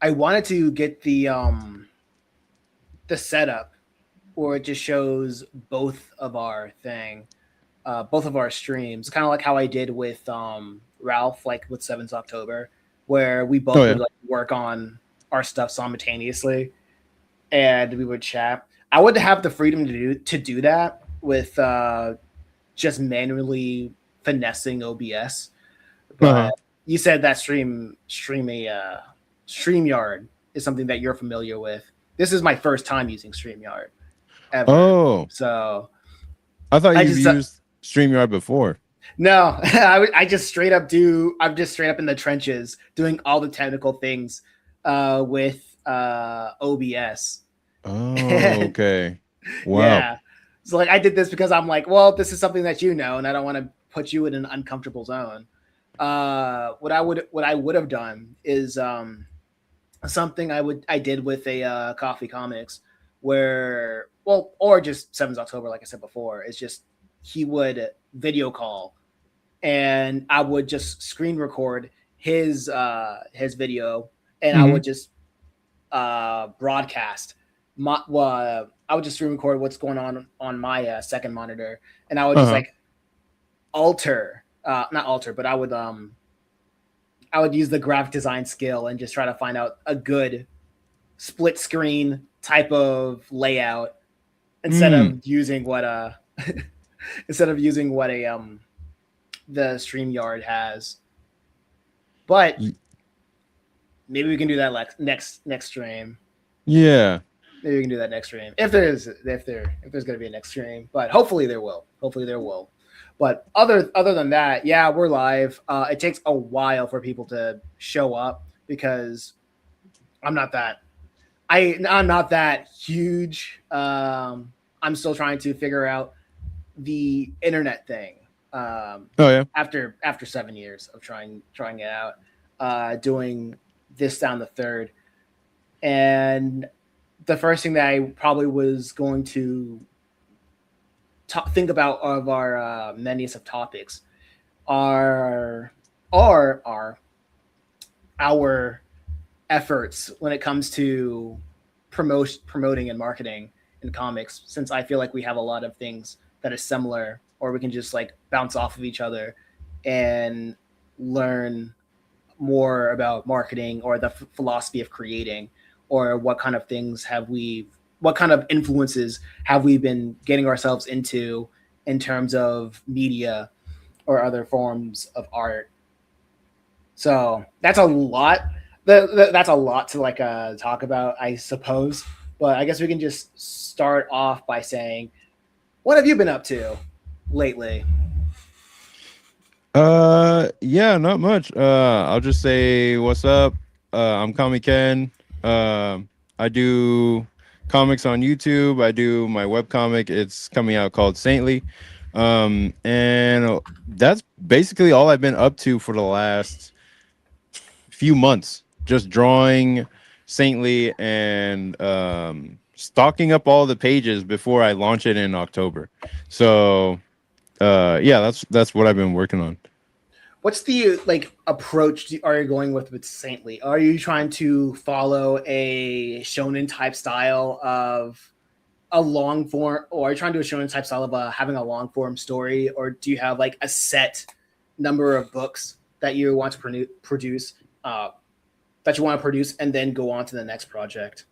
I wanted to get the setup where it just shows both of our streams, kind of like how I did with Ralph, like with Seventh October, where we Oh both yeah. would like work on our stuff simultaneously and we would chat. I would have the freedom to do that with just manually finessing OBS, but Uh-huh. you said that StreamYard is something that you're familiar with. This is my first time using StreamYard ever, Oh, so I thought I you've just used StreamYard before. no, I just straight up do. I'm just straight up in the trenches doing all the technical things with OBS. Oh, And okay. Wow. yeah, so like I did this because I'm like, well, this is something that you know, and I don't want to put you in an uncomfortable zone. What I would have done is something I did with a Coffee Comics, where or just Seventh October, like I said before, it's just he would video call and I would just screen record his video, and I Hmm. would just broadcast my. I would just screen record what's going on my second monitor, and I would just Uh-huh. like alter, not alter, but I would use the graphic design skill and just try to find out a good split screen type of layout instead Mm. of using what instead of using what a the StreamYard has. But Y- maybe we can do that next stream. Yeah. Maybe we can do that next stream if there's going to be a next stream. But hopefully there will. Hopefully there will. But other than that, yeah, we're live. It takes a while for people to show up because I'm not that I'm not that huge. I'm still trying to figure out the internet thing. Oh yeah. After 7 years of trying it out, doing this down the third, and the first thing that I probably was going to think about of our menus of topics are are our efforts when it comes to promoting and marketing in comics, since I feel like we have a lot of things that are similar, or we can just like bounce off of each other and learn more about marketing or the philosophy of creating, or what kind of influences have we been getting ourselves into in terms of media or other forms of art. So that's a lot. That's a lot to like talk about, I suppose. But I guess we can just start off by saying, what have you been up to lately? Yeah, not much. I'll just say what's up. I'm Comic Ken. I do comics on YouTube. I do my web comic. It's coming out called Saintly. And that's basically all I've been up to for the last few months. Just drawing Saintly and stocking up all the pages before I launch it in October. So yeah, that's what I've been working on. What's the like approach are you going with Saintly? Are you trying to follow a shonen type style of a long form, or are you trying to do a shonen type style of having a long form story, or do you have like a set number of books that you want to produce, uh, that you want to produce, and then go on to the next project,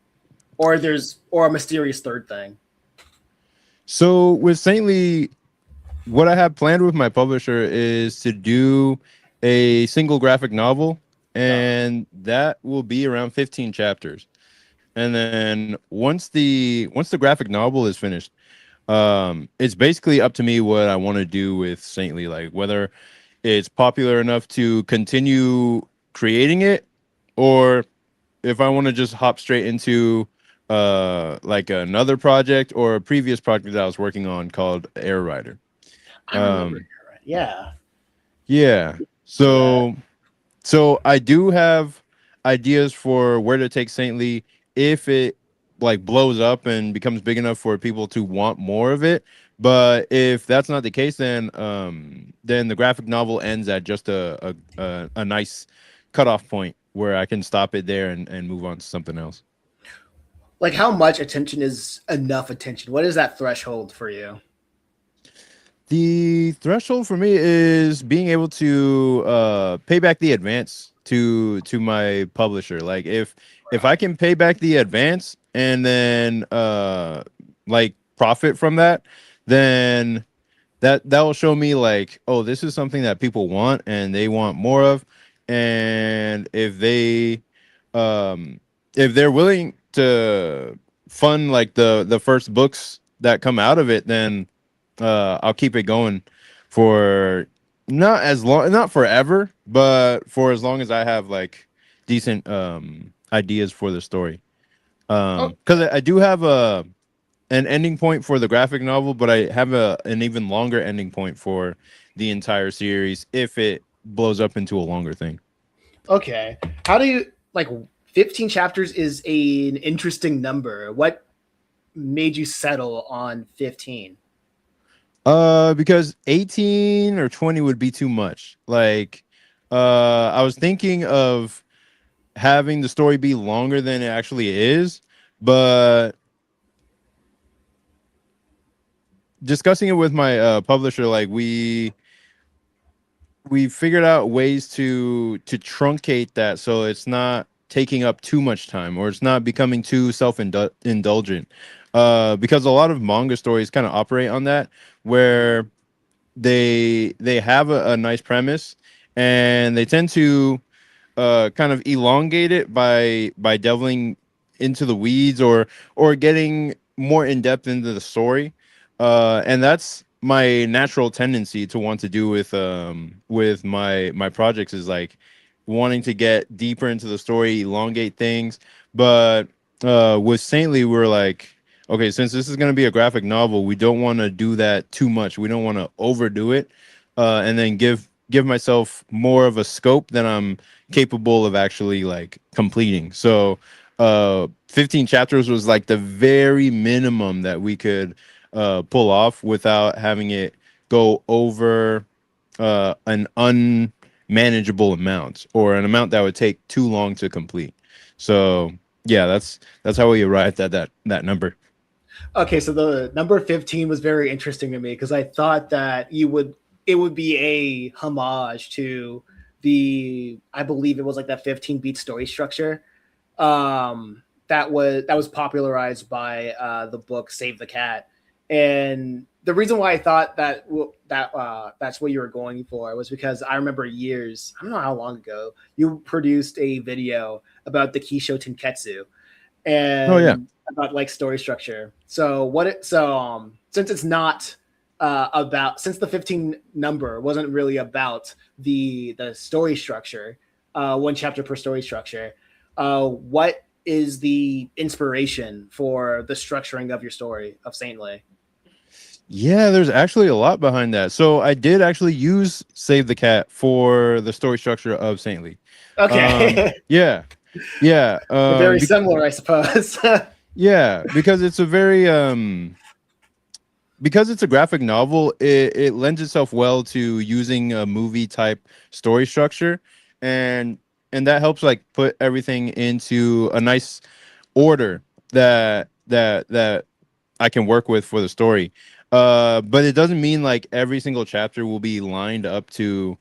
or a mysterious third thing? So with Saintly, what I have planned with my publisher is to do a single graphic novel, and that will be around 15 chapters. And then once the graphic novel is finished, it's basically up to me what I want to do with Saintly, like whether it's popular enough to continue creating it, or if I want to just hop straight into like another project or a previous project that I was working on called Air Rider. I remember. Um, Yeah, yeah. for that. So I do have ideas for where to take Saintly if it like blows up and becomes big enough for people to want more of it. But if that's not the case, then the graphic novel ends at just a nice cutoff point. where I can stop it there and move on to something else. Like, how much attention is enough attention? What is that threshold for you? The threshold for me is being able to pay back the advance to my publisher. Like if I can pay back the advance and then like profit from that, then that will show me like, oh, this is something that people want and they want more of. And um if they're willing to fund like the first books that come out of it, then I'll keep it going for not as long, not forever, but for as long as I have like decent ideas for the story. Oh, Because I do have an ending point for the graphic novel, but I have an even longer ending point for the entire series if it blows up into a longer thing. okay. How do you like 15 chapters is an interesting number. What made you settle on 15? Because 18 or 20 would be too much. Like, I was thinking of having the story be longer than it actually is, but discussing it with my publisher, like we figured out ways to truncate that so it's not taking up too much time or it's not becoming too self-indulgent. Because a lot of manga stories kind of operate on that, where they have a nice premise and they tend to kind of elongate it by delving into the weeds or getting more in depth into the story, and that's my natural tendency to want to do with my projects, is like wanting to get deeper into the story, elongate things. But with Saintly, we're like, okay, since this is going to be a graphic novel, we don't want to do that too much. We don't want to overdo it, and then give myself more of a scope than I'm capable of actually like completing. So 15 chapters was like the very minimum that we could pull off without having it go over an unmanageable amount or an amount that would take too long to complete. So yeah, that's how we arrived at that number. Okay, so the number 15 was very interesting to me because I thought that it would be a homage to the, I believe it was like that 15 beat story structure that was popularized by the book Save the Cat. And the reason why I thought that's what you were going for was because I remember years, I don't know how long ago, you produced a video about the Kisho Tenketsu Oh yeah. and about like story structure. So since it's not about, since the 15 number wasn't really about the story structure, one chapter per story structure, what is the inspiration for the structuring of your story of Saintly? Yeah, there's actually a lot behind that. So I did actually use Save the Cat for the story structure of Saintly. Okay. Yeah, yeah, Very similar, I suppose. yeah, because it's a very because it's a graphic novel, it lends itself well to using a movie type story structure, and and that helps like put everything into a nice order that I can work with for the story. But it doesn't mean like every single chapter will be lined up to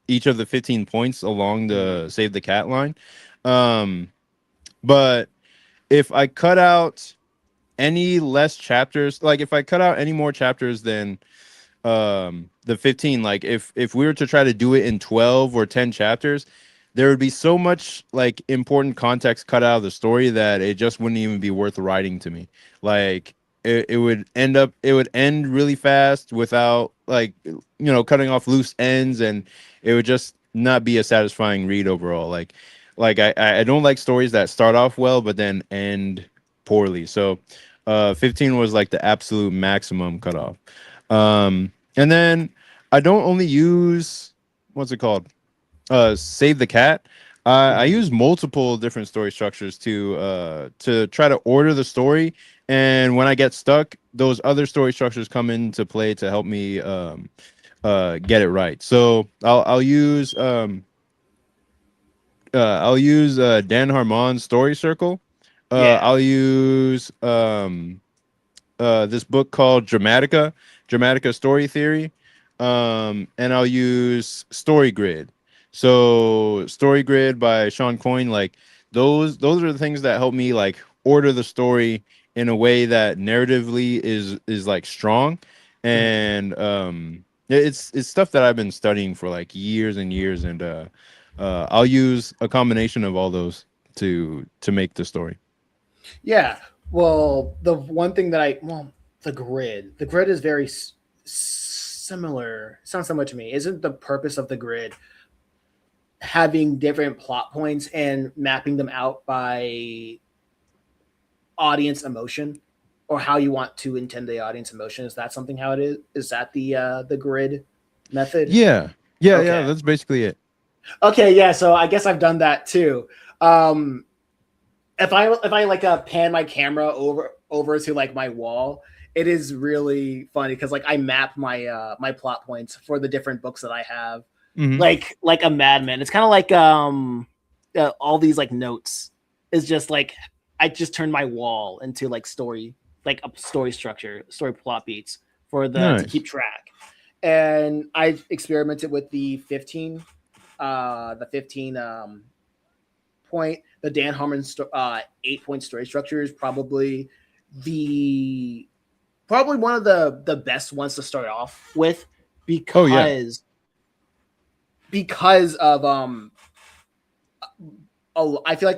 each of the 15 points along the Save the Cat line. Um, but if I cut out any less chapters, like if I cut out any more chapters than the 15, like if we were to try to do it in 12 or 10 chapters, there would be so much like important context cut out of the story that it just wouldn't even be worth writing to me. Like it would it would end really fast without like cutting off loose ends, and it would just not be a satisfying read overall. Like I don't like stories that start off well but then end poorly. So 15 was like the absolute maximum cutoff. And then I don't only use, what's it called? Save the Cat. I use multiple different story structures to try to order the story, and when I get stuck, those other story structures come into play to help me get it right. So I'll use I'll use Dan Harmon's Story Circle. Yeah. I'll use this book called Dramatica Story Theory, and I'll use Story Grid. So Story Grid by Sean Coyne, like those are the things that help me like order the story in a way that narratively is like strong, Mhm. and it's stuff that I've been studying for like years and years, and I'll use a combination of all those to make the story. Yeah. Well, the one thing that the grid is very similar. Sounds similar to me. Isn't the purpose of the grid having different plot points and mapping them out by audience emotion or how you want to intend the audience emotion? Is that something how it is? Is that the grid method? Yeah, yeah. Okay. That's basically it. Okay, yeah, so I guess I've done that too. Um if I like pan my camera over to like my wall, it is really funny because like I map my my plot points for the different books that I have, Hmm. like a madman. It's kind of like all these like notes is just like I just turned my wall into like story, like a story structure, story plot beats for the to Nice. keep track. And I experimented with the 15 point. The Dan Harmon 8 point story structure is the probably one of the best ones to start off with Oh yeah. because of I feel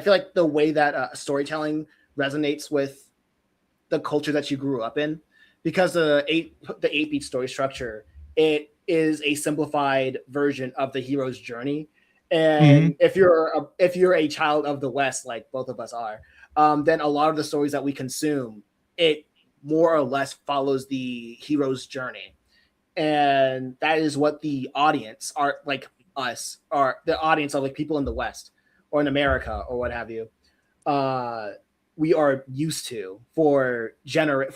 like the way that storytelling resonates with the culture that you grew up in, because the 8 beat story structure, it is a simplified version of the hero's journey. Hmm. And if you're a child of the West, like both of us are, then a lot of the stories that we consume, it more or less follows the hero's journey, and that is what the audience are like us are the audience of like people in the West or in America or what have you. Uh, we are used to for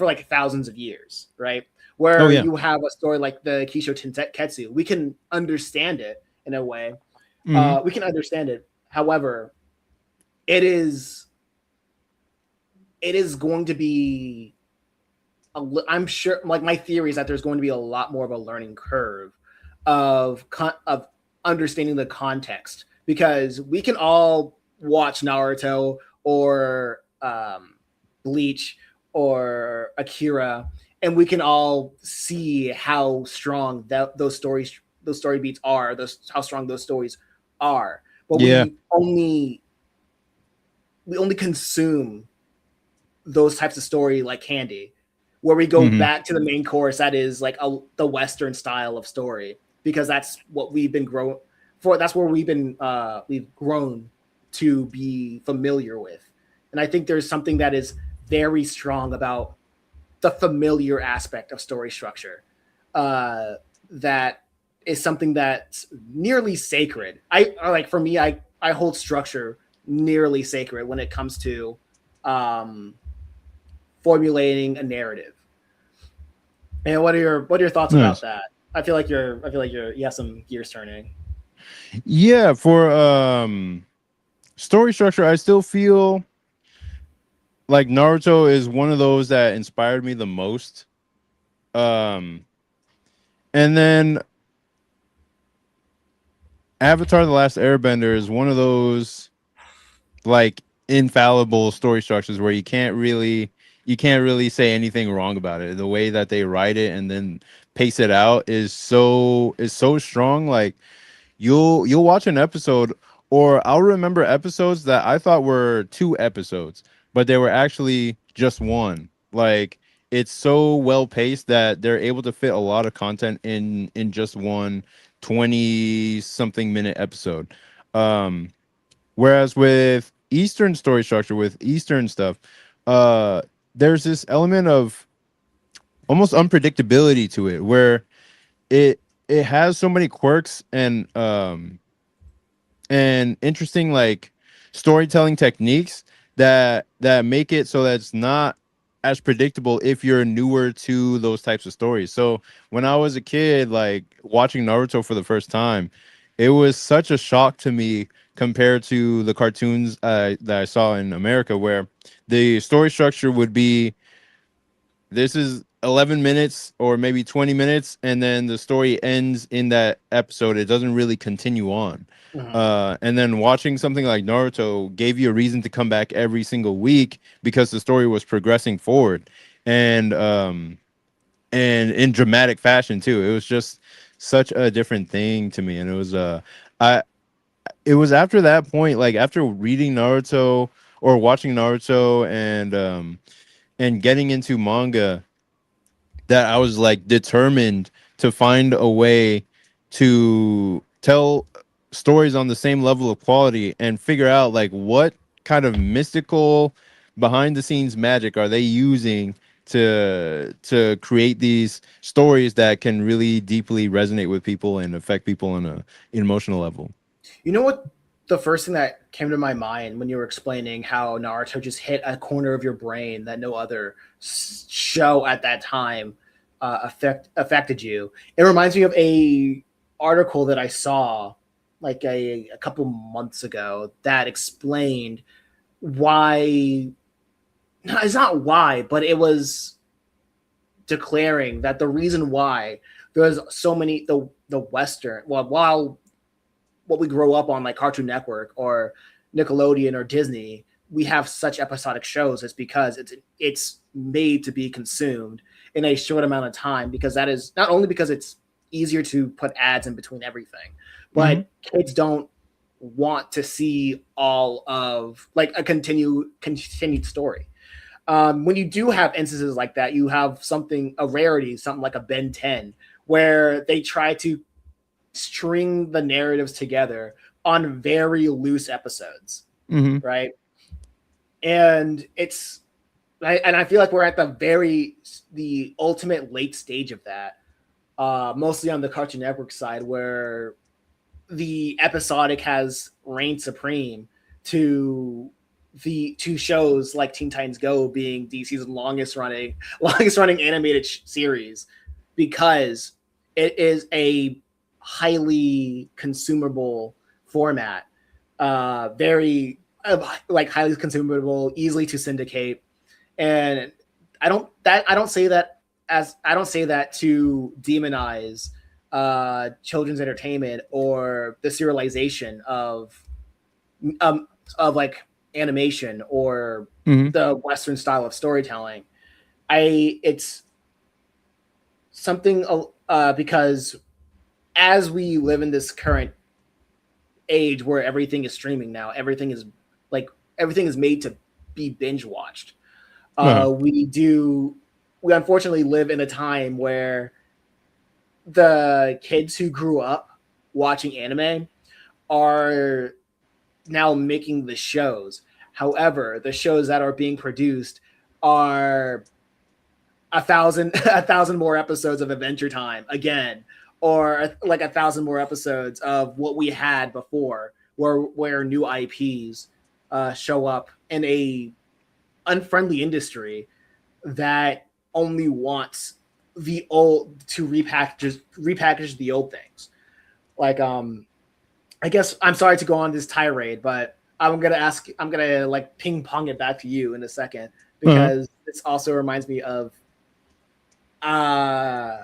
like thousands of years, right? Oh Where yeah. you have a story like the Kisho Tenketsu, we can understand it in a way. Hmm. We can understand it. However, it is it is going to be I'm sure like my theory is that there's going to be a lot more of a learning curve of understanding the context, because we can all watch Naruto or Bleach or Akira, and we can all see how strong those story beats are, how strong those stories are, but Yeah. we only consume those types of story like candy, where we go Hmm. back to the main course that is like the Western style of story, because that's what we've been grown for. That's where we've grown to be familiar with. And I think there's something that is very strong about the familiar aspect of story structure, uh, that is something that's nearly sacred. I like for me, I hold structure nearly sacred when it comes to um, formulating a narrative. And what are your thoughts about Nice. that? I feel like you have some gears turning. Yeah, for story structure, I still feel like Naruto is one of those that inspired me the most. Um, and then Avatar: The Last Airbender is one of those like infallible story structures where you can't really say anything wrong about it. The way that they write it and then pace it out is so strong. Like you'll watch an episode, or I'll remember episodes that I thought were 2 episodes, but they were actually just one. Like it's so well paced that they're able to fit a lot of content in just one 20 something minute episode. Um Whereas with Eastern story structure, with Eastern stuff, uh, there's this element of almost unpredictability to it, where it it has so many quirks and interesting like storytelling techniques that make it so that it's not as predictable if you're newer to those types of stories. So when I was a kid, like watching Naruto for the first time, it was such a shock to me compared to the cartoons that I saw in America, where the story structure would be this is 11 minutes or maybe 20 minutes, and then the story ends in that episode. It doesn't really continue on. Mhm. And then watching something like Naruto gave you a reason to come back every single week because the story was progressing forward. And in dramatic fashion too. It was just such a different thing to me. And I it was after that point, like after reading Naruto or watching Naruto and getting into manga, that I was like determined to find a way to tell stories on the same level of quality and figure out like what kind of mystical behind the scenes magic are they using to create these stories that can really deeply resonate with people and affect people on a emotional level. You know what? The first thing that came to my mind when you were explaining how Naruto just hit a corner of your brain that no other show at that time affected you. It reminds me of a article that I saw like a couple months ago that explained why. No, it's not why, but it was declaring that the reason why there's so many the Western, well, while what we grow up on like Cartoon Network or Nickelodeon or Disney, we have such episodic shows is because it's made to be consumed in a short amount of time, because that is not only because it's easier to put ads in between everything, Mhm. but kids don't want to see all of like a continued story. When you do have instances like that, you have a rarity, something like a Ben 10, where they try to string the narratives together on very loose episodes, Mhm. right? And I feel like we're at the ultimate late stage of that, mostly on the Cartoon Network side, where the episodic has reigned supreme to the two shows like Teen Titans Go being DC's longest running animated series, because it is a highly consumable format, very like highly consumable, easily to syndicate. And I don't say that to demonize children's entertainment or the serialization of like animation or Mhm. the Western style of storytelling. It's something because as we live in this current age where everything is streaming now, like everything is made to be binge watched. Uh-huh. We unfortunately live in a time where the kids who grew up watching anime are now making the shows. However, the shows that are being produced are a thousand more episodes of Adventure Time again, or like a thousand more episodes of what we had before, where new IPs show up in a unfriendly industry that only wants the old to repackage the old things. Like I guess I'm sorry to go on this tirade, but I'm gonna like ping pong it back to you in a second, Uh-huh. because this also reminds me of uh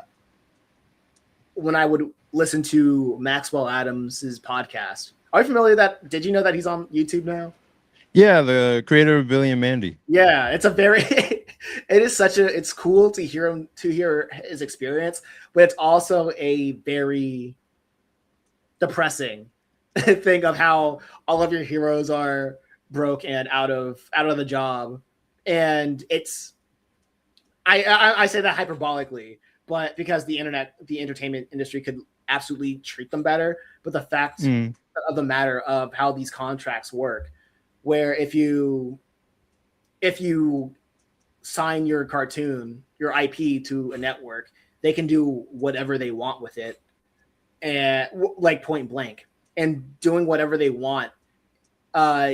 when I would listen to Maxwell Adams's podcast. Are you familiar with that? Did you know that he's on YouTube now? Yeah, the creator of Billy and Mandy. Yeah, it's a very it's cool to hear his experience, but it's also a very depressing thing of how all of your heroes are broke and out of the job. And I say that hyperbolically, but because the entertainment industry could absolutely treat them better. But the fact Mm. of the matter of how these contracts work, where if you sign your cartoon, your IP to a network, they can do whatever they want with it, and like point blank, and doing whatever they want uh,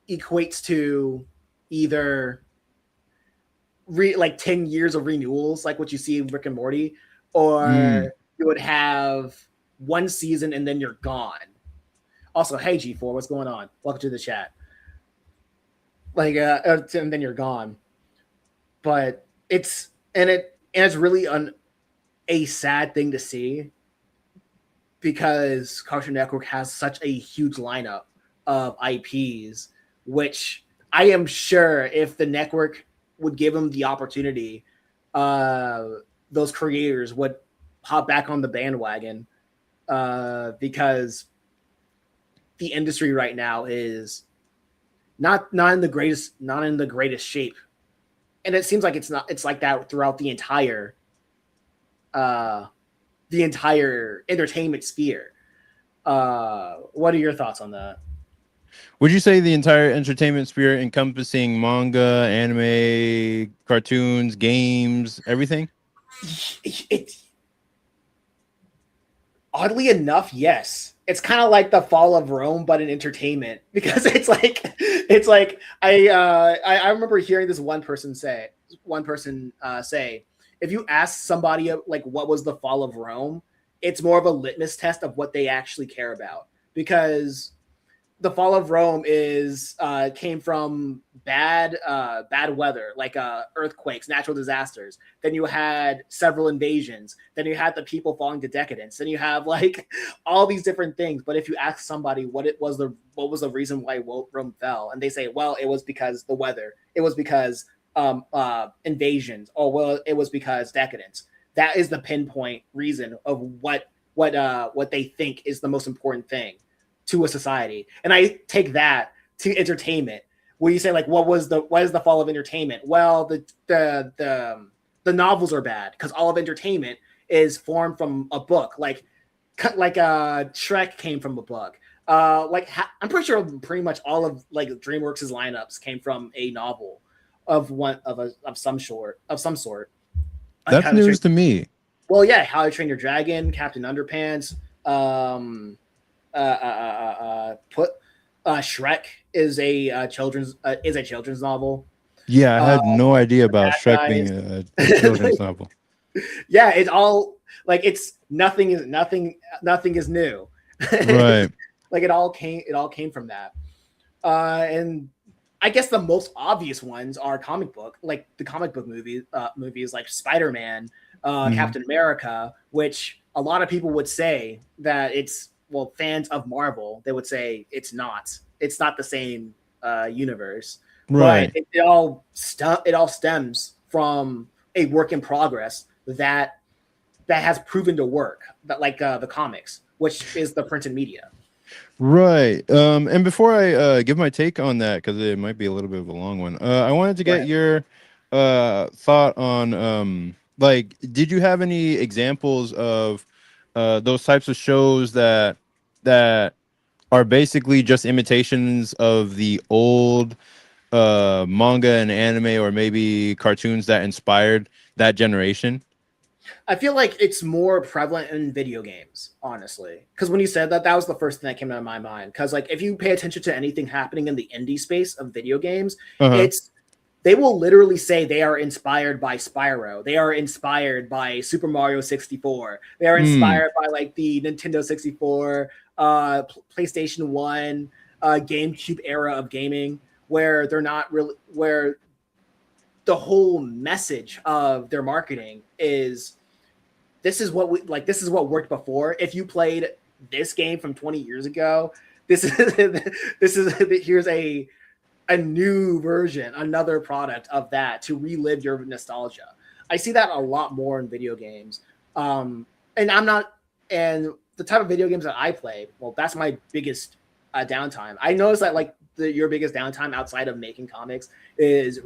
equates to either like 10 years of renewals, like what you see in Rick and Morty, Mm. or you would have one season and then you're gone. Also, hey G4, what's going on? Welcome to the chat. Like, and then you're gone. But it's really a sad thing to see because Cartoon Network has such a huge lineup of IPs, which I am sure if the network would give them the opportunity, uh, those creators would hop back on the bandwagon because the industry right now is not in the greatest shape, and it seems like it's like that throughout uh, the entire entertainment sphere. What are your thoughts on that? Would you say the entire entertainment sphere encompassing manga, anime, cartoons, games, everything? It oddly enough, yes. It's kind of like the fall of Rome, but in entertainment, because it's like I remember hearing this one person say, if you ask somebody like what was the fall of Rome, it's more of a litmus test of what they actually care about, because the fall of Rome is came from bad weather, like earthquakes, natural disasters. Then you had several invasions. Then you had the people falling to decadence. Then you have like all these different things. But if you ask somebody what was the reason why Rome fell, and they say, well, it was because the weather. It was because invasions, or well, it was because decadence. That is the pinpoint reason of what they think is the most important thing to a society. And I take that to entertainment, where you say like, what is the fall of entertainment? Well, the novels are bad because all of entertainment is formed from a book. Like Shrek came from a book. I'm pretty sure pretty much all of like DreamWorks' lineups came from a novel of some sort. Like That's news to me. Well, yeah, How to Train Your Dragon, Captain Underpants, put Shrek is a children's novel. Yeah, I had no idea about Bad Shrek being Guys. a children's novel. Yeah, it's all like it's nothing is new. Right. Like it all came from that. And I guess the most obvious ones are the comic book movies like Spider-Man, Mhm. Captain America, which a lot of people would say that it's, well, fans of Marvel, they would say it's not. It's not the same universe, but Right. it all stems from a work in progress that has proven to work. That like the comics, which is the printed media. Right. And before I give my take on that, because it might be a little bit of a long one, I wanted to Go get ahead. your thought on like, did you have any examples of those types of shows that are basically just imitations of the old manga and anime, or maybe cartoons that inspired that generation? I feel like it's more prevalent in video games, honestly. Because when you said that, that was the first thing that came to my mind. Because like, if you pay attention to anything happening in the indie space of video games, Uh-huh. it's they will literally say they are inspired by Spyro. They are inspired by Super Mario 64. They are Mm. inspired by like the Nintendo 64, PlayStation 1, GameCube era of gaming, where they're not really where the whole message of their marketing is this is what worked before. If you played this game from 20 years ago, this is this is here's a new version, another product of that to relive your nostalgia. I see that a lot more in video games. And I'm not, and the type of video games that I play, well, that's my biggest downtime. I noticed that like your biggest downtime outside of making comics is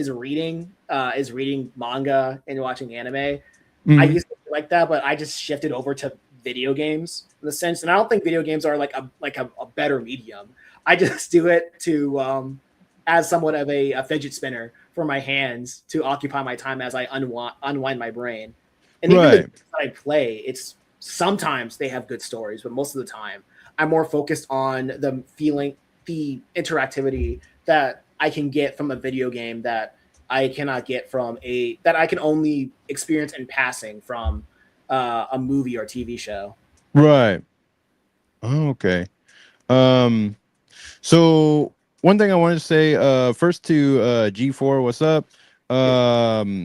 reading manga and watching anime. I Mhm. used to be like that, but I just shifted over to video games in the sense, and I don't think video games are like a better medium. I just do it to as somewhat of a fidget spinner for my hands to occupy my time as I unwind my brain. And even the Right. games that I play, it's sometimes they have good stories, but most of the time I'm more focused on the interactivity that I can get from a video game that I cannot get from that I can only experience in passing from a movie or TV show. Right. Oh, okay. Um, so one thing I wanted to say, first to G4, what's up?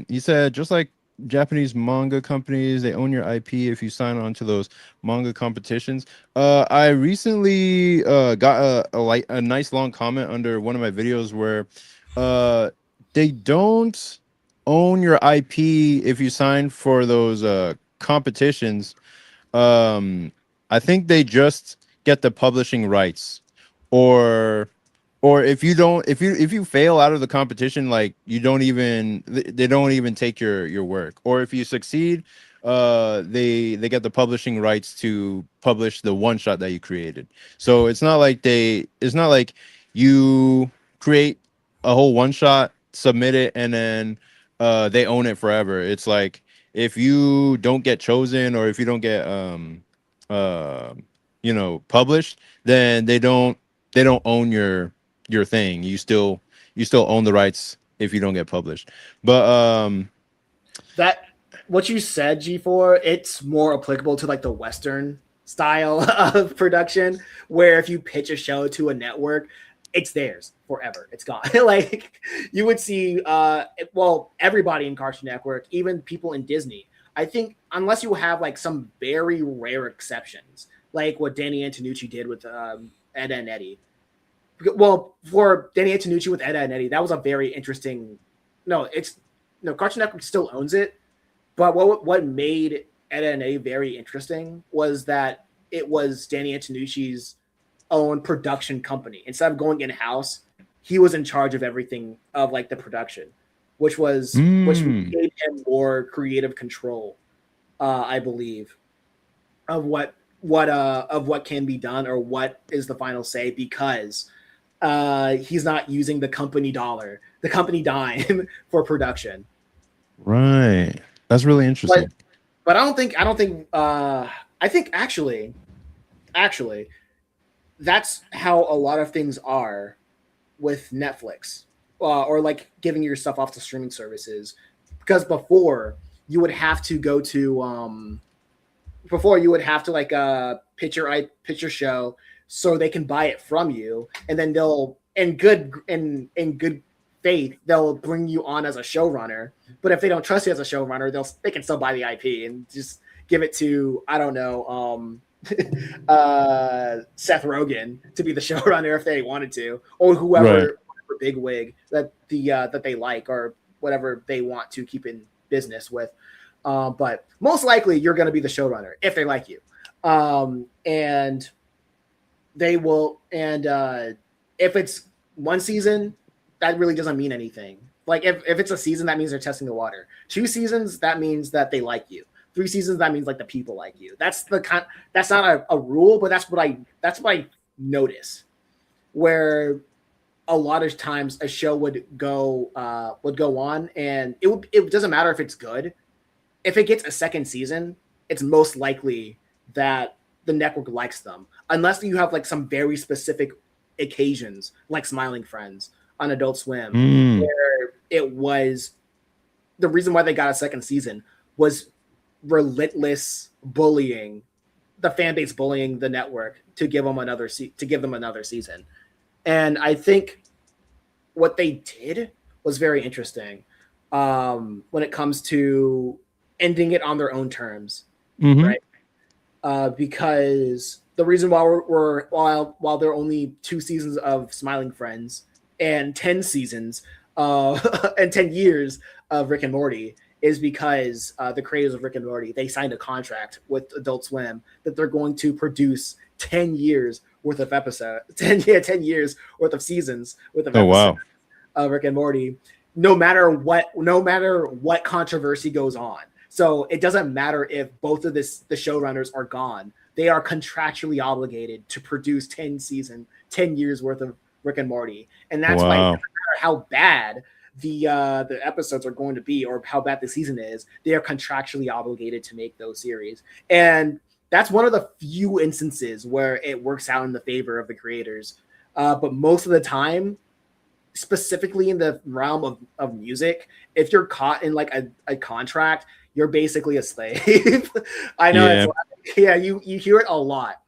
He said just like Japanese manga companies, they own your IP if you sign on to those manga competitions. I recently got a nice long comment under one of my videos where uh they don't own your IP if you sign for those competitions. um I think they just get the publishing rights, or if you don't, if you fail out of the competition, like you don't even, they don't even take your work. Or if you succeed, they get the publishing rights to publish the one shot that you created. So it's not like you create a whole one shot, submit it, and then they own it forever. It's like if you don't get chosen, or if you don't get uh published, then they don't own your thing. You still own the rights if you don't get published. But That what you said, G4, it's more applicable to like the Western style of production, where if you pitch a show to a network, it's theirs forever. It's gone. Like you would see, well, everybody in Cartoon Network, even people in Disney. I think unless you have like some very rare exceptions, like what Danny Antonucci did with Ed and Eddie. Well, for Danny Antonucci with Ed and Eddie, that was a very interesting. No, it's no Cartoon Network still owns it, but what made Ed and Eddie very interesting was that it was Danny Antonucci's own production company. Instead of going in house, he was in charge of everything of like the production, which gave him more creative control, I believe, of what can be done or what is the final say, because he's not using the company dollar, the company dime for production. right, that's really But interesting. I think actually that's how a lot of things are with Netflix, or like giving your stuff off to streaming services, because you would have to go to before you would have to like pitch your show so they can buy it from you, and then they'll in good faith they'll bring you on as a showrunner. But if they don't trust you as a showrunner, they can still buy the IP and just give it to, I don't know, Seth Rogen to be the showrunner if they wanted to, or Right. whoever big wig that they like, or whatever they want to keep in business with. But most likely, you're going to be the showrunner if they like you, and they will. And if it's one season, that really doesn't mean anything. Like if it's a season, that means they're testing the water. 2 seasons, that means that they like you. 3 seasons, that means like the people like you. That's not a rule, but that's what I notice. Where a lot of times a show would go on, and it doesn't matter if it's good. If it gets a second season, it's most likely that the network likes them, unless you have like some very specific occasions, like Smiling Friends on Adult Swim, Mm. where it was the reason why they got a second season was relentless bullying, the fan base bullying the network to give them another season. And I think what they did was very interesting, when it comes to ending it on their own terms, Hmm. right? Because the reason why while there are only 2 seasons of Smiling Friends and 10 seasons and 10 years of Rick and Morty is because the creators of Rick and Morty, they signed a contract with Adult Swim that they're going to produce 10 years worth of episodes, 10 years worth of seasons worth of Oh episodes wow. of Rick and Morty, no matter what controversy goes on. So it doesn't matter if both of the showrunners are gone. They are contractually obligated to produce 10 years worth of Rick and Morty, and that's why no Wow. matter how bad the episodes are going to be or how bad the season is, they are contractually obligated to make those series. And that's one of the few instances where it works out in the favor of the creators. But most of the time, specifically in the realm of music, if you're caught in like a contract, you're basically a slave. I know it's Yeah. like, yeah, you hear it a lot,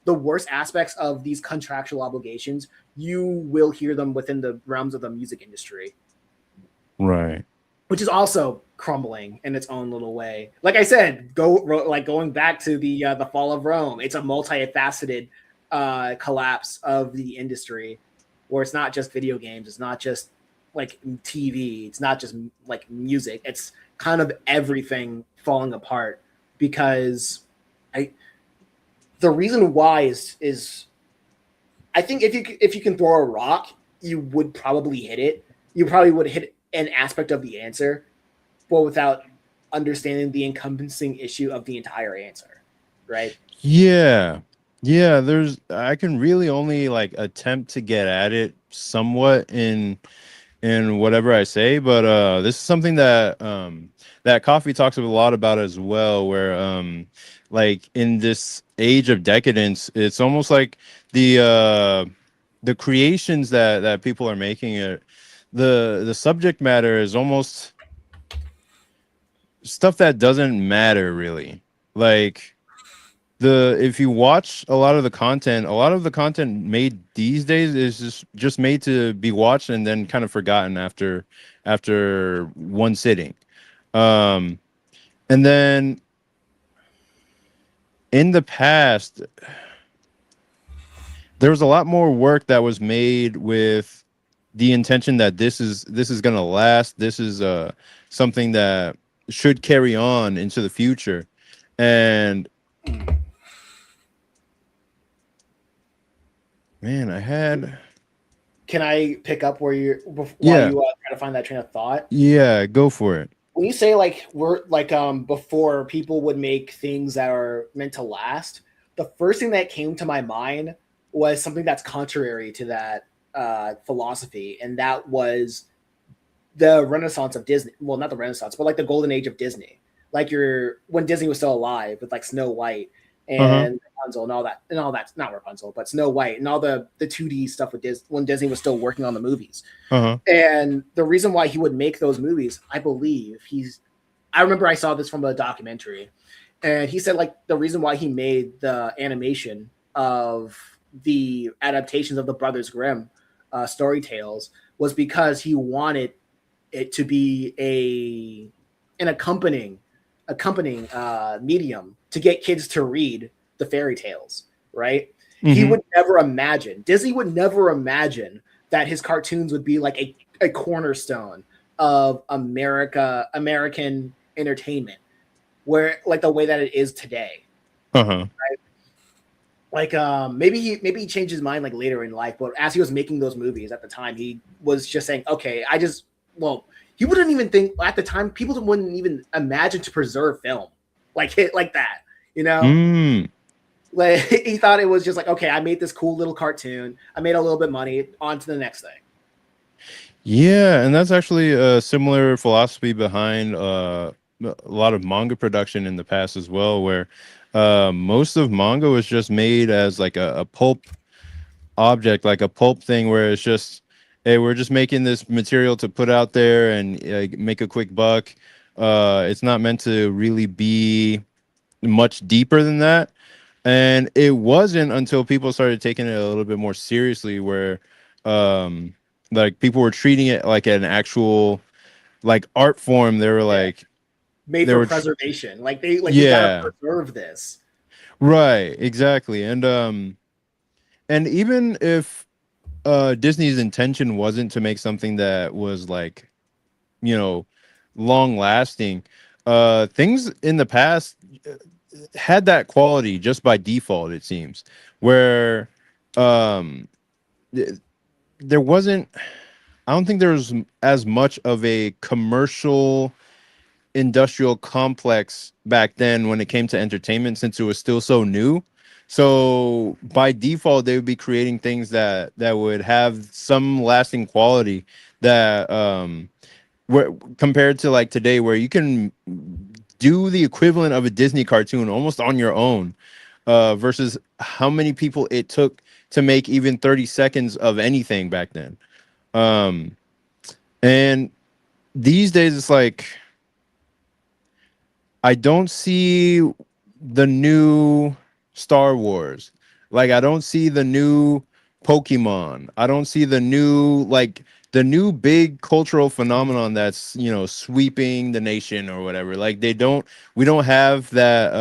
the worst aspects of these contractual obligations, you will hear them within the realms of the music industry, Right. which is also crumbling in its own little way. Like I said, going back to the fall of Rome, it's a multifaceted collapse of the industry, where it's not just video games, it's not just like TV, it's not just like music, it's kind of everything falling apart because I the reason why is I think if you can throw a rock, you would probably hit it. You probably would hit an aspect of the answer, but without understanding the encompassing issue of the entire answer, right? Yeah. Yeah, I can really only like attempt to get at it somewhat in whatever I say, but this is something that that Coffee talks a lot about as well, where like in this age of decadence, it's almost like the creations that people are making it, the subject matter is almost stuff that doesn't matter really. Like the if you watch a lot of the content made these days is just made to be watched and then kind of forgotten after one sitting. um and then in the past there was a lot more work that was made with the intention that this is going to last, this is something that should carry on into the future. And man, I had Can I pick up where you're while yeah. you try to find that train of thought? Yeah, go for it. When you say like we're like before people would make things that are meant to last, the first thing that came to my mind was something that's contrary to that philosophy, and that was the Renaissance of Disney. Well, not the Renaissance, but like the golden age of Disney. Like when Disney was still alive with like Snow White Uh-huh. and Rapunzel and all that, not Rapunzel, but Snow White and all the 2D stuff with Disney when Disney was still working on the movies. Uh-huh. And the reason why he would make those movies, I believe I remember I saw this from a documentary, and he said like the reason why he made the animation of the adaptations of the Brothers Grimm story tales was because he wanted it to be an accompanying medium to get kids to read the fairy tales, right? He Mm-hmm. would never imagine, Disney would never imagine that his cartoons would be like a cornerstone of American entertainment, where like the way that it is today. Uh-huh. Like maybe he changed his mind like later in life, but as he was making those movies at the time, he was just saying, okay, he wouldn't even think at the time, people wouldn't even imagine to preserve film like it like that, you know? Mm. Like he thought it was just like, okay, I made this cool little cartoon, I made a little bit of money, on to the next thing. Yeah, and that's actually a similar philosophy behind a lot of manga production in the past as well, where most of manga was just made as like a pulp object, like a pulp thing, where it's just, hey, we're just making this material to put out there and make a quick buck. It's not meant to really be much deeper than that. And it wasn't until people started taking it a little bit more seriously, where um like people were treating it like an actual like art form. They were Yeah. like Made they for were preservation. Like we gotta yeah, preserve this. right, exactly. And even if Disney's intention wasn't to make something that was like, you know, long lasting, things in the past had that quality just by default, it seems, where um th- there wasn't, I don't think there was as much of a commercial industrial complex back then when it came to entertainment, since it was still so new. So by default they would be creating things that would have some lasting quality, that where compared to like today, where you can do the equivalent of a Disney cartoon almost on your own, versus how many people it took to make even 30 seconds of anything back then. Um, and these days, it's like I don't see the new Star Wars. Like I don't see the new Pokemon. I don't see the new the new big cultural phenomenon that's, you know, sweeping the nation or whatever. Like we don't have that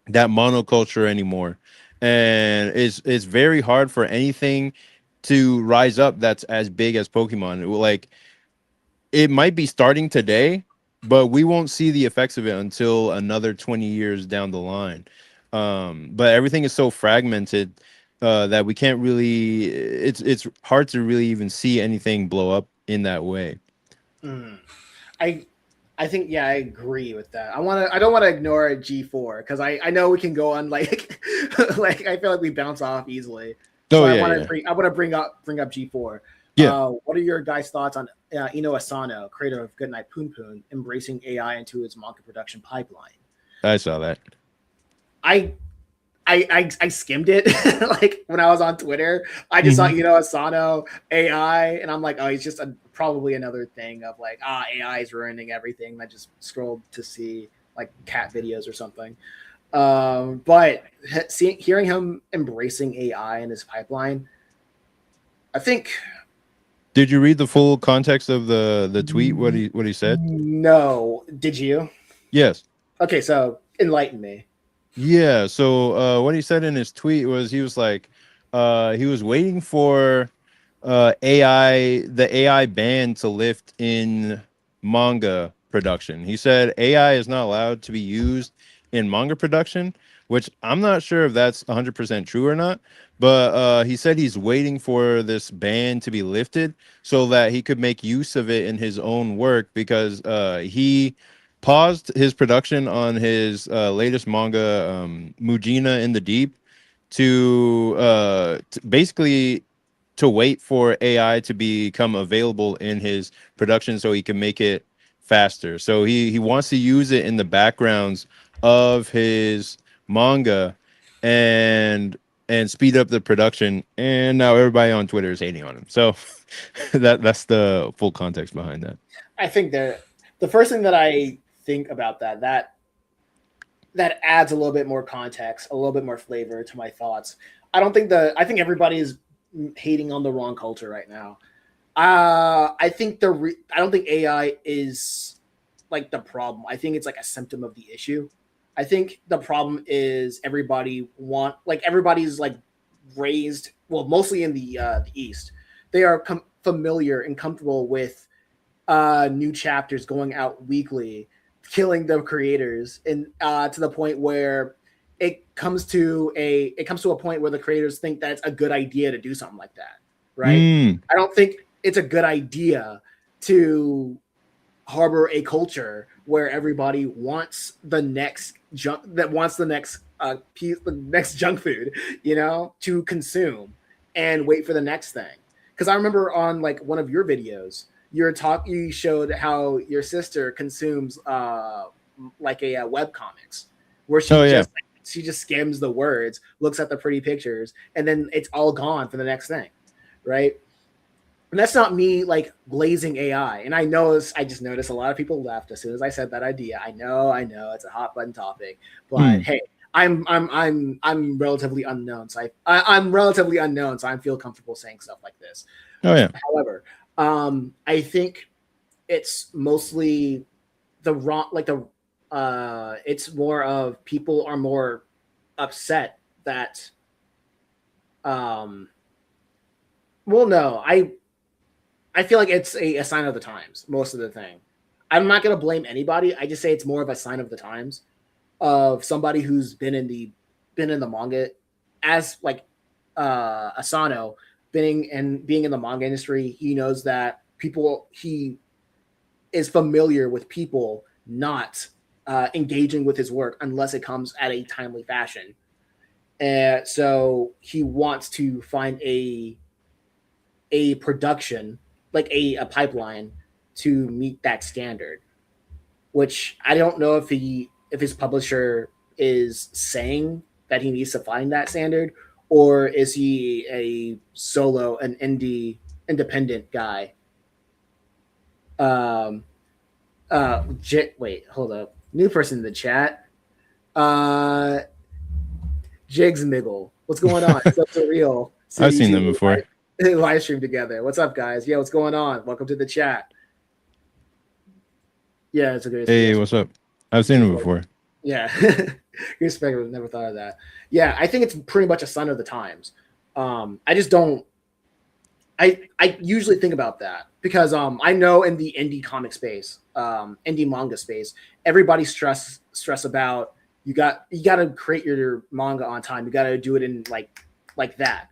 that monoculture anymore. And it's very hard for anything to rise up that's as big as Pokemon. Like it might be starting today, but we won't see the effects of it until another 20 years down the line. But everything is so fragmented that we can't really. It's hard to really even see anything blow up in that way. Mm. I I think yeah, I agree with that. I don't want to ignore G4 because I know we can go on like like I feel like we bounce off easily. So Oh yeah, yeah, I want to bring up G4. yeah. What are your guys' thoughts on Ino Asano, creator of Goodnight Poon Poon, embracing AI into his manga production pipeline? I saw that. I I skimmed it like when I was on Twitter. I just saw Mhm. Asano AI, and I'm like, oh, he's just probably another thing of like AI is ruining everything. I just scrolled to see like cat videos or something. But hearing him embracing AI in his pipeline, I think Did you read the full context of the tweet? What he said? no. Did you? Yes. Okay, so enlighten me. Yeah. So what he said in his tweet was he was like he was waiting for the AI ban to lift in manga production. He said AI is not allowed to be used in manga production, which I'm not sure if that's 100% true or not. But he said he's waiting for this ban to be lifted so that he could make use of it in his own work because he paused his production on his latest manga, Mujina in the Deep, basically to wait for AI to become available in his production so he can make it faster. So he wants to use it in the backgrounds of his manga and speed up the production. And now everybody on Twitter is hating on him. So that's the full context behind that. I think that the first thing that I think about that adds a little bit more context, a little bit more flavor to my thoughts. I think everybody is hating on the wrong culture right now. I don't think AI is like the problem. I think it's like a symptom of the issue. I think the problem is everybody's like raised well mostly in the East. They are familiar and comfortable with new chapters going out weekly, killing the creators, and to the point where it comes to a point where the creators think that it's a good idea to do something like that, right? Mm, I don't think it's a good idea to harbor a culture where everybody wants the next the next junk food, to consume and wait for the next thing. Because I remember on like one of your videos, you showed how your sister consumes like a web comics where oh yeah. she just skims the words, looks at the pretty pictures, and then it's all gone for the next thing, right? And that's not me like blazing AI. And I just noticed a lot of people left as soon as I said that idea. I know, it's a hot button topic, but Hmm. hey, I'm relatively unknown, so I'm relatively unknown, so I feel comfortable saying stuff like this. Oh yeah. However, I think it's mostly the wrong, like the it's more of people are more upset that um well no I feel like it's a sign of the times most of the thing. I'm not going to blame anybody. I just say it's more of a sign of the times of somebody who's been in the manga as like Asano being in the manga industry. He knows that he is familiar with people not engaging with his work unless it comes at a timely fashion. So he wants to find a production, like a pipeline to meet that standard, which I don't know if his publisher is saying that he needs to find that standard, or is he a solo, an independent guy. Um, wait, hold up. New person in the chat. Uh, Jigs Miggle. What's going on? So surreal. I've See you seen them two before. live stream together. What's up, guys? Yeah, what's going on? Welcome to the chat. Yeah, it's a good Hey, experience. what's up? I've seen them before. Yeah, respect. Never thought of that. Yeah, I think it's pretty much a sign of the times. I just don't. I usually think about that because I know in the indie comic space, indie manga space, everybody stress about you got to create your manga on time. You got to do it in like that.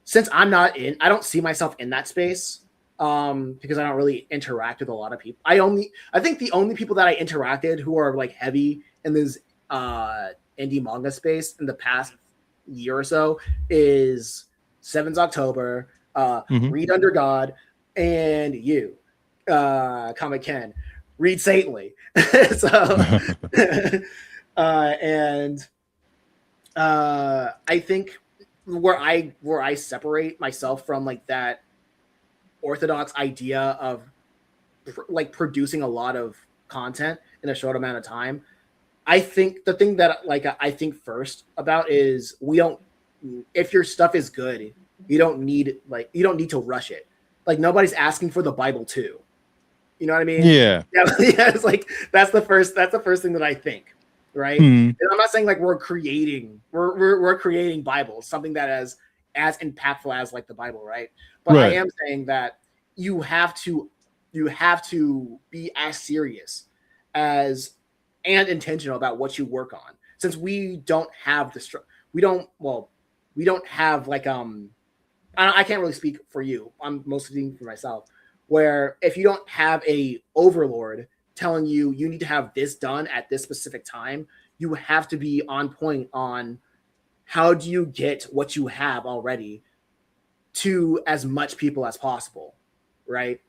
Since I'm not in, I don't see myself in that space because I don't really interact with a lot of people. I think the only people that I interacted who are like heavy in this indie manga space in the past year or so is Seven's October, Read Under God, and you, Comic Ken, Read Saintly. So, and I think where I separate myself from like that orthodox idea of like producing a lot of content in a short amount of time. I think the thing that like I think first about is we don't if your stuff is good, you don't need to rush it. Like nobody's asking for the Bible too. You know what I mean? Yeah. Yeah, it's like that's the first thing that I think, right? And I'm not saying like we're creating Bibles, something that is as impactful as like the Bible, right? But I am saying that you have to be as serious as and intentional about what you work on. Since we don't have we don't have like I can't really speak for you. I'm mostly speaking for myself. Where if you don't have a overlord telling you need to have this done at this specific time, you have to be on point on how do you get what you have already to as much people as possible, right?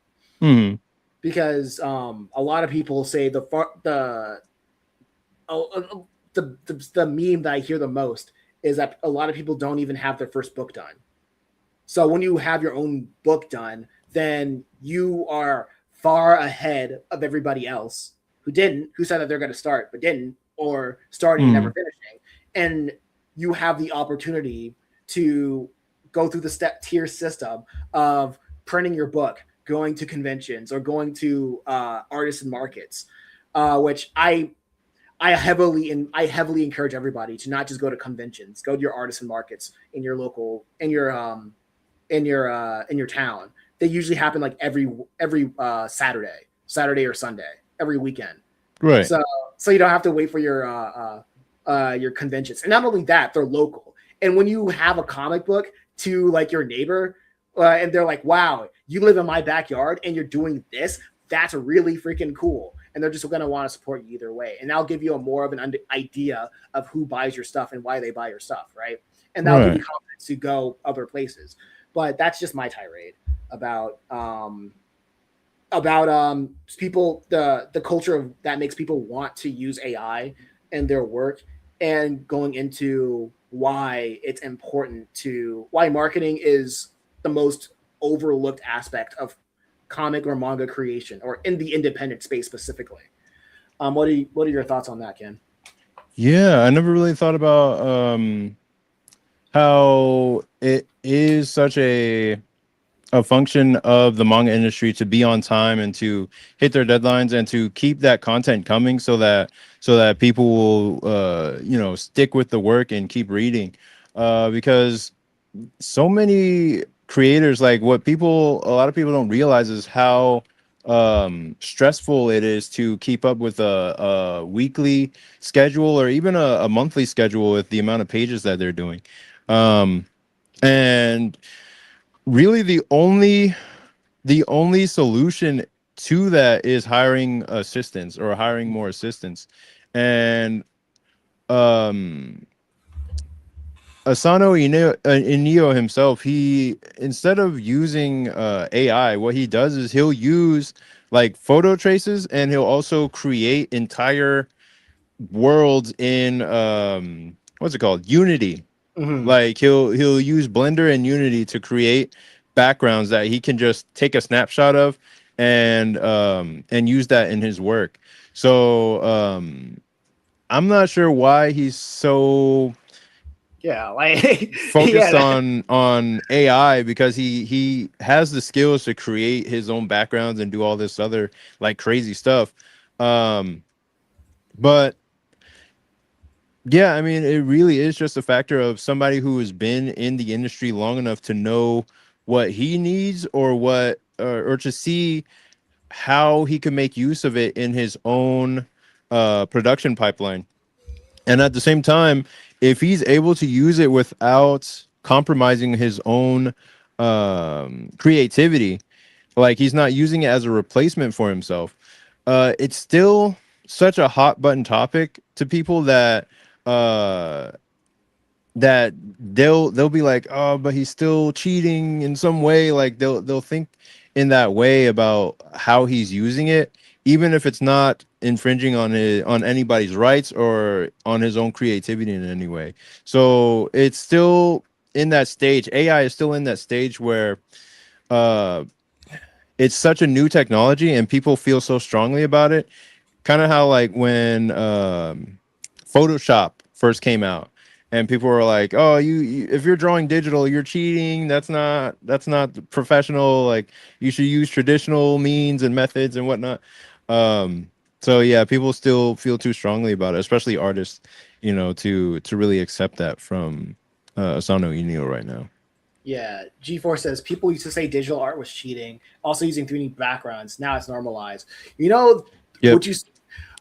Because a lot of people say the meme that I hear the most is that a lot of people don't even have their first book done. So when you have your own book done, then you are far ahead of everybody else who said that they're going to start but didn't, or starting and never finishing. And you have the opportunity to go through the tier system of printing your book, going to conventions, or going to artists and markets, which I heavily encourage everybody to not just go to conventions, go to your artists and markets in your local, in your town. They usually happen like every Saturday or Sunday, every weekend. Right. So you don't have to wait for your conventions. And not only that, they're local. And when you have a comic book to like your neighbor, and they're like, "Wow, you live in my backyard and you're doing this. That's really freaking cool." And they're just going to want to support you either way. And that'll give you more of an idea of who buys your stuff and why they buy your stuff, right? And that'll give you confidence to go other places. But that's just my tirade about people, the culture of that makes people want to use AI in their work, and going into why it's important why marketing is the most overlooked aspect of comic or manga creation, or in the independent space specifically. What are your thoughts on that, Ken? Yeah, I never really thought about how it is such a function of the manga industry to be on time and to hit their deadlines and to keep that content coming so that people will stick with the work and keep reading, because so many creators, like a lot of people don't realize is how stressful it is to keep up with a weekly schedule or even a monthly schedule with the amount of pages that they're doing. And really the only solution to that is hiring assistants or hiring more assistants. And Asano Inio himself, he, instead of using AI, what he does is he'll use like photo traces, and he'll also create entire worlds in what's it called, Unity. Like he'll use Blender and Unity to create backgrounds that he can just take a snapshot of and use that in his work. So I'm not sure why he's so Yeah, like focused yeah, on AI because he has the skills to create his own backgrounds and do all this other like crazy stuff. Um, but yeah, I mean, it really is just a factor of somebody who has been in the industry long enough to know what he needs or what or to see how he can make use of it in his own production pipeline. And at the same time, if he's able to use it without compromising his own creativity, like he's not using it as a replacement for himself, it's still such a hot button topic to people that uh that they'll be like, oh, but he's still cheating in some way. Like they'll think in that way about how he's using it, even if it's not infringing on it on anybody's rights or on his own creativity in any way. So it's still in that stage. AI is still in that stage where uh it's such a new technology and people feel so strongly about it. Kind of how like when Photoshop first came out and people were like, oh, you if you're drawing digital, you're cheating. That's not professional. Like you should use traditional means and methods and whatnot. So yeah, people still feel too strongly about it, especially artists, to really accept that from Asano Inio right now. yeah. G4 says people used to say digital art was cheating. Also using 3D backgrounds. Now it's normalized. You know, Yep. would you?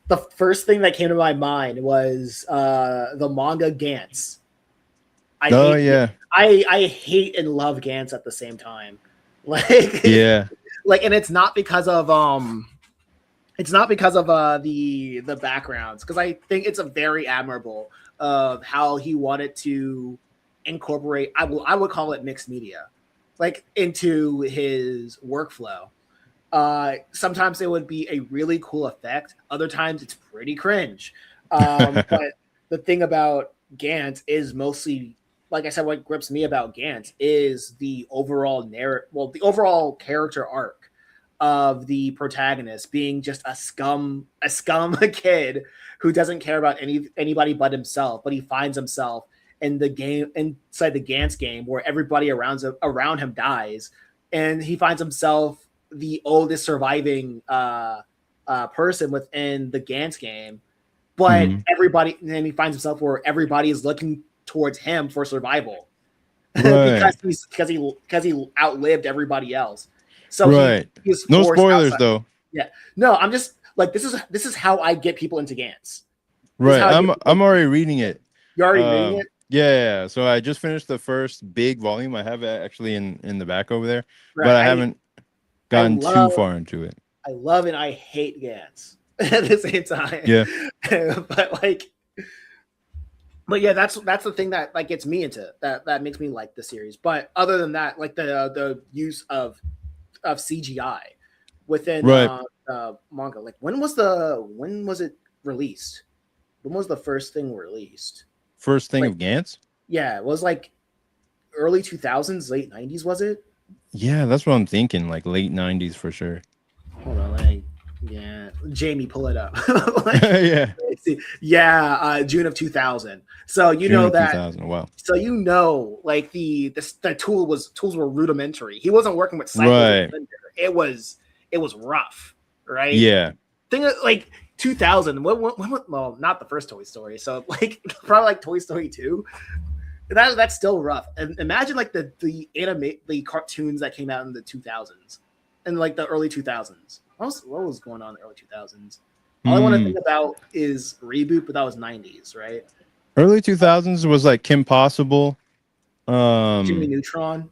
The first thing that came to my mind was the manga Gantz. I Oh hate yeah. I hate and love Gantz at the same time. Like Yeah. like and it's not because of the backgrounds, because I think it's a very admirable of how he wanted to incorporate, I would call it mixed media, like into his workflow. Sometimes it would be a really cool effect. Other times it's pretty cringe. But the thing about Gantz is mostly, like I said, what grips me about Gantz is the overall narrative, well, the overall character arc of the protagonist being just a scum kid who doesn't care about anybody but himself, but he finds himself in the game, inside the Gantz game, where everybody around him dies, and he finds himself the oldest surviving person within the Gantz game. But Mhm. everybody, and then he finds himself where everybody is looking towards him for survival Right. because he outlived everybody else. So Right. he's No forced spoilers outside. though. Yeah, no, I'm just like, this is how I get people into Gantz. This is Right. how I I'm get people I'm into already Gantz. reading it. You're already reading it, Yeah, yeah, yeah. So I just finished the first big volume. I have it actually in the back over there, but right? I haven't I gotten too love far into it. I love and I hate Gantz at the same time. Yeah. but like, but yeah, that's the thing that like gets me into that makes me like the series. But other than that, like the use of CGI within Right. manga. Like when was it released? When was the first thing released? First thing Like of Gantz. yeah, it was like early 2000s, late 90s, was it? Yeah, that's what I'm thinking. Like late '90s for sure. Hold on, like yeah, Jamie, pull it up. Like Yeah. let's see. Yeah, June of 2000. So you June know of that 2000. Wow. so like the tools were rudimentary. He wasn't working with cycles and Right. blender. It was rough, right? Yeah. Thing like 2000. Well, not the first Toy Story. So like probably like Toy Story 2. That's still rough. And imagine like the cartoons that came out in the 2000s and like the early 2000s. What was going on in the early 2000s? All I want to Hmm. think about is Reboot, but that was 90s, right? Early 2000s was like Kim Possible. Jimmy Um, Neutron,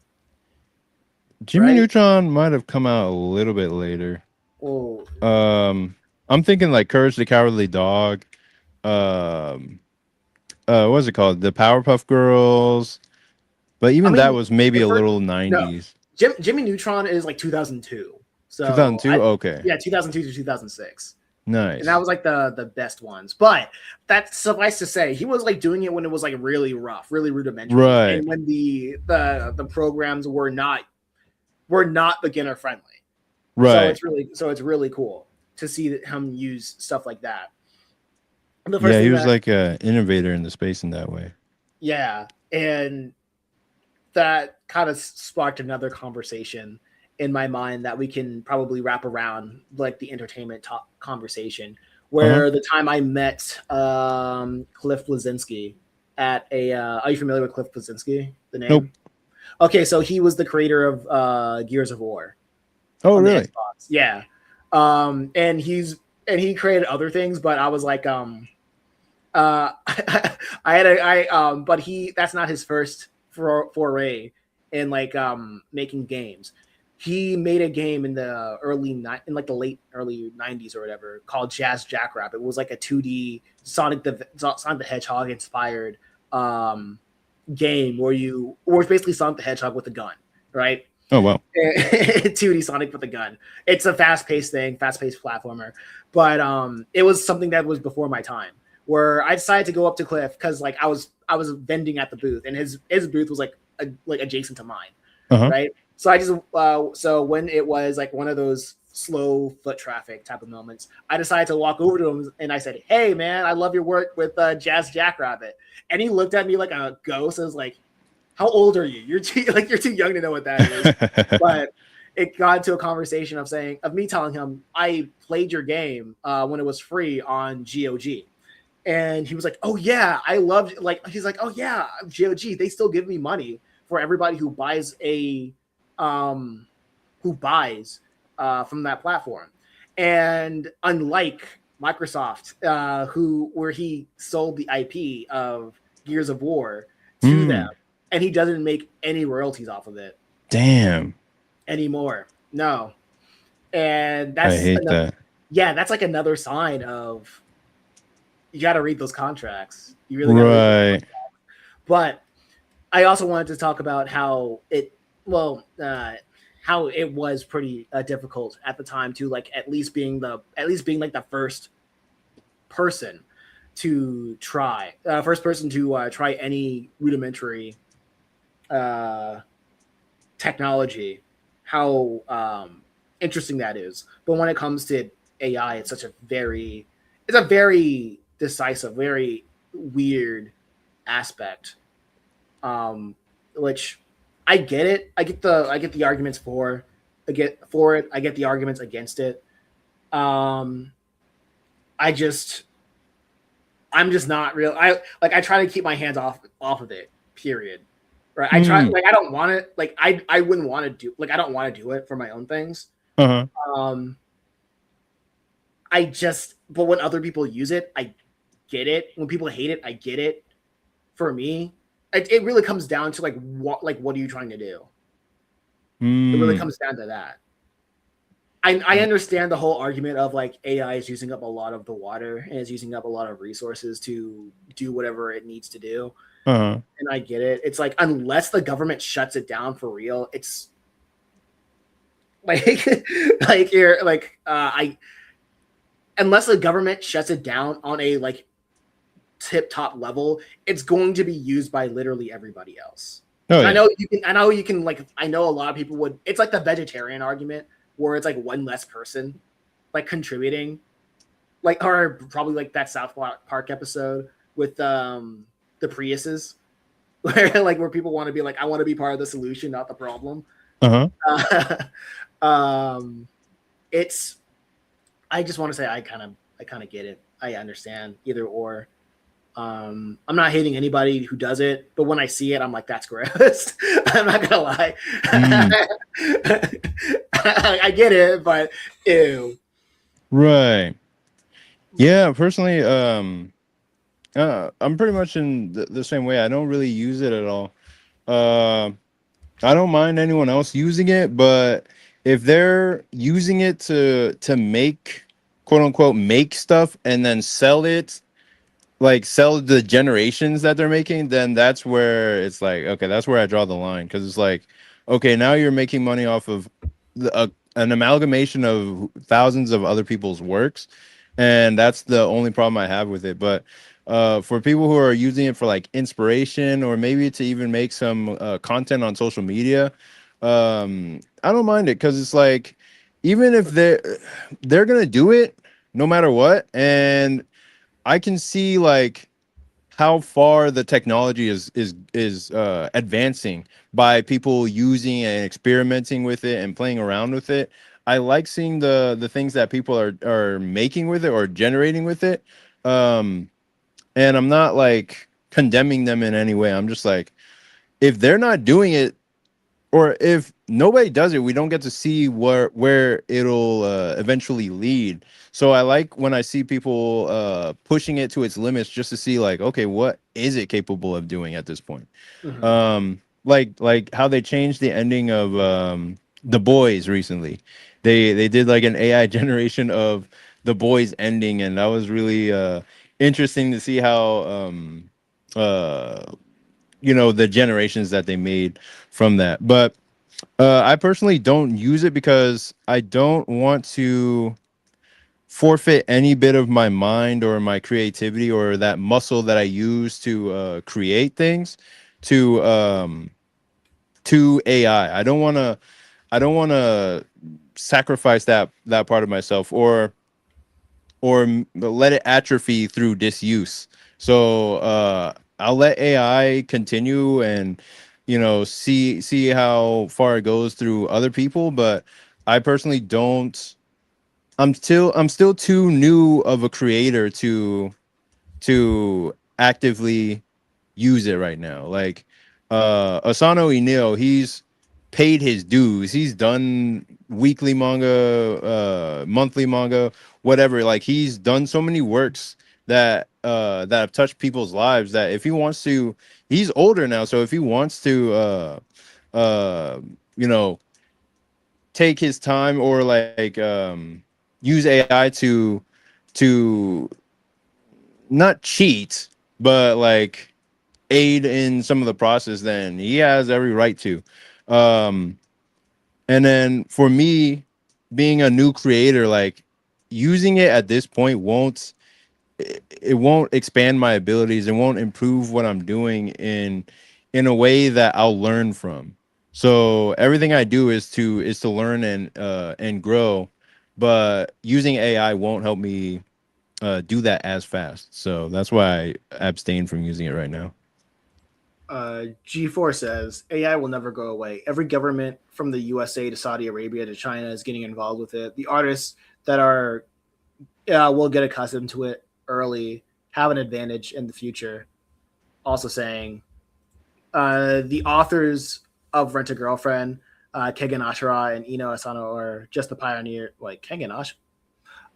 Jimmy right? Neutron might have come out a little bit later. Oh, Um, I'm thinking like Courage the Cowardly Dog. Um, what's it called? The Powerpuff Girls. But I even that mean, was maybe the a first little no, 90s. Jimmy Neutron is like 2002. So 2002. Okay. yeah, 2002 to 2006. And that Nice. was like the best ones. But that suffice to say, he was like doing it when it was like really rough, really rudimentary, Right. and when the programs were not beginner friendly. So Right. it's really cool to see him use stuff like that. The first Yeah, he thing was that like a innovator in the space in that way. yeah, And that kind of sparked another conversation in my mind that we can probably wrap around like the entertainment talk conversation, Uh-huh. where the time I met Cliff Blazinski at a are you familiar with Cliff Blazinski, the Nope. name? Okay, so he was the creator of Gears of War Oh, on the really? Xbox. Yeah. And he created other things, but I was like I had a I but he that's not his first foray in like making games. He made a game in the in like the late early 90s or whatever called Jazz Jackrabbit. It was like a 2D Sonic the Hedgehog inspired game where it's basically Sonic the Hedgehog with a gun, right? Oh, wow. 2D Sonic with a gun. It's a fast-paced thing, fast-paced platformer. But it was something that was before my time. Where I decided to go up to Cliff because like I was vending at the booth, and his booth was like adjacent to mine, Uh-huh. right? So I just so when it was like one of those slow foot traffic type of moments, I decided to walk over to him and I said, "Hey man, I love your work with Jazz Jackrabbit." And he looked at me like a ghost. I was like, "How old are you? You're too young to know what that is." But it got into a conversation of me telling him I played your game when it was free on GOG. And he was like, "Oh yeah, I loved." Like he's like, "Oh yeah, GOG. They still give me money for everybody who buys um, from that platform." And unlike Microsoft, where he sold the IP of Gears of War to them, Hmm. and he doesn't make any royalties off of it Damn. anymore. No, and I hate that. that's like another sign of you got to read those contracts. You really got to read those Right. contracts. But I also wanted to talk about how it was pretty difficult at the time to like at least being like the person to first person to try any rudimentary technology. How interesting that is. But when it comes to AI, it's a very decisive, very weird aspect. Which I get it. I get the arguments for it. I get the arguments against it. Um, I just I'm just not real. I try to keep my hands off of it. Period. Right. I try Hmm. like I don't want it. Like I wouldn't want to do like I don't want to do it for my own things. Uh-huh. Um, but when other people use it, I get it. When people hate it, I get it. For me, it really comes down to what are you trying to do? It really Hmm. comes down to that. I understand the whole argument of like AI is using up a lot of the water and is using up a lot of resources to do whatever it needs to do. Uh-huh. And I get it. It's like unless the government shuts it down for real, it's like like you're like I unless the government shuts it down on a like tip top level, it's going to be used by literally everybody else. Oh, And yeah. I know a lot of people would it's like the vegetarian argument where it's like one less person like contributing. Like or probably like that South Park episode with the Priuses where people want to be like I want to be part of the solution, not the problem. Uh-huh. Uh, um it's I just want to say I kind of get it. I understand either or. I'm not hating anybody who does it, but when I see it, I'm like, that's gross. I'm not gonna lie. Mm. I get it, but ew. Right. Yeah, personally, I'm pretty much in the same way. I don't really use it at all. Uh, I don't mind anyone else using it, but if they're using it to make quote unquote make stuff and then sell it, like sell the generations that they're making, then that's where it's like, okay, that's where I draw the line. Because it's like, okay, now you're making money off of an amalgamation of thousands of other people's works, and that's the only problem I have with it. But for people who are using it for like inspiration or maybe to even make some content on social media, I don't mind it because it's like, even if they're gonna do it no matter what, and I can see like how far the technology is advancing by people using and experimenting with it and playing around with it. I like seeing the things that people are making with it or generating with it. Um, and I'm not like condemning them in any way. I'm just like, if they're not doing it, or if nobody does it, we don't get to see where it'll eventually lead. So I like when I see people pushing it to its limits just to see like, okay, what is it capable of doing at this point? Mhm. Like how they changed the ending of The Boys recently. They did like an AI generation of The Boys ending, and that was really interesting to see how uh the generations that they made from that. But I personally don't use it because I don't want to forfeit any bit of my mind or my creativity or that muscle that I use to create things to AI. I don't want to. I don't want to sacrifice that part of myself let it atrophy through disuse. So I'll let AI continue and see how far it goes through other people, but I personally don't. I'm still too new of a creator to actively use it right now. Like Asano Inio, he's paid his dues. He's done weekly manga, monthly manga, whatever. Like he's done so many works that have touched people's lives that if he wants to, he's older now. So if he wants to uh you know take his time or like use AI to not cheat, but like aid in some of the process, then he has every right to. Um, and then for me, being a new creator, like using it at this point it won't expand my abilities. It won't improve what I'm doing in a way that I'll learn from. So everything I do is to learn and grow, but using AI won't help me do that as fast. So that's why I abstain from using it right now. G4 says AI will never go away. Every government from the USA to Saudi Arabia to China is getting involved with it. The artists that are will get accustomed to it early, have an advantage in the future. Also saying the authors of Rent a Girlfriend, Kegan Ashura and Ino Asano are just the pioneer. Like Kegan Ashura.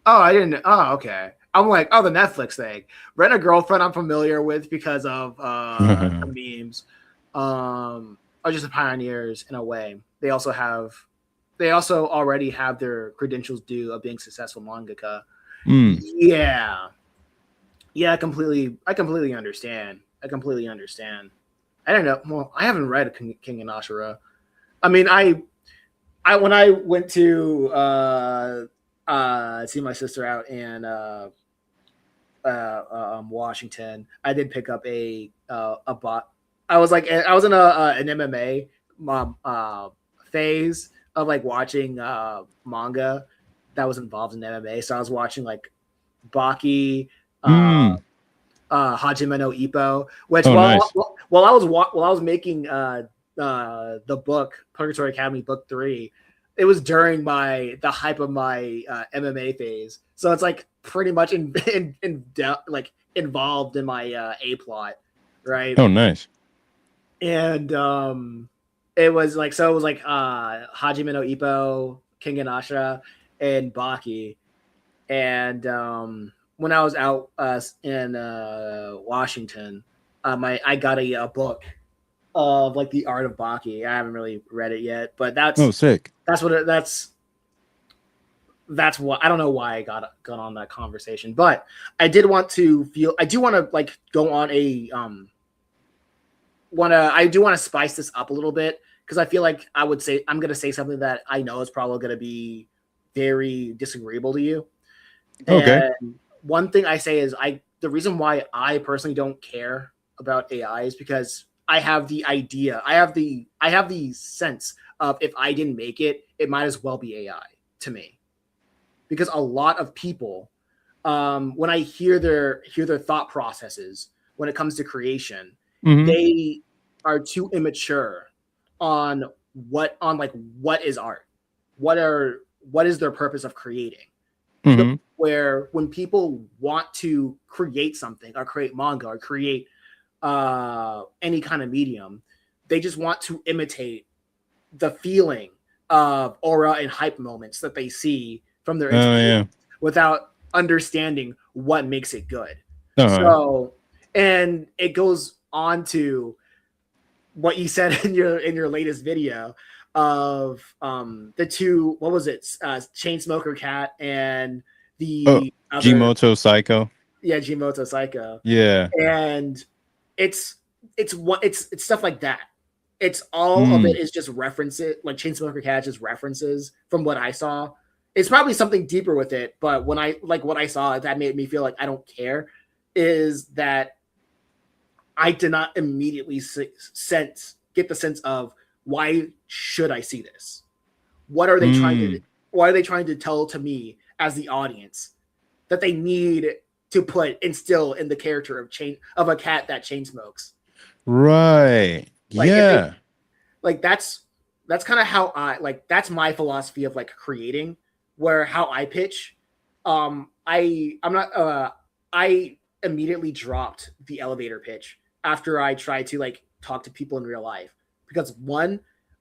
Oh, I didn't. Oh, okay. I'm like, oh, the Netflix thing. Rent a Girlfriend, I'm familiar with because of the memes. Are just the pioneers in a way. They also already have their credentials due of being successful mangaka. Mm. Yeah, yeah, I completely understand. I completely understand. I don't know. Well, I haven't read King and Ashura. I mean, I when I went to see my sister out in Washington, I did pick up a bot. I was in an MMA phase of like watching manga that was involved in MMA. So I was watching like Baki, uh, Mm. Hajime no Ippo, which Oh, nice. while I was making the book Purgatory Academy book 3, it was during the hype of my MMA phase, so it's like pretty much like involved in my A plot, right? Oh, nice. And it was like so it was like Hajime no Ippo, King and Ashura, and Baki, and when I was out in Washington, I got a book of like the art of Baki. I haven't really read it yet, but Oh, sick. that's what that's what I don't know why I got on that conversation, but I did want to feel I do want to like go on a I do want to spice this up a little bit because I feel like I'm gonna say something that I know is probably gonna be very disagreeable to you. Okay. And one thing I say is the reason why I personally don't care about AI is because I have the idea. I have the sense of if I didn't make it, it might as well be AI to me. Because a lot of people, when I hear their thought processes, when it comes to creation, Mhm. they are too immature on what is art, what is their purpose of creating. Mhm. Where when people want to create something or create manga or create any kind of medium, they just want to imitate the feeling of aura and hype moments that they see from their Oh inspiration yeah. without understanding what makes it good. Uh-huh. So, and it goes on to what you said in your latest video of the two, what was it, Chainsmoker Cat and Oh, the other, Jimoto Psycho. yeah, Jimoto Psycho. Yeah. And it's it's stuff like that. It's all of it Mm. is just references, like Chainsmoker Cat just references from what I saw. It's probably something deeper with it, but when I like what I saw, that made me feel like I don't care. Is that I did not immediately get the sense of why should I see this? What are they trying to? Mm. What are they trying to tell to me as the audience that they need to instill in the character of a cat that chain smokes? Right. Like if they Yeah. like that's kind of how I like that's my philosophy of like creating, where how I pitch. I'm not I immediately dropped the elevator pitch after I tried to like talk to people in real life, because one,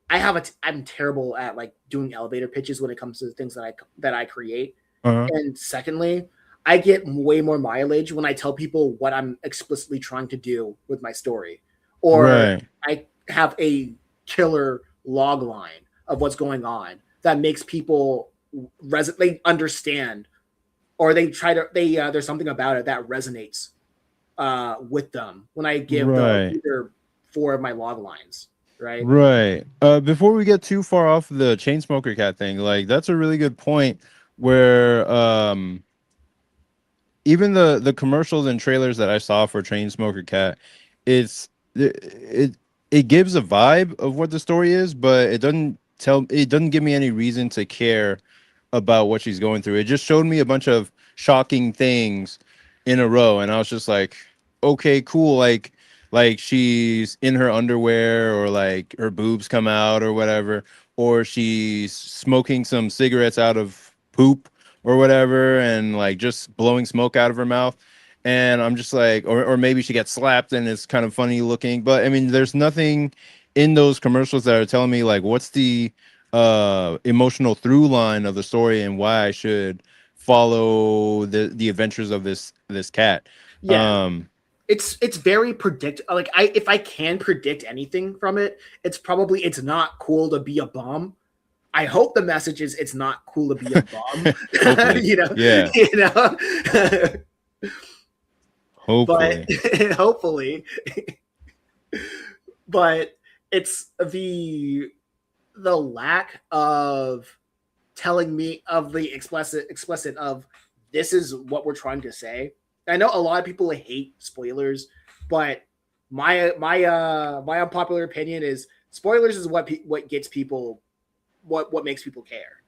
I'm terrible at like doing elevator pitches when it comes to the things that I create. Uh-huh. And secondly, I get way more mileage when I tell people what I'm explicitly trying to do with my story, or Right. I have a killer log line of what's going on that makes people they understand, or they try to there's something about it that resonates with them when I give the Right. either four of my log lines, right? Right. Before we get too far off the Chainsmoker Cat thing, like that's a really good point where even the commercials and trailers that I saw for Chainsmoker Cat, it gives a vibe of what the story is, but it doesn't give me any reason to care about what she's going through. It just showed me a bunch of shocking things in a row, and I was just like, okay, cool. Like she's in her underwear, or like her boobs come out, or whatever, or she's smoking some cigarettes out of poop or whatever, and like just blowing smoke out of her mouth. And I'm just like, or maybe she gets slapped and it's kind of funny looking. But I mean, there's nothing in those commercials that are telling me like what's the emotional through line of the story and why I should follow the adventures of this cat. Yeah, Um, it's very predict like I if I can predict anything from it, it's probably it's not cool to be a bum. I hope the message is it's not cool to be a bum. hopefully, you know, yeah, you know. But hopefully, hopefully, but it's the lack of telling me of the explicit of this is what we're trying to say. I know a lot of people hate spoilers, but my unpopular opinion is spoilers is what gets people what makes people care.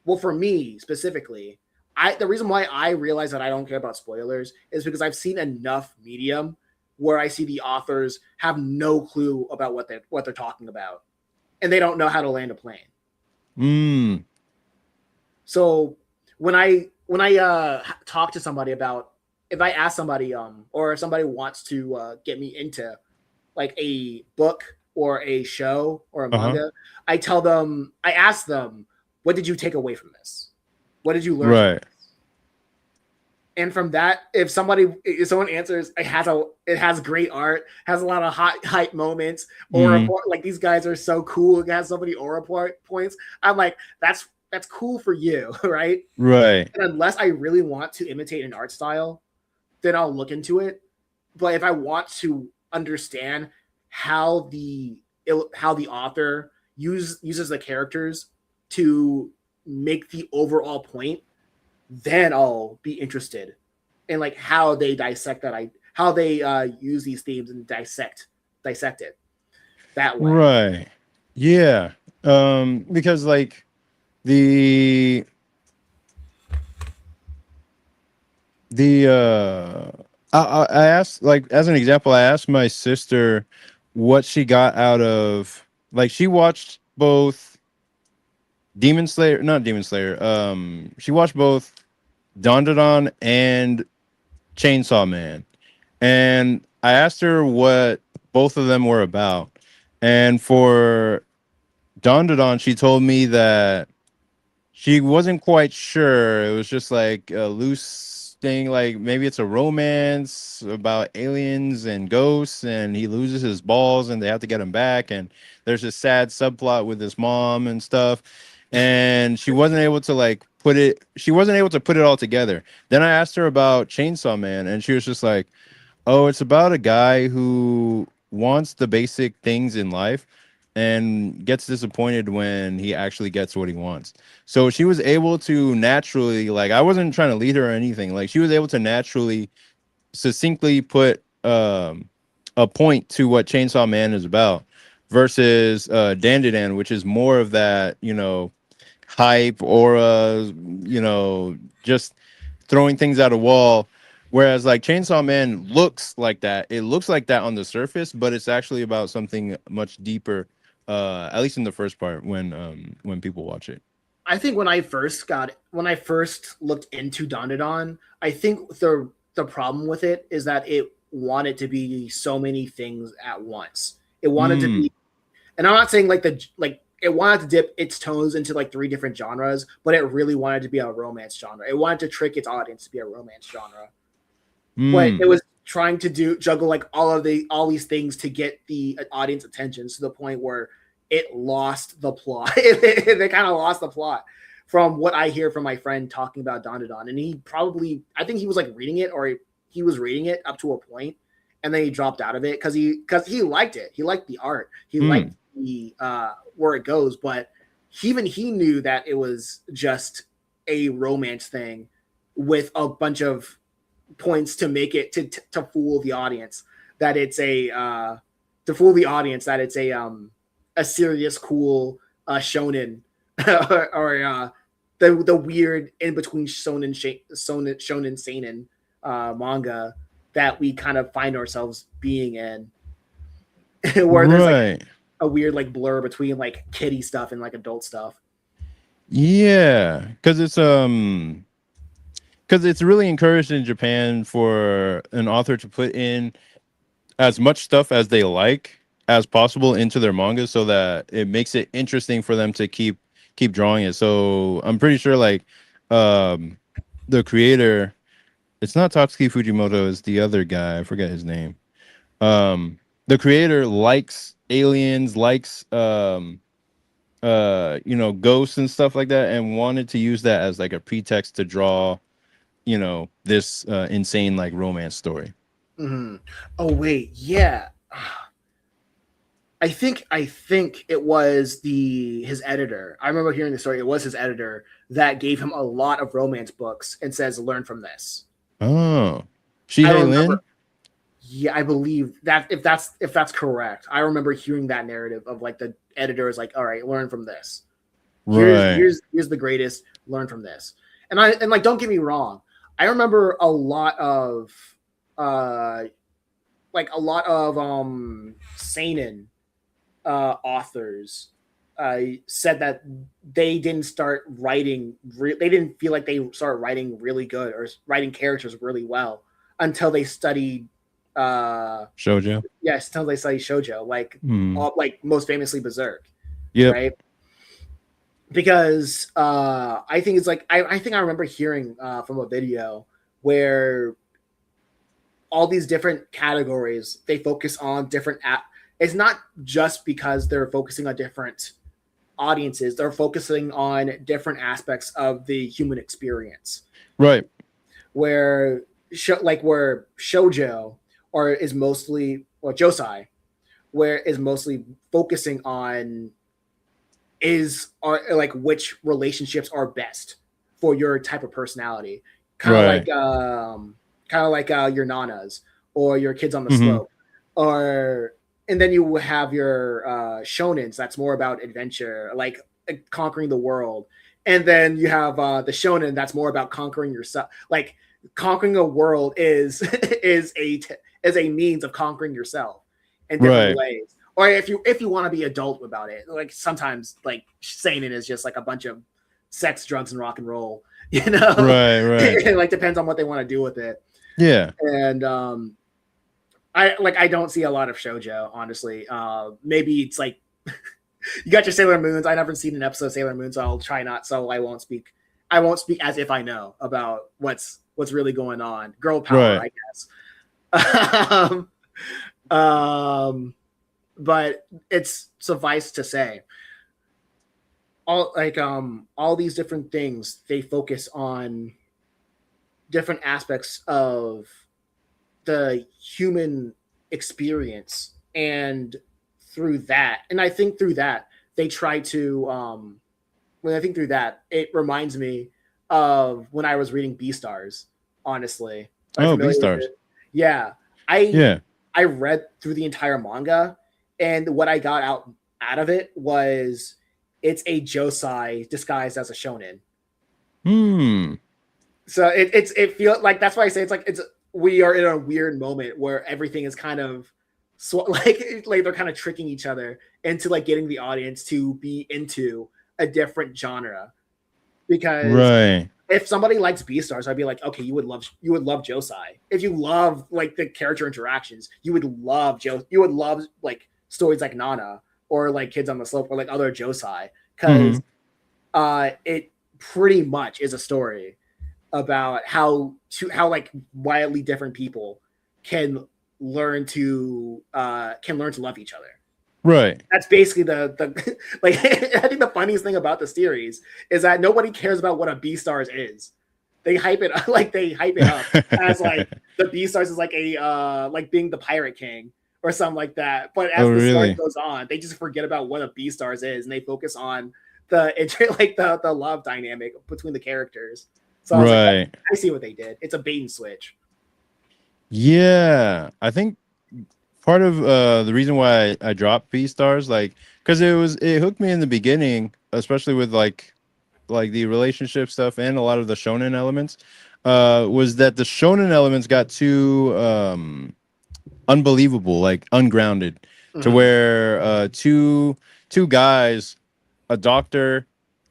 Well, for me specifically, the reason why I realize that I don't care about spoilers is because I've seen enough medium where I see the authors have no clue about what they're talking about, and they don't know how to land a plane. mm, So when I talk to somebody about, if I ask somebody or if somebody wants to get me into like a book or a show or a uh-huh, manga, I ask them, what did you take away from this? What did you learn from right, this? And from that, if someone answers, it has great art, has a lot of hot hype moments, aura mm, like these guys are so cool, it has so many aura points. I'm like, that's cool for you, right? right, And unless I really want to imitate an art style, then I'll look into it. But if I want to understand how the author uses the characters to make the overall point, then I'll be interested in like how they how they use these themes and dissect it that way. right, yeah. Because like the the I asked, like, as an example, I asked my sister what she got out of, like, she watched both Demon Slayer, not Demon Slayer. She watched both Don and Chainsaw Man, and I asked her what both of them were about. And for Don, she told me that she wasn't quite sure. It was just like a loose thing, like maybe it's a romance about aliens and ghosts, and he loses his balls and they have to get him back. And there's a sad subplot with his mom and stuff. And she wasn't able to put it all together. Then I asked her about Chainsaw Man, and she was just like, oh, it's about a guy who wants the basic things in life and gets disappointed when he actually gets what he wants. So she was able to naturally, like, I wasn't trying to lead her or anything. Like, she was able to naturally, succinctly put a point to what Chainsaw Man is about versus Dandadan, which is more of that, hype, aura, just throwing things at a wall. Whereas like Chainsaw Man looks like that. It looks like that on the surface, but it's actually about something much deeper. At least in the first part when people watch it. I think when I first looked into Dandadan, I think the problem with it is that it wanted to be so many things at once. It wanted to Mm, be, and I'm not saying like it wanted to dip its toes into like three different genres, but it really wanted to be a romance genre. It wanted to trick its audience to be a romance genre, but it mm, was trying to do juggle like all these things to get the audience attention to the point where it lost the plot. They kind of lost the plot from what I hear from my friend talking about Don, and I think he was like reading it, or he was reading it up to a point, and then he dropped out of it because he liked it. He liked the art. He liked mm. the where it goes, but even he knew that it was just a romance thing with a bunch of points to make it to fool the audience that it's a serious cool shonen or the weird in between shonen seinen manga that we kind of find ourselves being in where there's like Right. a weird like blur between like kiddie stuff and like adult stuff. Yeah, because it's really encouraged in Japan for an author to put in as much stuff as they like as possible into their manga so that it makes it interesting for them to keep drawing it. So I'm pretty sure like um the creator, it's not Tatsuki Fujimoto, it's the other guy, I forget his name. The creator likes aliens, likes ghosts and stuff like that, and wanted to use that as like a pretext to draw, this insane like romance story. Mm-hmm. Oh wait, yeah. I think it was the his editor. I remember hearing the story. It was his editor that gave him a lot of romance books and says, "Learn from this." Oh, I Shihei Lin. remember. Yeah, I believe that if that's correct, I remember hearing that narrative of like the editor is like, "All right, learn from this. Right. Here's the greatest. Learn from this." And like, don't get me wrong. I remember uh a lot of seinen authors said that they didn't start writing. They didn't feel like they started writing really good or writing characters really well until they studied. Shoujo. Yes, until they studied shojo, Hmm. like most famously Berserk, Yep. right? Because I think it's like I think I remember hearing from a video where all these different categories they focus on different it's not just because they're focusing on different audiences, they're focusing on different aspects of the human experience Right. where where shojo or is mostly or josei where is mostly focusing on is are like which relationships are best for your type of personality, kind of Right. like your nanas or your kids on the Hmm. slope, or and then you have your shonens that's more about adventure, like conquering the world, and then you have the shonen that's more about conquering yourself, like conquering a world is is a means of conquering yourself in different Right. ways. Or if you want to be adult about it, like sometimes like seinen is just like a bunch of sex, drugs, and rock and roll. You know, Right. Right. it like depends on what they want to do with it. Yeah. And I don't see a lot of shojo, honestly. Maybe it's like you got your Sailor Moons. I never seen an episode of Sailor Moon, so I'll try not. So I won't speak. I won't speak as if I know about what's really going on. Girl power, Right. I guess. But it's suffice to say, all these different things, they focus on different aspects of the human experience, and through that, and I think through that they try to when I think through that, it reminds me of when I was reading Beastars. Honestly, are you Oh, familiar with Beastars. it? Yeah, I Yeah. I read through the entire manga, and what I got out of it was it's a josei disguised as a shonen. Hmm. So it feels like, that's why I say it's like it's we are in a weird moment where everything is kind of like they're kind of tricking each other into like getting the audience to be into a different genre. Because Right. if somebody likes Beastars, I'd be like, okay, you would love Josai. If you love like the character interactions, you would love like stories like Nana, or like Kids on the Slope, or like other Josai, Hmm. because it pretty much is a story about how like wildly different people can can learn to love each other. Right. That's basically the like I think the funniest thing about the series is that nobody cares about what a Beastars is. They hype it they hype it up as like the Beastars is like a like being the pirate king or something like that. But Oh, as the story really? goes on, they just forget about what a Beastars is, and they focus on the love dynamic between the characters. So I was like, Right. I see what they did. It's a bait and switch. Yeah. I think part of the reason why I dropped Beastars, like, because it hooked me in the beginning, especially with like the relationship stuff and a lot of the shonen elements, was that the shonen elements got too unbelievable, like ungrounded, to Mm-hmm. where two guys, a doctor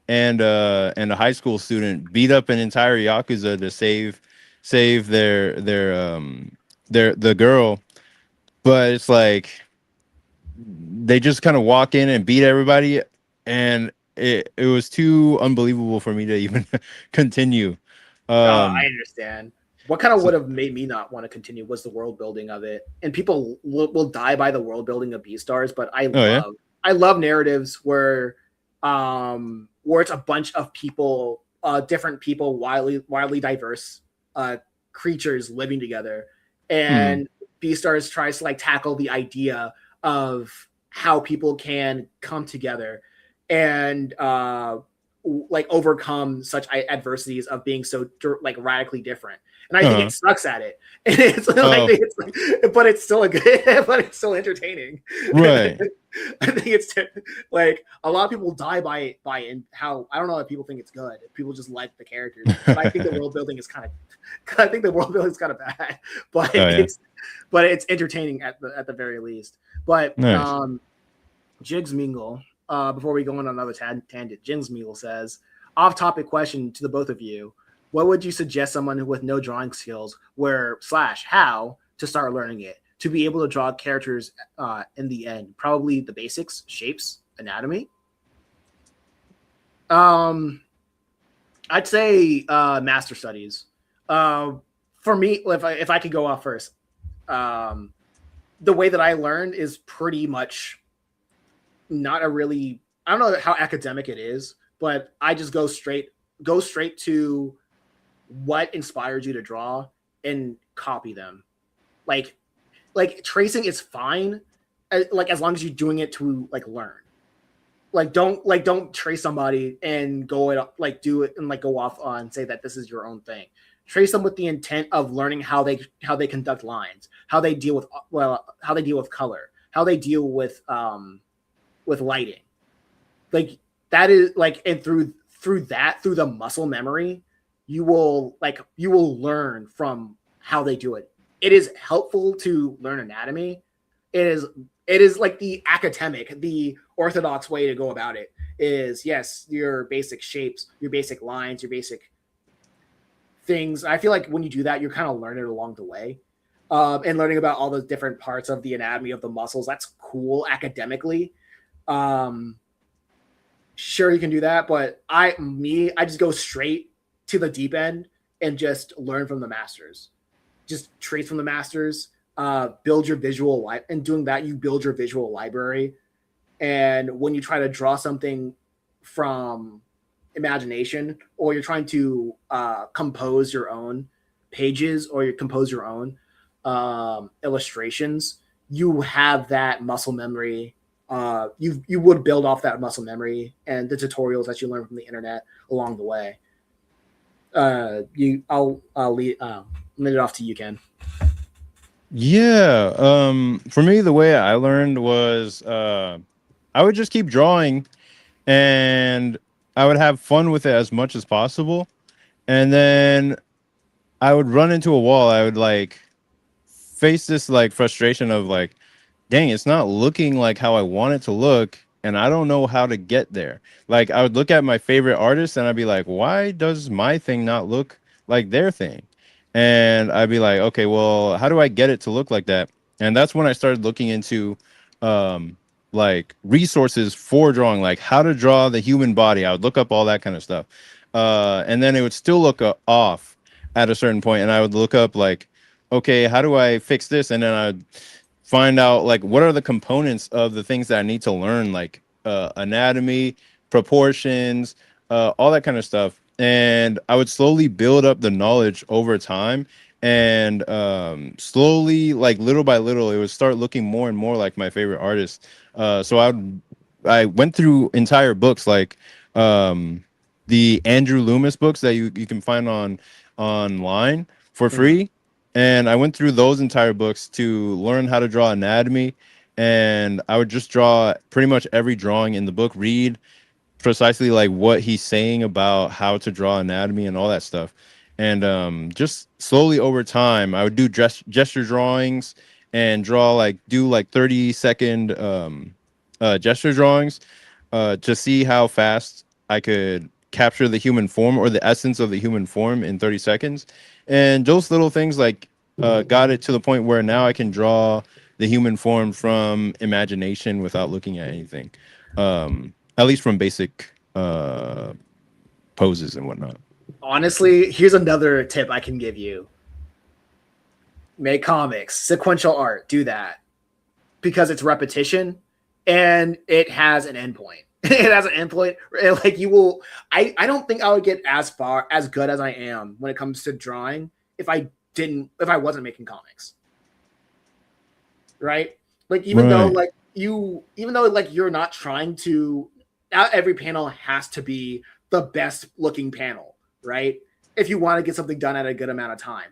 and a high school student, beat up an entire yakuza to save their the girl. But it's like they just kind of walk in and beat everybody, and it was too unbelievable for me to even continue. I um understand. What kind of so- would have made me not want to continue was the world building of it. And people will die by the world building of Beastars, but oh yeah. I love narratives where it's a bunch of people, different people, wildly diverse creatures living together. Hmm. And Beastars tries to like tackle the idea of how people can come together and like overcome such adversities of being so like radically different. And I think Uh-huh. it sucks at it. And it's like, Oh, but it's still a good, but it's still entertaining. right. I think it's like a lot of people die by in how I don't know if people think it's good. People just like the characters, but I think the world building is kind of I think the world building is kind of bad, but Oh yeah. it's entertaining at the very least. But Nice. Jigs Mingle, before we go on another tangent, Jigs Mingle says, off-topic question to the both of you: what would you suggest someone with no drawing skills, where / how to start learning it, to be able to draw characters in the end? Probably the basics, shapes, anatomy. I'd say master studies. For me, if I could go off first, the way that I learned is pretty much not a really, I don't know how academic it is, but I just go straight to what inspired you to draw and copy them. Like tracing is fine, like as long as you're doing it to like learn. Don't trace somebody and go it like do it and like go off on say that this is your own thing. Trace them with the intent of learning how they conduct lines, how they deal with how they deal with color, how they deal with lighting. Like that is like, and through the muscle memory you will learn from how they do it. It is helpful to learn anatomy. It is like the academic, the orthodox way to go about it is, yes, your basic shapes, your basic lines, your basic things. I feel like when you do that, you're kind of learning along the way. And learning about all the different parts of the anatomy of the muscles. That's cool academically. Um, sure, you can do that, but I just go straight to the deep end and just learn from the masters. Just trace from the masters, build your visual life, and doing that, you build your visual library. And when you try to draw something from imagination, or you're trying to compose your own pages, or you compose your own illustrations, you have that muscle memory. You would build off that muscle memory and the tutorials that you learn from the internet along the way. I'll lead it off to you, Ken. Yeah. For me, the way I learned was I would just keep drawing, and I would have fun with it as much as possible. And then I would run into a wall. I would like face this like frustration of like, dang, it's not looking like how I want it to look, and I don't know how to get there. Like I would look at my favorite artist and I'd be like, why does my thing not look like their thing? And I'd be like, okay, well, how do I get it to look like that? And that's when I started looking into like resources for drawing, like how to draw the human body. I would look up all that kind of stuff. And then it would still look off at a certain point, and I would look up like, okay, how do I fix this? And then I'd find out like what are the components of the things that I need to learn, like anatomy, proportions, all that kind of stuff. And I would slowly build up the knowledge over time, and slowly, like little by little, it would start looking more and more like my favorite artist. So I went through entire books, like the Andrew Loomis books that you can find online for free. And I went through those entire books to learn how to draw anatomy. And I would just draw pretty much every drawing in the book, read precisely like what he's saying about how to draw anatomy and all that stuff. And just slowly over time, I would do gesture drawings and do like 30-second gesture drawings to see how fast I could capture the human form, or the essence of the human form, in 30 seconds. And those little things like got it to the point where now I can draw the human form from imagination without looking at anything, at least from basic poses and whatnot. Honestly, here's another tip I can give you. Make comics, sequential art, do that. Because it's repetition and it has an endpoint. It has an endpoint. Like you will, I don't think I would get as good as I am when it comes to drawing if I wasn't making comics. Right? Like even though you're not trying to, not every panel has to be the best looking panel, right? If you want to get something done at a good amount of time.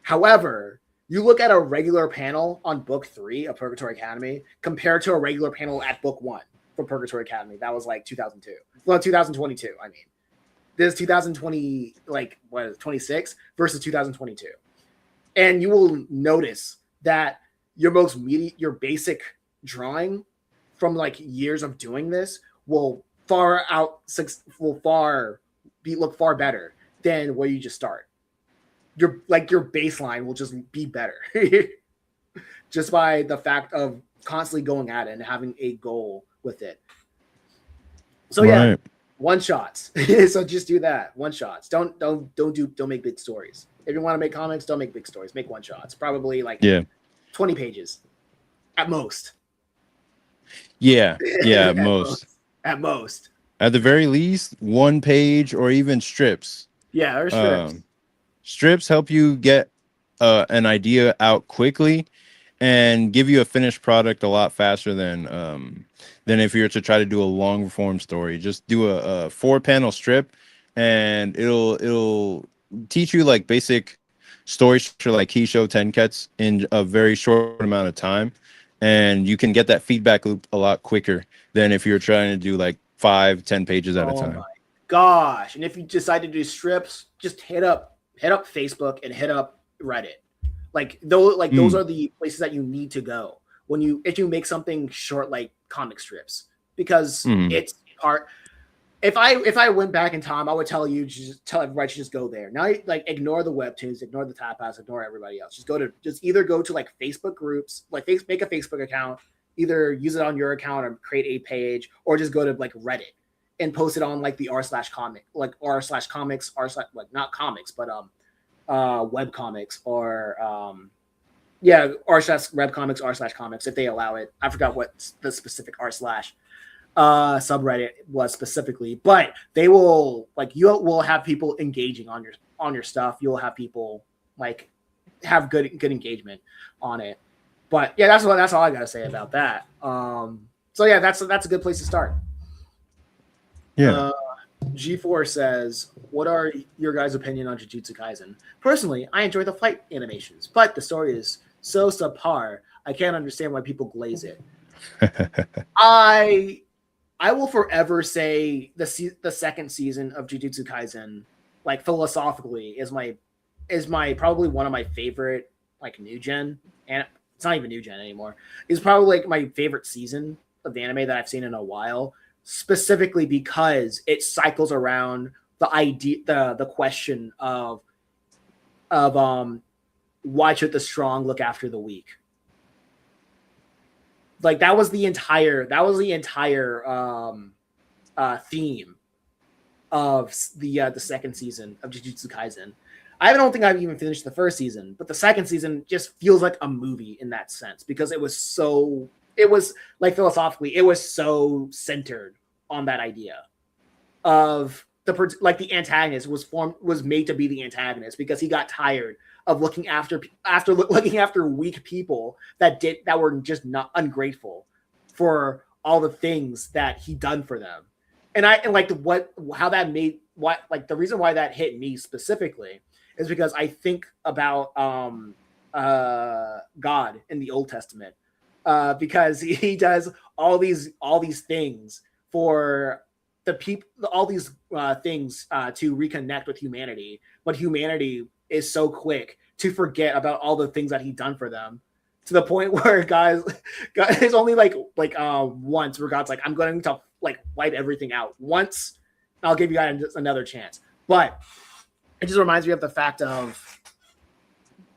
However, you look at a regular panel on book 3 of Purgatory Academy compared to a regular panel at book 1 for Purgatory Academy. That was like 2002. Well, 2022, I mean. This 2020, like, what is it, 26 versus 2022. And you will notice that your basic drawing from like years of doing this will look far better than where you just start. Your baseline will just be better just by the fact of constantly going at it and having a goal with it. So yeah, one shots. So just do that. One shots. Don't make big stories. If you want to make comics, don't make big stories. Make one shots. Probably like 20 pages at most. Yeah, at most. At most. At the very least, 1 page or even strips. Yeah, or strips. Strips help you get an idea out quickly and give you a finished product a lot faster than if you were to try to do a long form story. Just do a 4-panel strip, and it'll teach you like basic story structure, like Kisho Tenketsu, in a very short amount of time, and you can get that feedback loop a lot quicker than if you're trying to do like 5-10 pages at a time. gosh. And if you decide to do strips, just hit up Facebook and hit up Reddit. Like those Mm, are the places that you need to go when you if you make something short like comic strips, because mm, it's part. If I went back in time, I would tell you, just tell everybody to just go there. Now, like, ignore the webtoons, ignore the tapas, ignore everybody else. Just either go to like Facebook groups, like make a Facebook account, either use it on your account or create a page, or just go to like Reddit and post it on like the r/comic, like r/comics, like not comics, but web comics, or yeah, r/web comics, r/comics, if they allow it. I forgot what the specific r/ subreddit was specifically, but they will, like, you will have people engaging on your stuff. You'll have people like have good engagement on it. But yeah, that's all I gotta say about that. So yeah, that's a good place to start. yeah. uh G4 says, what are your guys' opinion on Jujutsu Kaisen? Personally, I enjoy the fight animations, but the story is so subpar, I can't understand why people glaze it. I I will forever say the second season of Jujutsu Kaisen, like, philosophically, is my probably one of my favorite, like, new gen, and it's not even new gen anymore. It's probably like my favorite season of the anime that I've seen in a while, specifically because it cycles around the idea, the question of why should the strong look after the weak. Like, that was the entire theme of the second season of Jujutsu Kaisen. I don't think I've even finished the first season, but the second season just feels like a movie in that sense, because it was like, philosophically, it was so centered on that idea of the antagonist was made to be the antagonist because he got tired of looking after weak people that were just not ungrateful for all the things that he done for them. And like, how that made what like the reason why that hit me specifically is because I think about God in the Old Testament, because he does all these things for the people, all these things to reconnect with humanity, but humanity is so quick to forget about all the things that he done for them, to the point where God is only once where God's like, I'm going to like wipe everything out once. I'll give you guys another chance. But it just reminds me of the fact of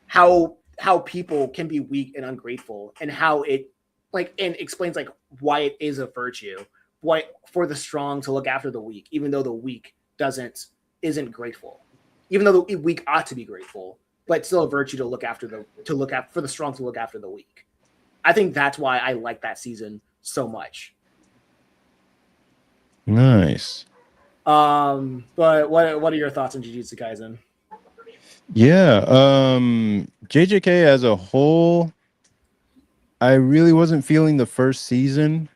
how people can be weak and ungrateful, and how it, like, and explains like why it is a virtue, why for the strong to look after the weak, even though the weak isn't grateful, even though the weak ought to be grateful, but it's still a virtue to look after for the strong to look after the weak. I think that's why I like that season so much. Nice. But what are your thoughts on Jujutsu Kaisen? Yeah. JJK as a whole, I really wasn't feeling the first season.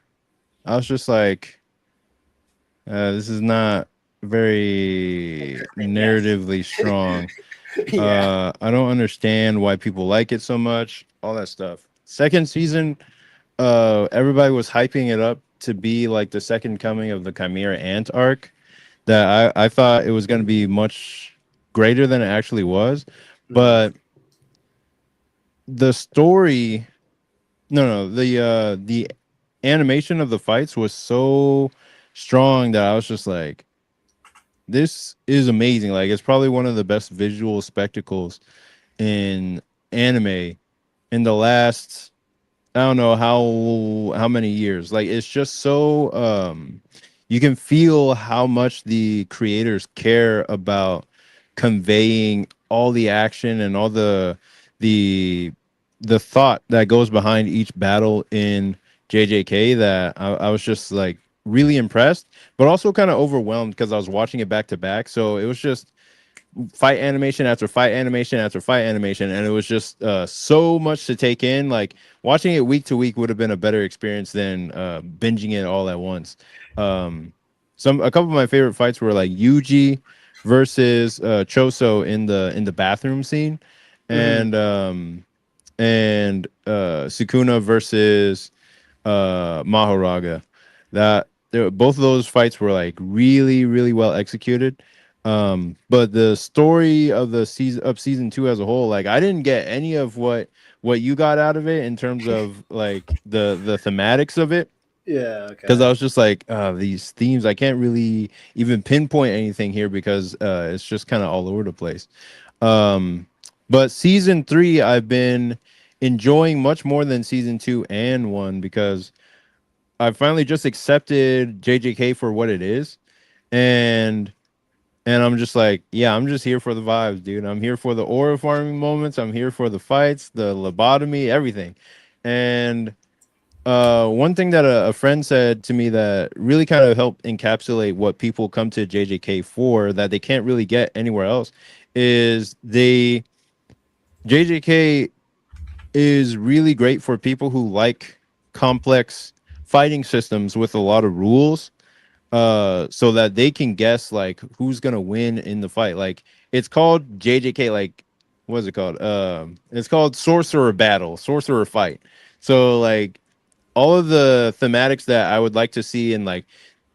I was just like, this is not very Yes. narratively strong. Yeah. I don't understand why people like it so much, all that stuff. Second season, everybody was hyping it up to be like the second coming of the Chimera Ant arc, that I thought it was going to be much greater than it actually was. Mhm. But the story, no, the animation of the fights was so strong that I was just like, this is amazing. Like, it's probably one of the best visual spectacles in anime in the last, I don't know how many years. Like, it's just so you can feel how much the creators care about conveying all the action and all the the thought that goes behind each battle in JJK, that I was just like really impressed, but also kind of overwhelmed because I was watching it back to back. So it was just fight animation after fight animation after fight animation, and it was just so much to take in. Like, watching it week to week would have been a better experience than binging it all at once. um a couple of my favorite fights were like Yuji versus Choso in the bathroom scene, Mhm. and Sukuna versus Mahoraga. That both of those fights were like really, really well executed. But the story of the season 2 as a whole, like I didn't get any of what you got out of it in terms of like the thematics of it. Yeah. Because Okay. I was just like, these themes, I can't really even pinpoint anything here because it's just kind of all over the place. Um, but season 3, I've been enjoying much more than season 2 and 1 because I finally just accepted JJK for what it is, and I'm just like, yeah, I'm just here for the vibes, dude. I'm here for the aura farming moments. I'm here for the fights, the lobotomy, everything. And one thing that a friend said to me that really kind of helped encapsulate what people come to JJK for that they can't really get anywhere else is JJK is really great for people who like complex fighting systems with a lot of rules, so that they can guess like who's gonna win in the fight. Like it's called JJK, like what is it called? It's called Sorcerer Battle, Sorcerer Fight. So like all of the thematics that I would like to see in like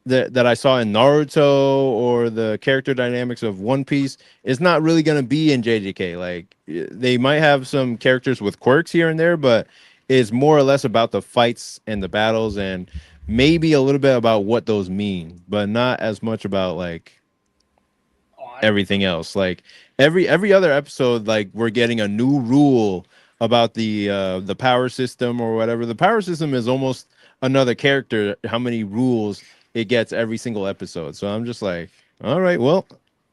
that I saw in Naruto or the character dynamics of One Piece is not really going to be in JJK. Like they might have some characters with quirks here and there, but it's more or less about the fights and the battles and maybe a little bit about what those mean, but not as much about like Oh, everything else. Like every other episode, like we're getting a new rule about the power system or whatever. The power system is almost another character, how many rules it gets every single episode. So I'm just like, all right, well,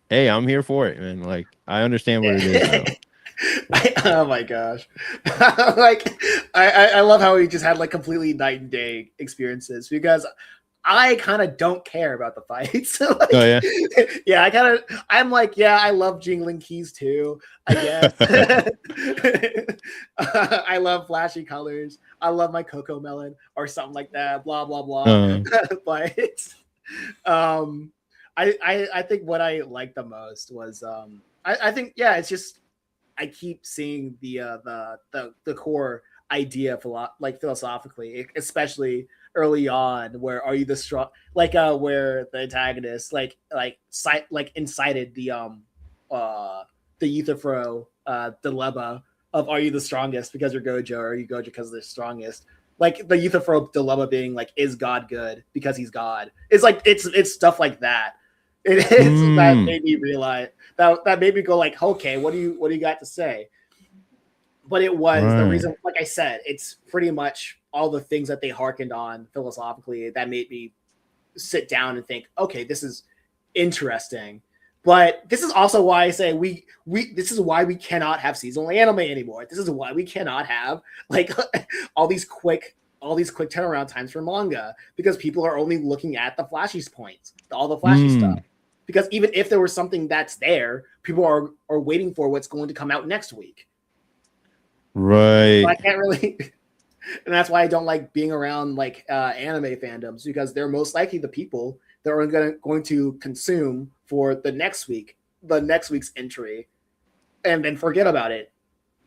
hey, I'm here for it, man. Like I understand what it is now. Oh my gosh. Like I love how we just had like completely night and day experiences because I kind of don't care about the fights. Oh Like, yeah. yeah, I'm like, yeah, I love jingling keys too, I guess. I love flashy colors. I love my cocoa melon or something like that, blah, blah, blah. uh, But um, I think what I liked the most was, I think, yeah, it's just, I keep seeing the core idea like philosophically, especially early on, where are you the strong, like where the antagonist like incited the Euthyphro dilemma of are you the strongest because you're Gojo, or are you Gojo because they're strongest. Like the Euthyphro dilemma being like, is God good because he's God? It's like it's stuff like that. It is that mm, made me realize that made me go like, okay, what do you got to say? But it was the right. reason, like I said, it's pretty much all the things that they hearkened on philosophically that made me sit down and think, okay, this is interesting. But this is also why I say we this is why we cannot have seasonal anime anymore. This is why we cannot have like all these quick turnaround times for manga, because people are only looking at the flashy points, all the flashy stuff. Mm, Because even if there was something that's there, people are waiting for what's going to come out next week. So I right. can't really, and that's why I don't like being around like anime fandoms, because they're most likely the people that are going to consume for the next week's entry, and then forget about it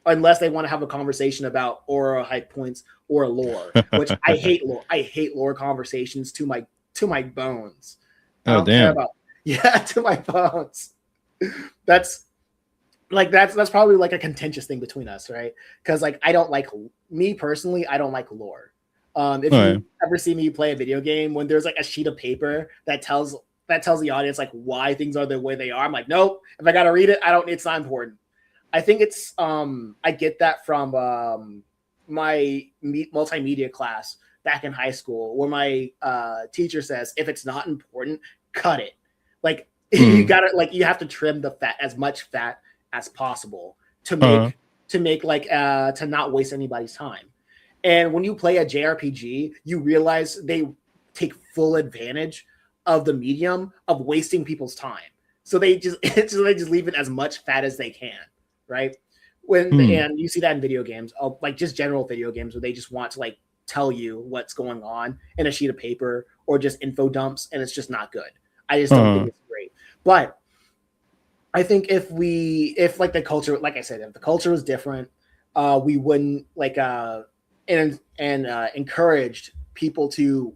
unless they want to have a conversation about aura hype points or lore, which I hate lore. I hate lore conversations to my bones. I Oh don't care damn. about yeah to my bones. That's that's probably like a contentious thing between us, right? Because like I don't like, me personally, I don't like lore. If All right. you ever see me play a video game, when there's like a sheet of paper that tells the audience like why things are the way they are, I'm like, nope. If I gotta read it, I don't. It's not important. I think it's I get that from my multimedia class back in high school, where my teacher says if it's not important, cut it. Like you Mm, gotta, like, you have to trim the fat, as much fat as possible, to uh, make like to not waste anybody's time. And when you play a JRPG, you realize they take full advantage of the medium of wasting people's time. So they just they just leave it as much fat as they can, right? mm, And you see that in video games, like just general video games, where they just want to like tell you what's going on in a sheet of paper, or just info dumps, and it's just not good. I just don't think uh, it's great. But I think if like the culture, like I said, if the culture was different, we wouldn't like and encouraged people to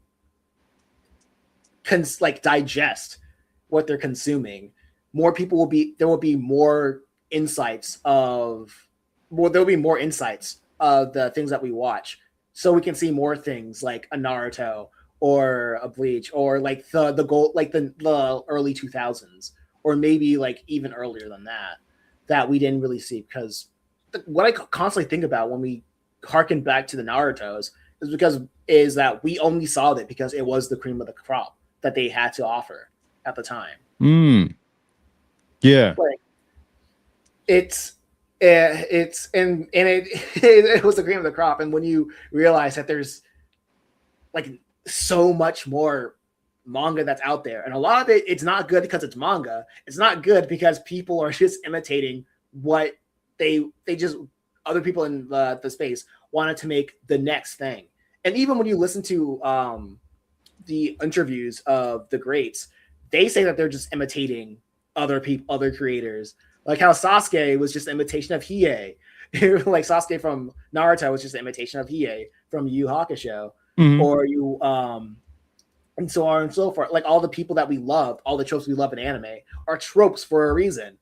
like digest what they're consuming, more people will be there will be more insights of well there'll be more insights of the things that we watch, so we can see more things like a Naruto or a Bleach or like the gold like the early 2000s or maybe like even earlier than that we didn't really see. Because what I constantly think about when we harken back to the Naruto's is that we only saw that because it was the cream of the crop that they had to offer at the time. Yeah. Like it's and it was the cream of the crop. And when you realize that there's like so much more manga that's out there, and a lot of it's not good because it's manga. It's not good because people are just imitating what they just other people in the space wanted to make the next thing. And even when you listen to the interviews of the greats, they say that they're just imitating other people, other creators. Like how Sasuke was just an imitation of Hiei. Like Sasuke from Naruto was just an imitation of Hiei from Yu Hakusho. Or you and so on and so forth. Like all the people that we love, all the tropes we love in anime are tropes for a reason.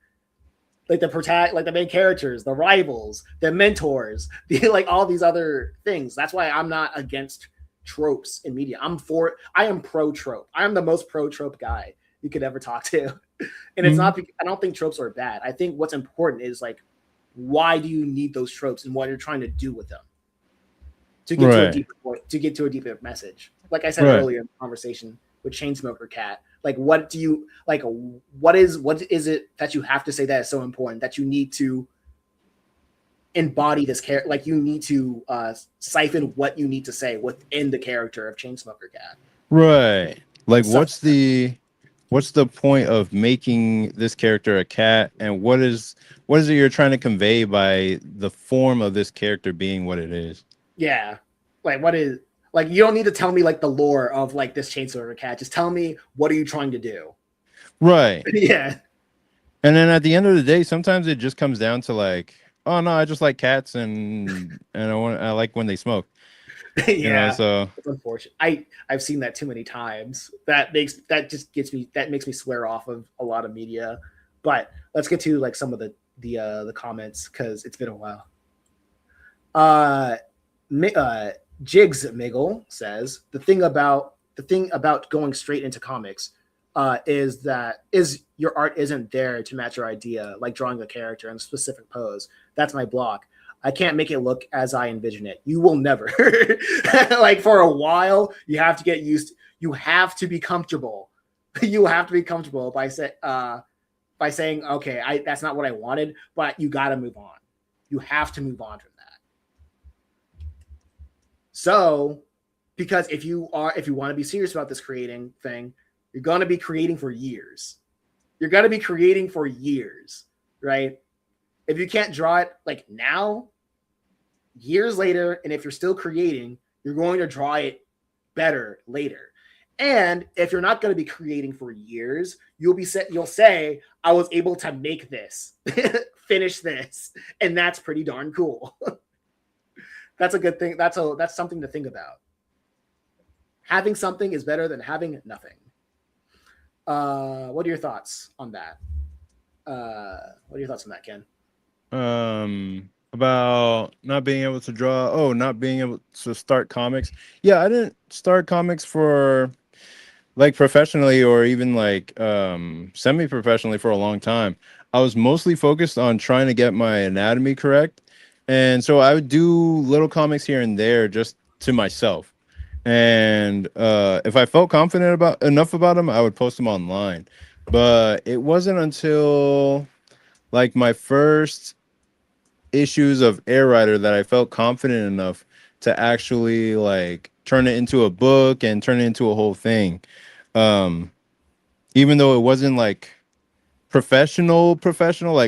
Like like the main characters, the rivals, the mentors, like all these other things. That's why I'm not against tropes in media. I am pro trope. I am the most pro trope guy you could ever talk to. And it's not, I don't think tropes are bad. I think what's important is like, why do you need those tropes and what you're trying to do with them to get to a deeper point, to get to a deeper message. Like I said earlier in the conversation with Chainsmoker Cat, like what do you like? What is it that you have to say that is so important that you need to embody this character? Like you need to siphon what you need to say within the character of Chainsmoker Cat. Right. Like what's the point of making this character a cat, and what is it you're trying to convey by the form of this character being what it is? Yeah. Like what is like you don't need to tell me like the lore of like this Chainsmoker Cat. Just tell me what are you trying to do? Right. Yeah. And then at the end of the day, sometimes it just comes down to like, oh no, I just like cats and I like when they smoke. Yeah, you know, so it's unfortunate. I've seen that too many times. That makes me swear off of a lot of media. But let's get to like some of the comments because it's been a while. Jigs Miggle says the thing about going straight into comics is your art isn't there to match your idea, like drawing a character in a specific pose. That's my block. I can't make it look as I envision it. You will never. Like for a while, you have to get used. You have to be comfortable. You have to be comfortable by saying, okay, that's not what I wanted, but you got to move on. You have to move on from that. So, because if you want to be serious about this creating thing, you're going to be creating for years. You're going to be creating for years, right? If you can't draw it like now, years later, and if you're still creating, you're going to draw it better later. And if you're not going to be creating for years, you'll say, I was able to make this, finish this, and that's pretty darn cool. That's a good thing. That's something to think about. Having something is better than having nothing. What are your thoughts on that? What are your thoughts on that, Ken? About not being able to not being able to start comics. Yeah, I didn't start comics for like professionally or even like semi-professionally for a long time. I was mostly focused on trying to get my anatomy correct. And so I would do little comics here and there just to myself. And if I felt confident enough about them, I would post them online. But it wasn't until like my first issues of Air Rider that I felt confident enough to actually like turn it into a book and turn it into a whole thing. Even though it wasn't like professional, like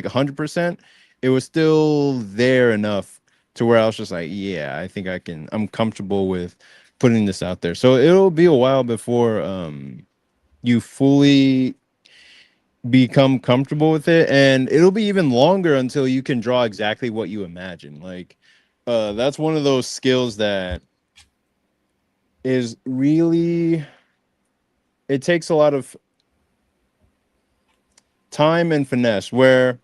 100%, it was still there enough to where I was just like, yeah, I think I'm comfortable with putting this out there. So it'll be a while before you fully become comfortable with it, and it'll be even longer until you can draw exactly what you imagine. Like that's one of those skills that is really it takes a lot of time and finesse, where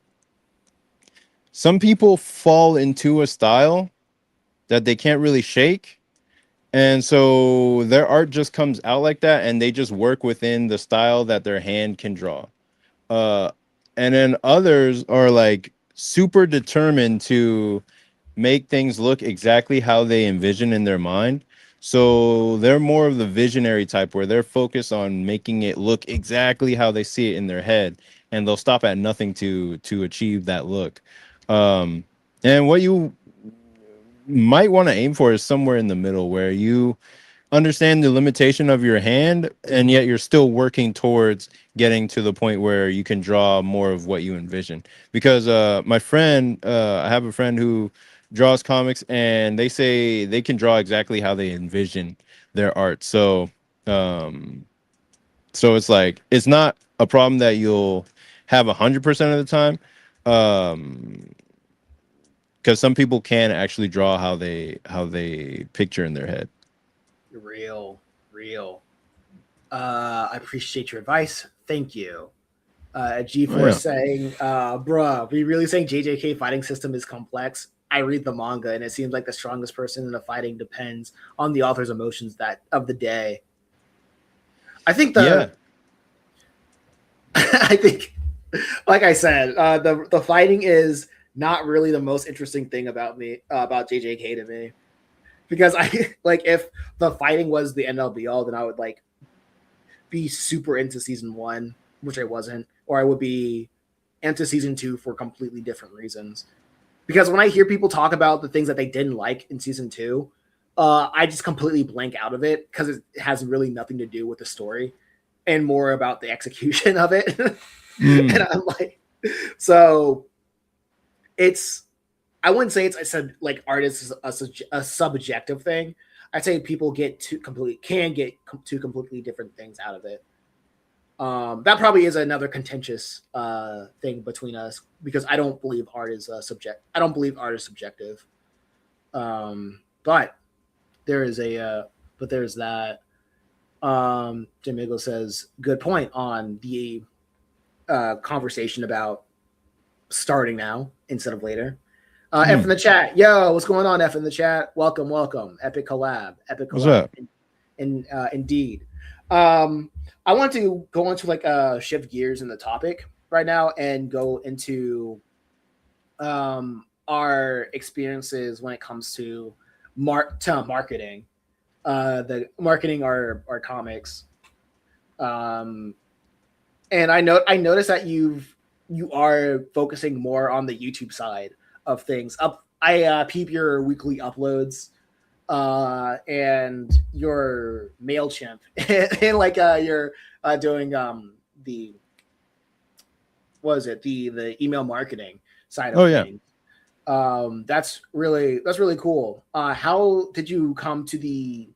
some people fall into a style that they can't really shake. And so their art just comes out like that, and they just work within the style that their hand can draw. Uh, and then others are like super determined to make things look exactly how they envision in their mind. So they're more of the visionary type, where they're focused on making it look exactly how they see it in their head, and they'll stop at nothing to achieve that look. Um, and what you might want to aim for is somewhere in the middle, where you understand the limitation of your hand, and yet you're still working towards getting to the point where you can draw more of what you envision. Because my friend, I have a friend who draws comics, and they say they can draw exactly how they envision their art. So um so it's like, it's not a problem that you'll have 100% of the time, um because some people can actually draw how they picture in their head. Real, real. I appreciate your advice. Thank you. Oh, G4 yeah. saying, bruh, we really saying JJK fighting system is complex? I read the manga and it seems like the strongest person in the fighting depends on the author's emotions that of the day. I think Yeah. I think, like I said, the fighting is not really the most interesting thing about about JJK to me, because I like, if the fighting was the end all be all, then I would like be super into season one, which I wasn't, or I would be into season two for completely different reasons. Because when I hear people talk about the things that they didn't like in season two, I just completely blank out of it, because it has really nothing to do with the story and more about the execution of it. And Mm. I'm like, so it's, I wouldn't say it's, I said like art is a subjective thing. I'd say people can get two completely different things out of it. That probably is another contentious thing between us, because I don't believe art is I don't believe art is subjective. But there is but there's that. Jim Eagle says, good point on the conversation about starting now instead of later. F in Mm. the chat, yo, what's going on? F in the chat, welcome, welcome. Epic What's collab, up? indeed. I want to go into like shift gears in the topic right now and go into our experiences when it comes to marketing, the marketing our comics. Um, and I noticed that you are focusing more on the YouTube side of things. I peep your weekly uploads and your Mailchimp, and like you're doing the what is it, the email marketing side Oh, of yeah. things. That's really cool. How did you come to the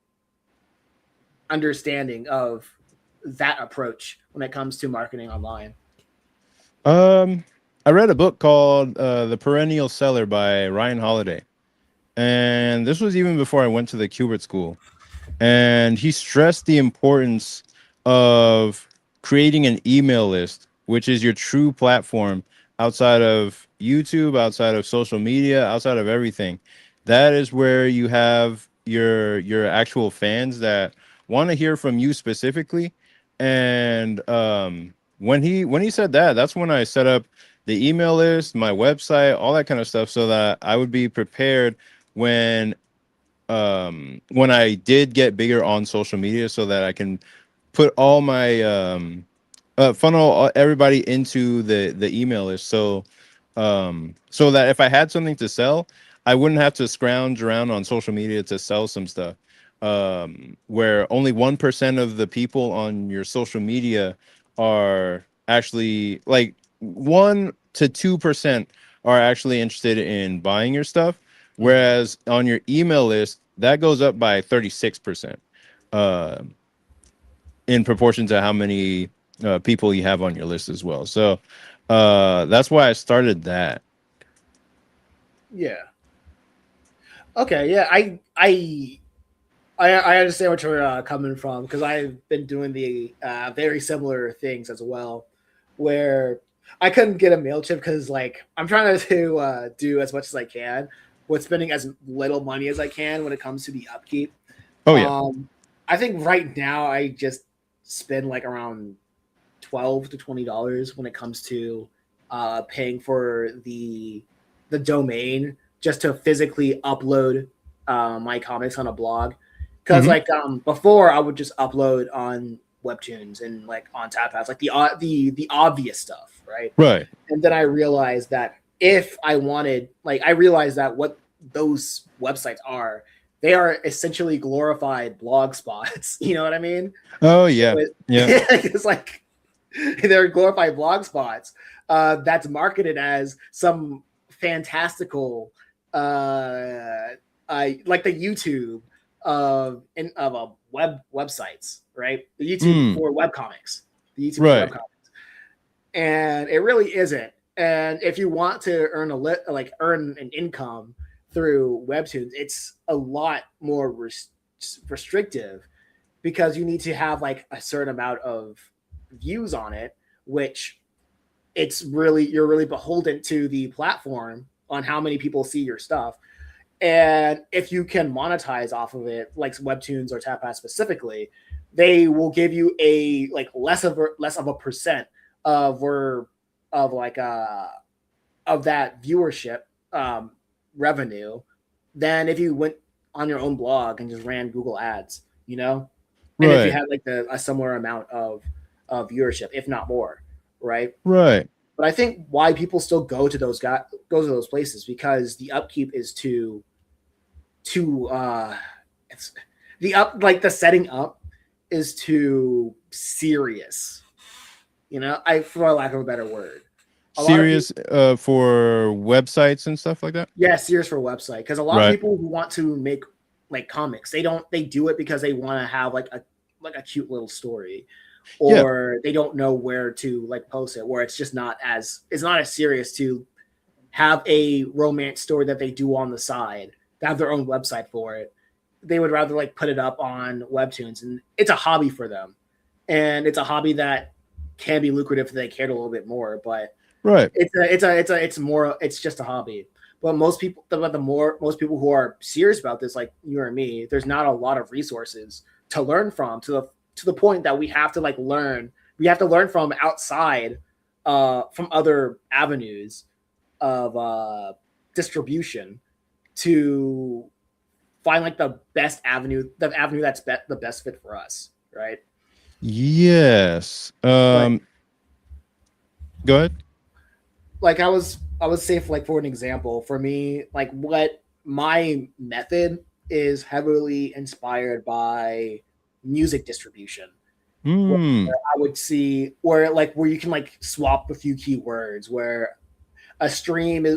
understanding of that approach when it comes to marketing online? Um, I read a book called The Perennial Seller by Ryan Holiday. And this was even before I went to the Kubert School. And he stressed the importance of creating an email list, which is your true platform outside of YouTube, outside of social media, outside of everything. That is where you have your actual fans that want to hear from you specifically. And when he said that, that's when I set up the email list, my website, all that kind of stuff, so that I would be prepared when when I did get bigger on social media, so that I can put all my funnel everybody into the email list. So that if I had something to sell, I wouldn't have to scrounge around on social media to sell some stuff. Where only 1% of the people on your social media are actually, like, 1 to 2% are actually interested in buying your stuff. Mm-hmm. Whereas on your email list, that goes up by 36%, uh, in proportion to how many people you have on your list as well. So that's why I started that. Yeah. Okay. Yeah. I I understand what you're coming from because I've been doing the very similar things as well, where I couldn't get a Mailchimp because like I'm trying to do as much as I can with spending as little money as I can when it comes to the upkeep. Oh yeah. Um, I think right now I just spend like around $12 to $20 when it comes to paying for the domain just to physically upload my comics on a blog. Because Mhm. like before, I would just upload on Webtoons and like on TapPads, like the obvious stuff, right? Right. And then I realized that if I wanted, like, I realized that what those websites are, they are essentially glorified blog spots. You know what I mean? Oh yeah. But Yeah. it's like they're glorified blog spots that's marketed as some fantastical, like the YouTube of a websites, right? The YouTube Mm. for webcomics, the YouTube for Right. webcomics, and it really isn't. And if you want to earn earn an income through webtoons, it's a lot more restrictive because you need to have like a certain amount of views on it, which you're really beholden to the platform on how many people see your stuff. And if you can monetize off of it, like Webtoons or TapPass specifically, they will give you a like less of a percent of or of like of that viewership revenue than if you went on your own blog and just ran Google ads, you know? And if you Right. had like a similar amount of viewership, if not more, right? Right. But I think why people still go to those places because the upkeep is too it's the up like the setting up is too serious. You know, I for lack of a better word. A lot of people Serious for websites and stuff like that. yeah, serious for a website because a lot of Right. people who want to make like comics, they do it because they want to have like a cute little story Yeah. or they don't know where to like post it where it's not as serious to have a romance story that they do on the side, to have their own website for it. They would rather like put it up on Webtoons, and it's a hobby for them, and it's a hobby that can be lucrative if they cared a little bit more. But Right. it's just a hobby. But most people who are serious about this, like you or me, there's not a lot of resources to learn from to the point that we have to like learn. We have to learn from outside, from other avenues of distribution to find like the avenue that's the best fit for us, right? Yes. Like Go ahead. like I was say for like for an example, for me, like what my method is heavily inspired by music distribution. Where Hmm. I would see where you can like swap a few keywords where a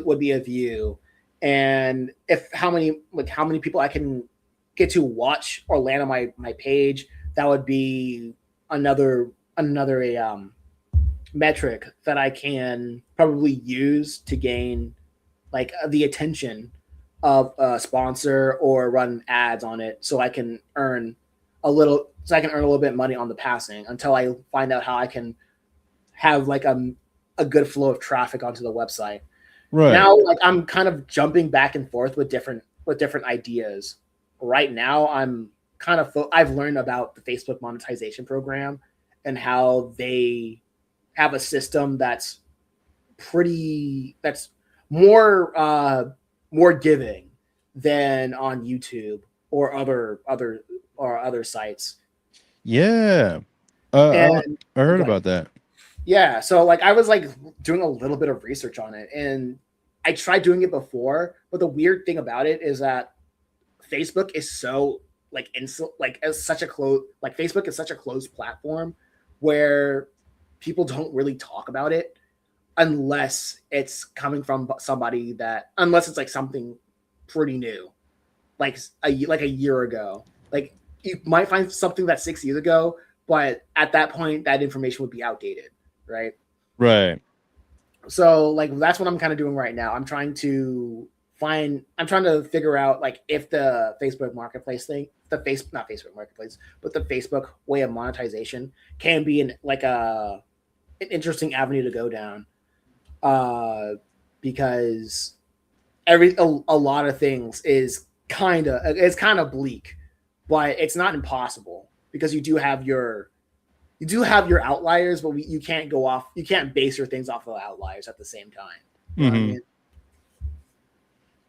would be a view, and if how many people I can get to watch or land on my page, that would be another metric that I can probably use to gain like the attention of a sponsor or run ads on it so I can earn a little bit of money on the passing until I find out how I can have like a good flow of traffic onto the website. Right. Now like I'm kind of jumping back and forth with different ideas. Right now I'm kind of I've learned about the Facebook monetization program and how they have a system that's more more giving than on YouTube or other sites. Yeah. And I heard go ahead. about that. Yeah, so like I was like doing a little bit of research on it and I tried doing it before, but the weird thing about it is that Facebook is so like as such a close like Facebook is such a closed platform where people don't really talk about it unless it's coming from somebody that unless it's like something pretty new, like a year ago. Like you might find something that's 6 years ago, but at that point that information would be outdated, right? Right. So like that's what I'm kind of doing right now. I'm trying to figure out like if the Facebook marketplace not Facebook Marketplace, but the Facebook way of monetization can be an interesting avenue to go down, because a lot of things is kind of bleak, but it's not impossible because you do have your outliers, but you can't you can't base your things off of outliers at the same time. You know what I mean?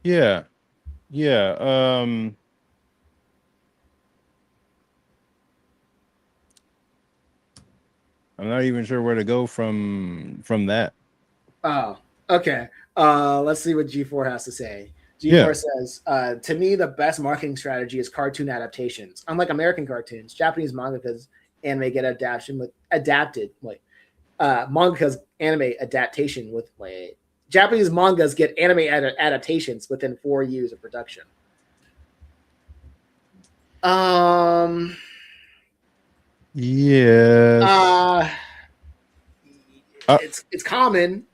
Yeah. Yeah. I'm not even sure where to go from that. Oh, okay. Let's see what G4 has to say. G4 Yeah. says, to me, the best marketing strategy is cartoon adaptations. Unlike American cartoons, Japanese mangakas anime get mangakas anime adaptation with Japanese mangas get anime adaptations within 4 years of production. Yes. It's common.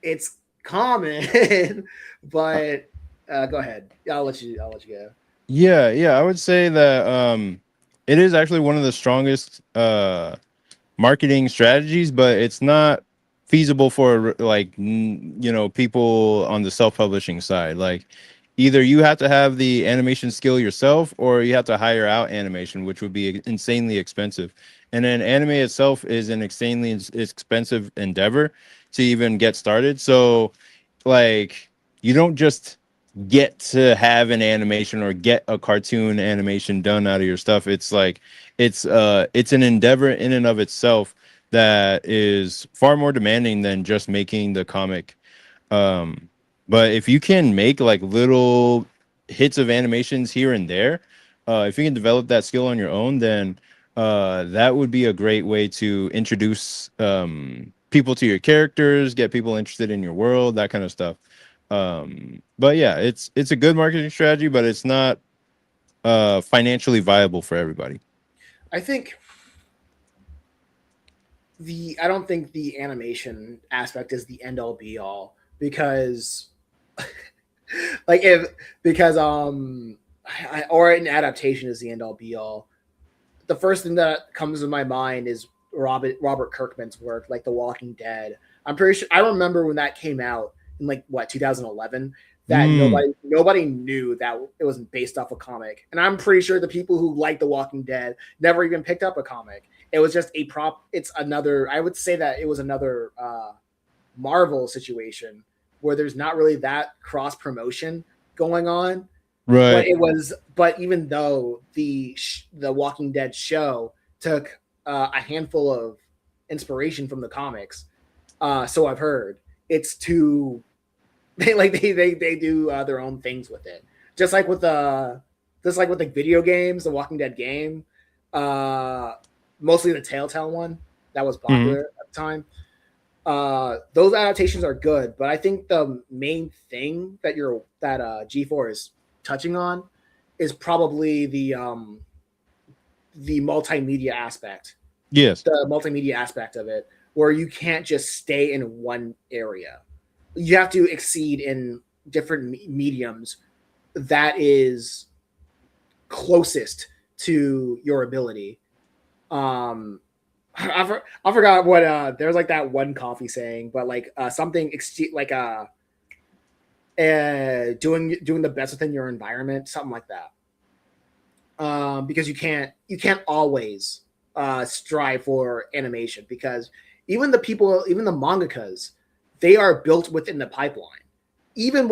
It's common, but go ahead. I'll let you go. Yeah, I would say that it is actually one of the strongest marketing strategies, but it's not feasible for people on the self-publishing side. Like either you have to have the animation skill yourself or you have to hire out animation, which would be insanely expensive. And then anime itself is an insanely expensive endeavor to even get started. So like you don't just get to have an animation or get a cartoon animation done out of your stuff. It's like it's an endeavor in and of itself that is far more demanding than just making the comic. But if you can make like little hits of animations here and there, if you can develop that skill on your own, then that would be a great way to introduce people to your characters, get people interested in your world, that kind of stuff. But yeah, it's a good marketing strategy, but it's not financially viable for everybody. I think I don't think the animation aspect is the end all be all, because like if because or an adaptation is the end all be all. The first thing that comes to my mind is Robert Kirkman's work, like The Walking Dead. I'm pretty sure I remember when that came out in 2011, that nobody knew that it was based off a comic, and I'm pretty sure the people who liked The Walking Dead never even picked up a comic. It was just a prop. It's another. I would say that it was another Marvel situation where there's not really that cross promotion going on. Right. But even though the Walking Dead show took a handful of inspiration from the comics, so I've heard, it's too they do their own things with it, just like with the video games, the Walking Dead game, mostly the Telltale one that was popular at the time. Those adaptations are good, but I think the main thing that G4 is touching on is probably the multimedia aspect. Yes. The multimedia aspect of it, where you can't just stay in one area. You have to exceed in different mediums that is closest to your ability. I forgot what there's like that one coffee saying, but something like doing the best within your environment, something like that. Because you can't always strive for animation, because even the mangakas, they are built within the pipeline. Even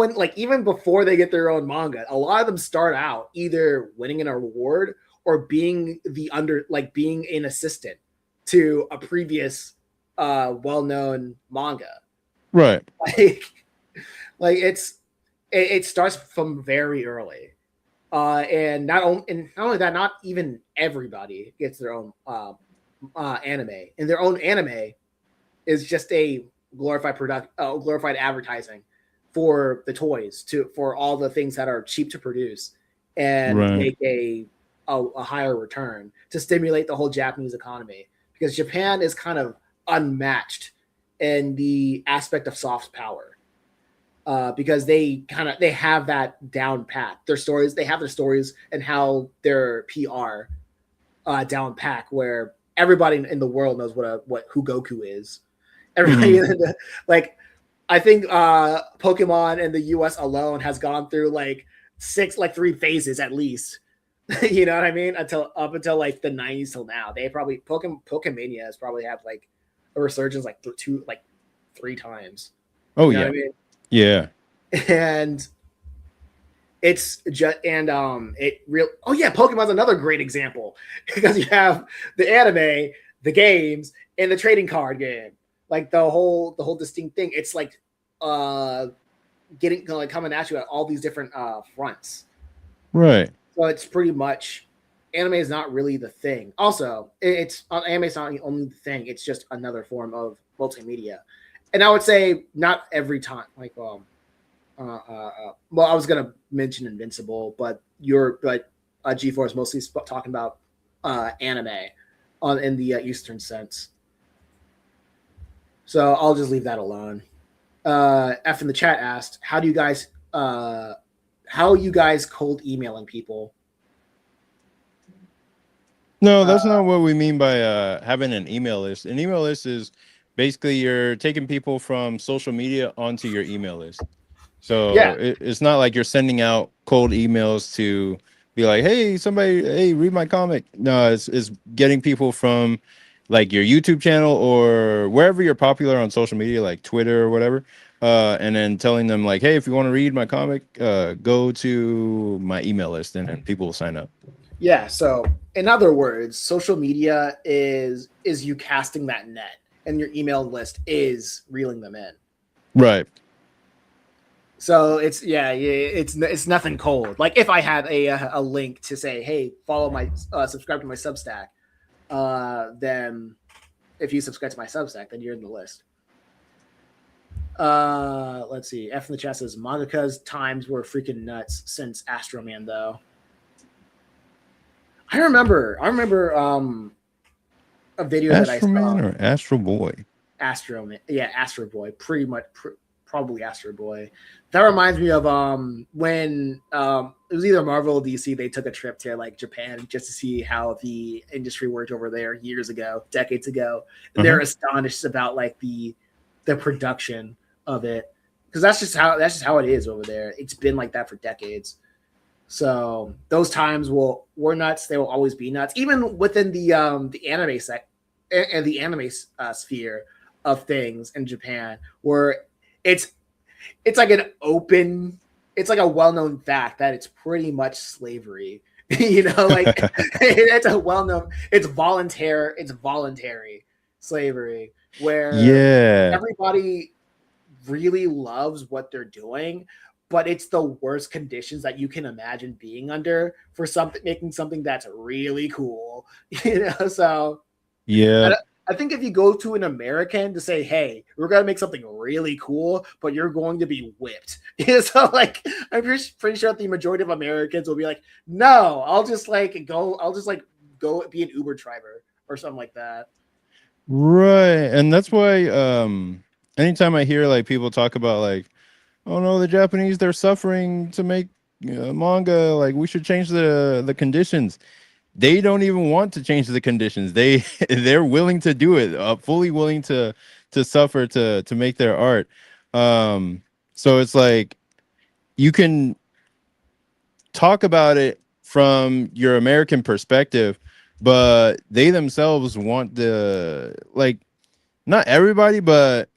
before they get their own manga, a lot of them start out either winning an award or being being an assistant to a previous well-known manga. Right. It starts from very early. And not only that, not even everybody gets their own anime, and their own anime is just a glorified advertising for the toys, for all the things that are cheap to produce and make a higher return to stimulate the whole Japanese economy, because Japan is kind of unmatched in the aspect of soft power. because they have that down pat. Their stories, they have their stories and how their PR down pack, where everybody in the world knows what who Goku is. Everybody like I think Pokemon in the US alone has gone through like three phases at least. You know what I mean? Until like the 90s till now. They probably Pokemania has probably had like a resurgence like three times. Oh You know yeah. what I mean? Yeah. And it's just it real oh yeah, Pokemon's another great example because you have the anime, the games, and the trading card game. Like the whole distinct thing. It's like getting like coming at you at all these different fronts. Right. So it's pretty much anime is not really the thing. Also, it's anime is not only the thing. It's just another form of multimedia. And I would say not every time. Like well, I was gonna mention Invincible, but G4 is mostly talking about anime in the Eastern sense. So I'll just leave that alone. F in the chat asked, how you guys cold emailing people? No, that's not what we mean by having an email list. An email list is basically you're taking people from social media onto your email list. So Yeah, it's not like you're sending out cold emails to be like, hey, somebody, hey, read my comic. No, it's getting people from like your YouTube channel or wherever you're popular on social media, like Twitter or whatever. And then telling them like, hey, if you want to read my comic, go to my email list, and then people will sign up. yeah. So in other words, social media is you casting that net, and your email list is reeling them in. Right. So it's nothing cold. Like if I had a link to say, hey, follow my subscribe to my Substack, then if you subscribe to my Substack, then you're in the list. Let's see. F in the chat says mangaka's times were freaking nuts since Astro Man though. I remember a video that I Astro saw. Man or Astro Boy? Astro Man, yeah, Astro Boy, pretty much. Probably Astro Boy. That reminds me of when it was either Marvel or DC. They took a trip to like Japan just to see how the industry worked over there years ago, decades ago. And they're astonished about like the production of it, because that's just how it is over there. It's been like that for decades. So those times were nuts. They will always be nuts, even within the anime and the anime sphere of things in Japan, where it's like it's like a well-known fact that it's pretty much slavery. You know, like it's a well-known, it's voluntary slavery, where everybody really loves what they're doing, but it's the worst conditions that you can imagine being under for making something that's really cool. You know, so yeah. I think if you go to an American to say, "Hey, we're gonna make something really cool, but you're going to be whipped," so like I'm pretty sure the majority of Americans will be like, "No, I'll just go be an Uber driver or something like that." Right. And that's why anytime I hear like people talk about like, oh no, the Japanese, they're suffering to make manga, like we should change the conditions. They don't even want to change the conditions. They're willing to do it, fully willing to suffer to make their art. So it's like you can talk about it from your American perspective, but they themselves want like not everybody, but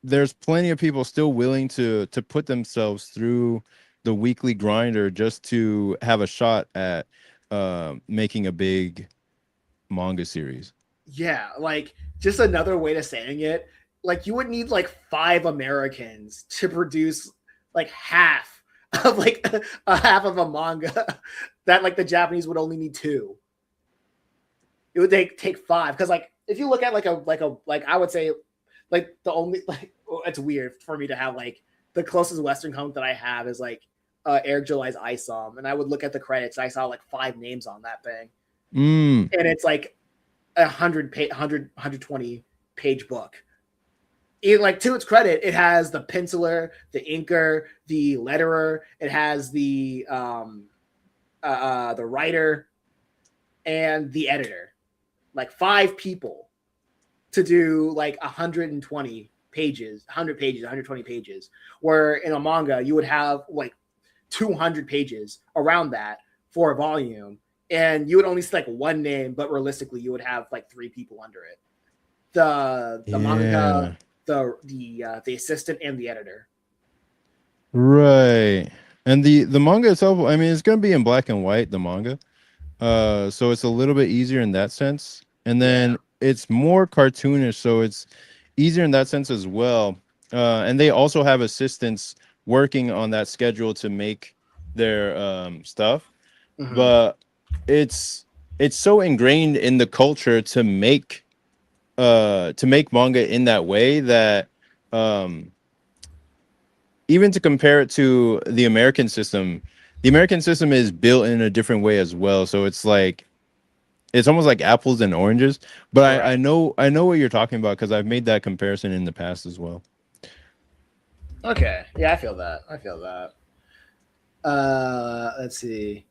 there's plenty of people still willing to put themselves through the weekly grinder just to have a shot at making a big manga series. Yeah, like just another way to saying it, like you would need like 5 Americans to produce like half of like a half of a manga that like the Japanese would only need 2. It would take 5, because like if you look at like I would say like the only like it's weird for me to have like the closest Western comic that I have is like Eric July's ISOM, and I would look at the credits and I saw like 5 names on that thing, and it's like 120 page book. like to its credit, it has the penciler, the inker, the letterer, it has the writer, and the editor. Like 5 people to do like 120 pages, 100 pages, 120 pages. Where in a manga, you would have like 200 pages around that for a volume, and you would only see like one name, but realistically, you would have like 3 people under it: the mangaka, Yeah. the assistant, and the editor. Right. And the manga itself, I mean, it's gonna be in black and white, the manga. So it's a little bit easier in that sense. And Yeah. then it's more cartoonish, so it's easier in that sense as well. And they also have assistants working on that schedule to make their stuff. Mm-hmm. But it's it's so ingrained in the culture to make manga in that way that um even to compare it to the American system is built in a different way as well. So it's like it's almost like apples and oranges. But Right. I know what you're talking about because I've made that comparison in the past as well. Okay. Yeah, I feel that. I feel that. Let's see.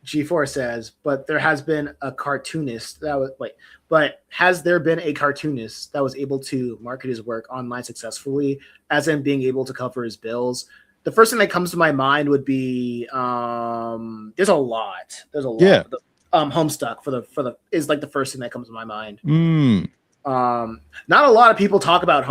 G4 says, but there has been a cartoonist that was like, but has there been a cartoonist that was able to market his work online successfully, as in being able to cover his bills? The first thing that comes to my mind would be there's a lot. There's a Yeah. lot. Homestuck for the is like the first thing that comes to my mind. Mm. Not a lot of people talk about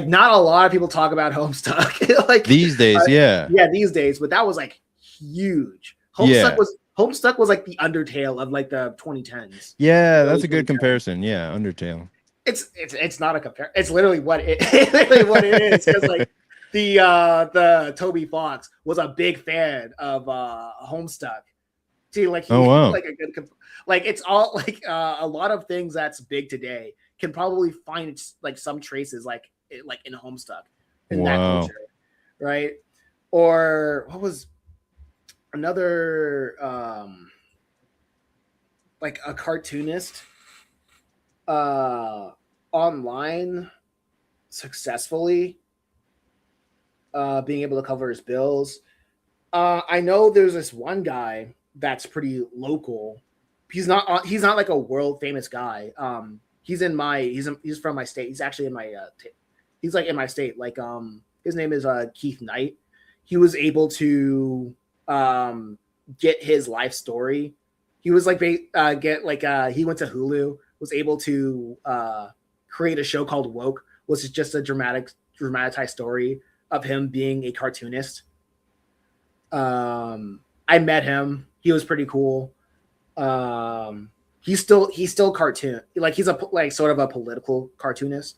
not a lot of people talk about Homestuck. Like These days, yeah. yeah, these days, but that was like huge. Yeah. Homestuck was like the Undertale of like the 2010s. Yeah, Early that's a good 2010s. comparison. Yeah, Undertale. It's not a compare. It's literally what it literally what it is, because like the Toby Fox was a big fan of Homestuck. See, like Oh he wow. like a good like it's all like a lot of things that's big today can probably find like some traces like in Homestuck in that Wow. culture, right? Or what was another like a cartoonist uh online successfully being able to cover his bills. I know there's this one guy that's pretty local. He's not like a world famous guy. He's from my state. He's actually in my he's like in my state. Like his name is Keith Knight. He was able to get his life story. He was like get like he went to Hulu, was able to create a show called Woke, which is just a dramatized story of him being a cartoonist. I met him. He was pretty cool. He's still cartoon, like he's a like sort of a political cartoonist.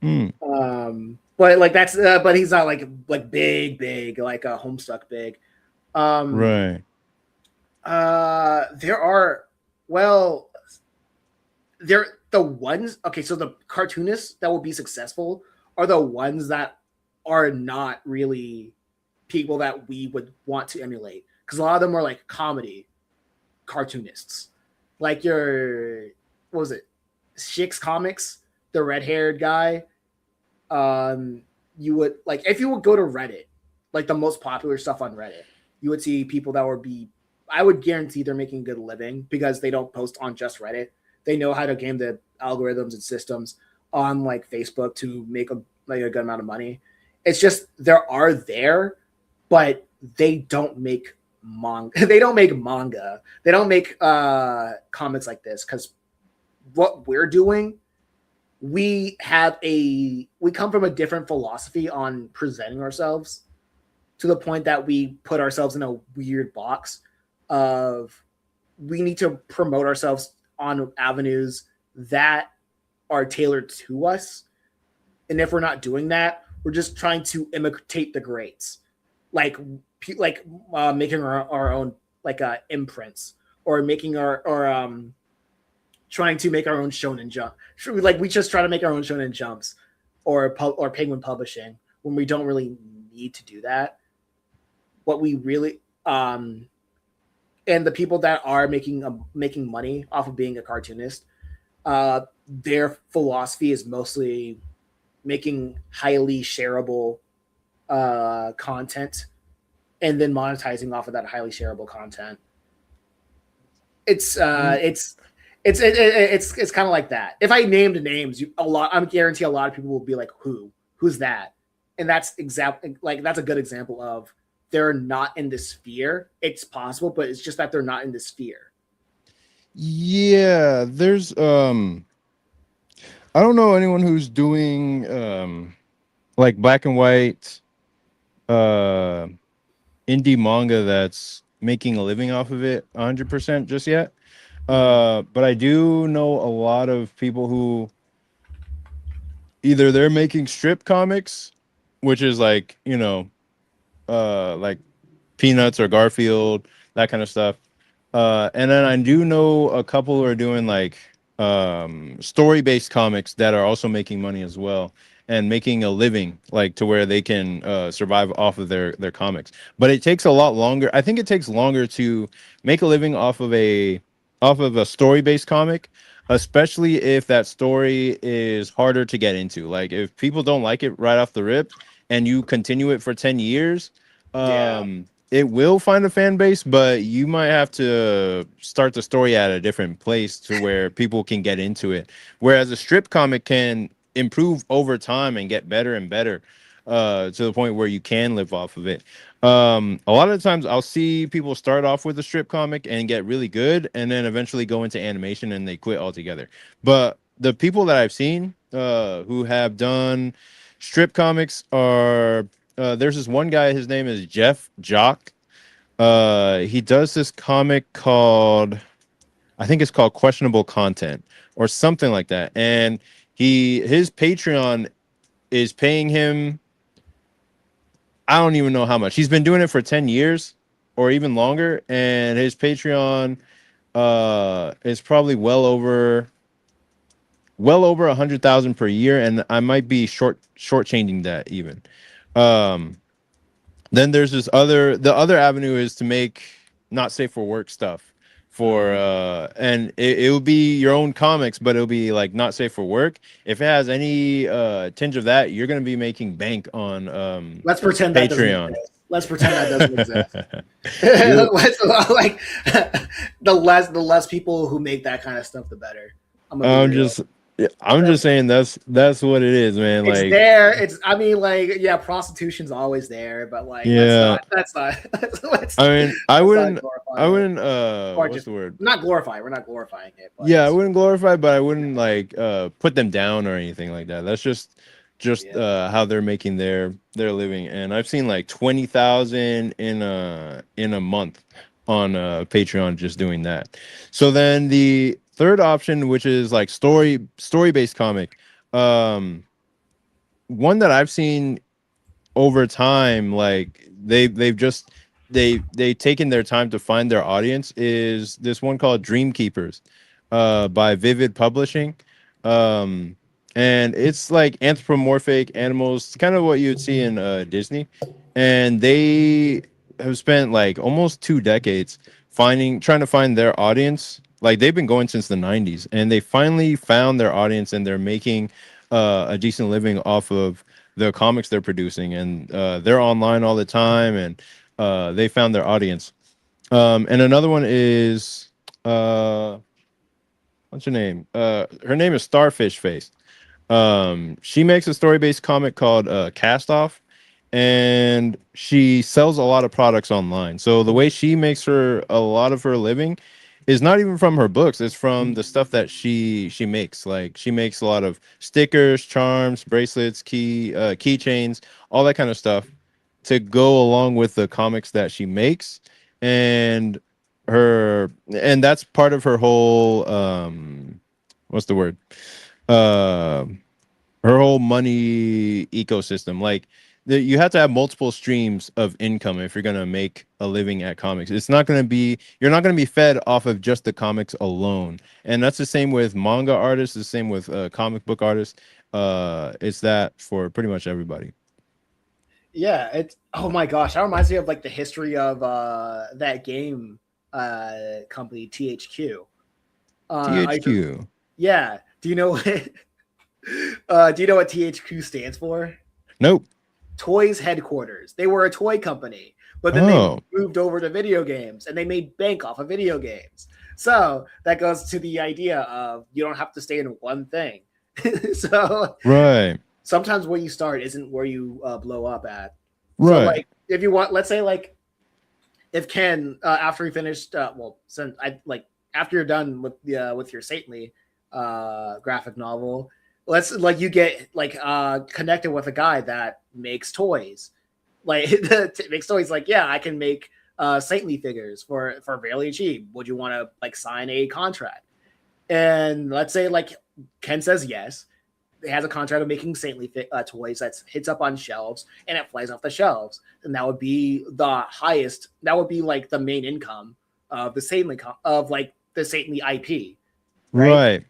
Mm. But like that's but he's not like big like a Homestuck big. Um, Right. there are well they're the ones. Okay, so the cartoonists that will be successful are the ones that are not really people that we would want to emulate, because a lot of them are like comedy cartoonists, like your what was it, Shix Comics, the red haired guy. You would like if you would go to Reddit, like the most popular stuff on Reddit, you would see people that would be. I would guarantee they're making a good living because they don't post on just Reddit. They know how to game the algorithms and systems on like Facebook to make a good amount of money. It's just there are there, but they don't make manga. They don't make manga. They don't make comics like this, because what we're doing, we come from a different philosophy on presenting ourselves, to the point that we put ourselves in a weird box of we need to promote ourselves on avenues that are tailored to us. And if we're not doing that, we're just trying to imitate the greats, like making our own like imprints, or making our or trying to make our own shonen jump. Like we just try to make our own shonen jumps, or Penguin Publishing, when we don't really need to do that. What we really and the people that are making money off of being a cartoonist, their philosophy is mostly making highly shareable content and then monetizing off of that highly shareable content. It's it's kind of like that. If I named names, I'm guarantee a lot of people will be like, who's that? And that's that's a good example of they're not in the sphere. It's possible, but it's just that they're not in the sphere. Yeah, there's I don't know anyone who's doing like black and white uh indie manga that's making a living off of it 100% just yet. But I do know a lot of people who either they're making strip comics, which is like, like Peanuts or Garfield, that kind of stuff. And then I do know a couple who are doing like story-based comics that are also making money as well and making a living, like to where they can survive off of their comics. But it takes a lot longer. I think it takes longer to make a living off of a story-based comic, especially if that story is harder to get into. Like if people don't like it right off the rip and you continue it for 10 years, Yeah. it will find a fan base, but you might have to start the story at a different place to where people can get into it. Whereas a strip comic can improve over time and get better and better to the point where you can live off of it. A lot of the times I'll see people start off with a strip comic and get really good and then eventually go into animation and they quit altogether. But the people that I've seen who have done strip comics are there's this one guy, his name is Jeff Jock. He does this comic called, I think it's called Questionable Content or something like that. And his Patreon is paying him, I don't even know how much. He's been doing it for 10 years or even longer, and his Patreon is probably well over 100,000 per year, and I might be shortchanging that even. Um Then there's the other avenue is to make not safe for work stuff for and it will be your own comics, but it'll be like not safe for work. If it has any tinge of that, you're gonna be making bank on Let's pretend that doesn't Patreon. exist. Let's pretend that doesn't exist. You Like the less people who make that kind of stuff, the better. I'm gonna be I'm real. just I'm just saying that's what it is, man. It's Like, there. I mean, like, yeah, prostitution's always there, but like, let's yeah. not. That's not. let's, I mean, let's not I glorify it, wouldn't or what's just the word? not glorify. We're not glorifying it, but Yeah, I wouldn't glorify, but I wouldn't like put them down or anything like that. That's just yeah, how they're making their living. And I've seen like 20,000 in a month on Patreon just doing that. So then the third option, which is like story based comic, um, one that I've seen over time, like they've just they taken their time to find their audience, is this one called Dream Keepers by Vivid Publishing. um and it's like anthropomorphic animals, kind of what you'd see in Disney, and they have spent like almost 2 decades trying to find their audience. Like they've been going since the 90s, and they finally found their audience, and they're making a decent living off of the comics they're producing, and they're online all the time, and they found their audience. And another one is what's her name? Her name is Starfish Face. She makes a story-based comic called Cast Off, and she sells a lot of products online. So the way she makes a lot of her living is not even from her books, it's from the stuff that she makes. Like she makes a lot of stickers, charms, bracelets, keychains, all that kind of stuff to go along with the comics that she makes. And that's part of her whole what's the word? Uh her whole money ecosystem. Like you have to have multiple streams of income if you're gonna make a living at comics. You're not gonna be fed off of just the comics alone. And that's the same with manga artists, the same with comic book artists. It's that for pretty much everybody. yeah. It's oh my gosh, that reminds me of like the history of that game company THQ. I THQ. yeah. Do you know Do you know what THQ stands for? Nope. Toys Headquarters. They were a toy company, but then they Oh, moved over to video games and they made bank off of video games. So that goes to the idea of you don't have to stay in one thing. So right, sometimes where you start isn't where you blow up at. So right. like if you want, let's say like if Ken after he finished, well, since I like after you're done with your Saintly graphic novel, let's like you get like connected with a guy that makes toys, like makes toys. Like yeah, I can make Saintly figures for fairly cheap. Would you want to like sign a contract? And let's say like Ken says yes. It has a contract of making Saintly toys that hits up on shelves and it flies off the shelves, and that would be the highest. That would be like the main income of the Saintly of like the Saintly IP, right? Right.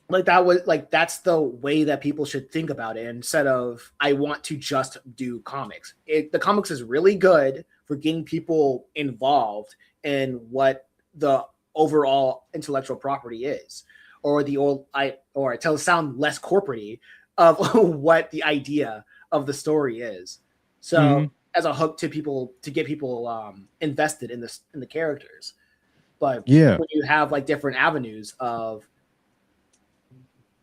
Like that was like that's the way that people should think about it instead of I want to just do comics. The comics is really good for getting people involved in what the overall intellectual property is, or the old I or to sound less corporate of what the idea of the story is. Hmm. So as a hook to people to get people invested in the characters. But Yeah. when you have like different avenues of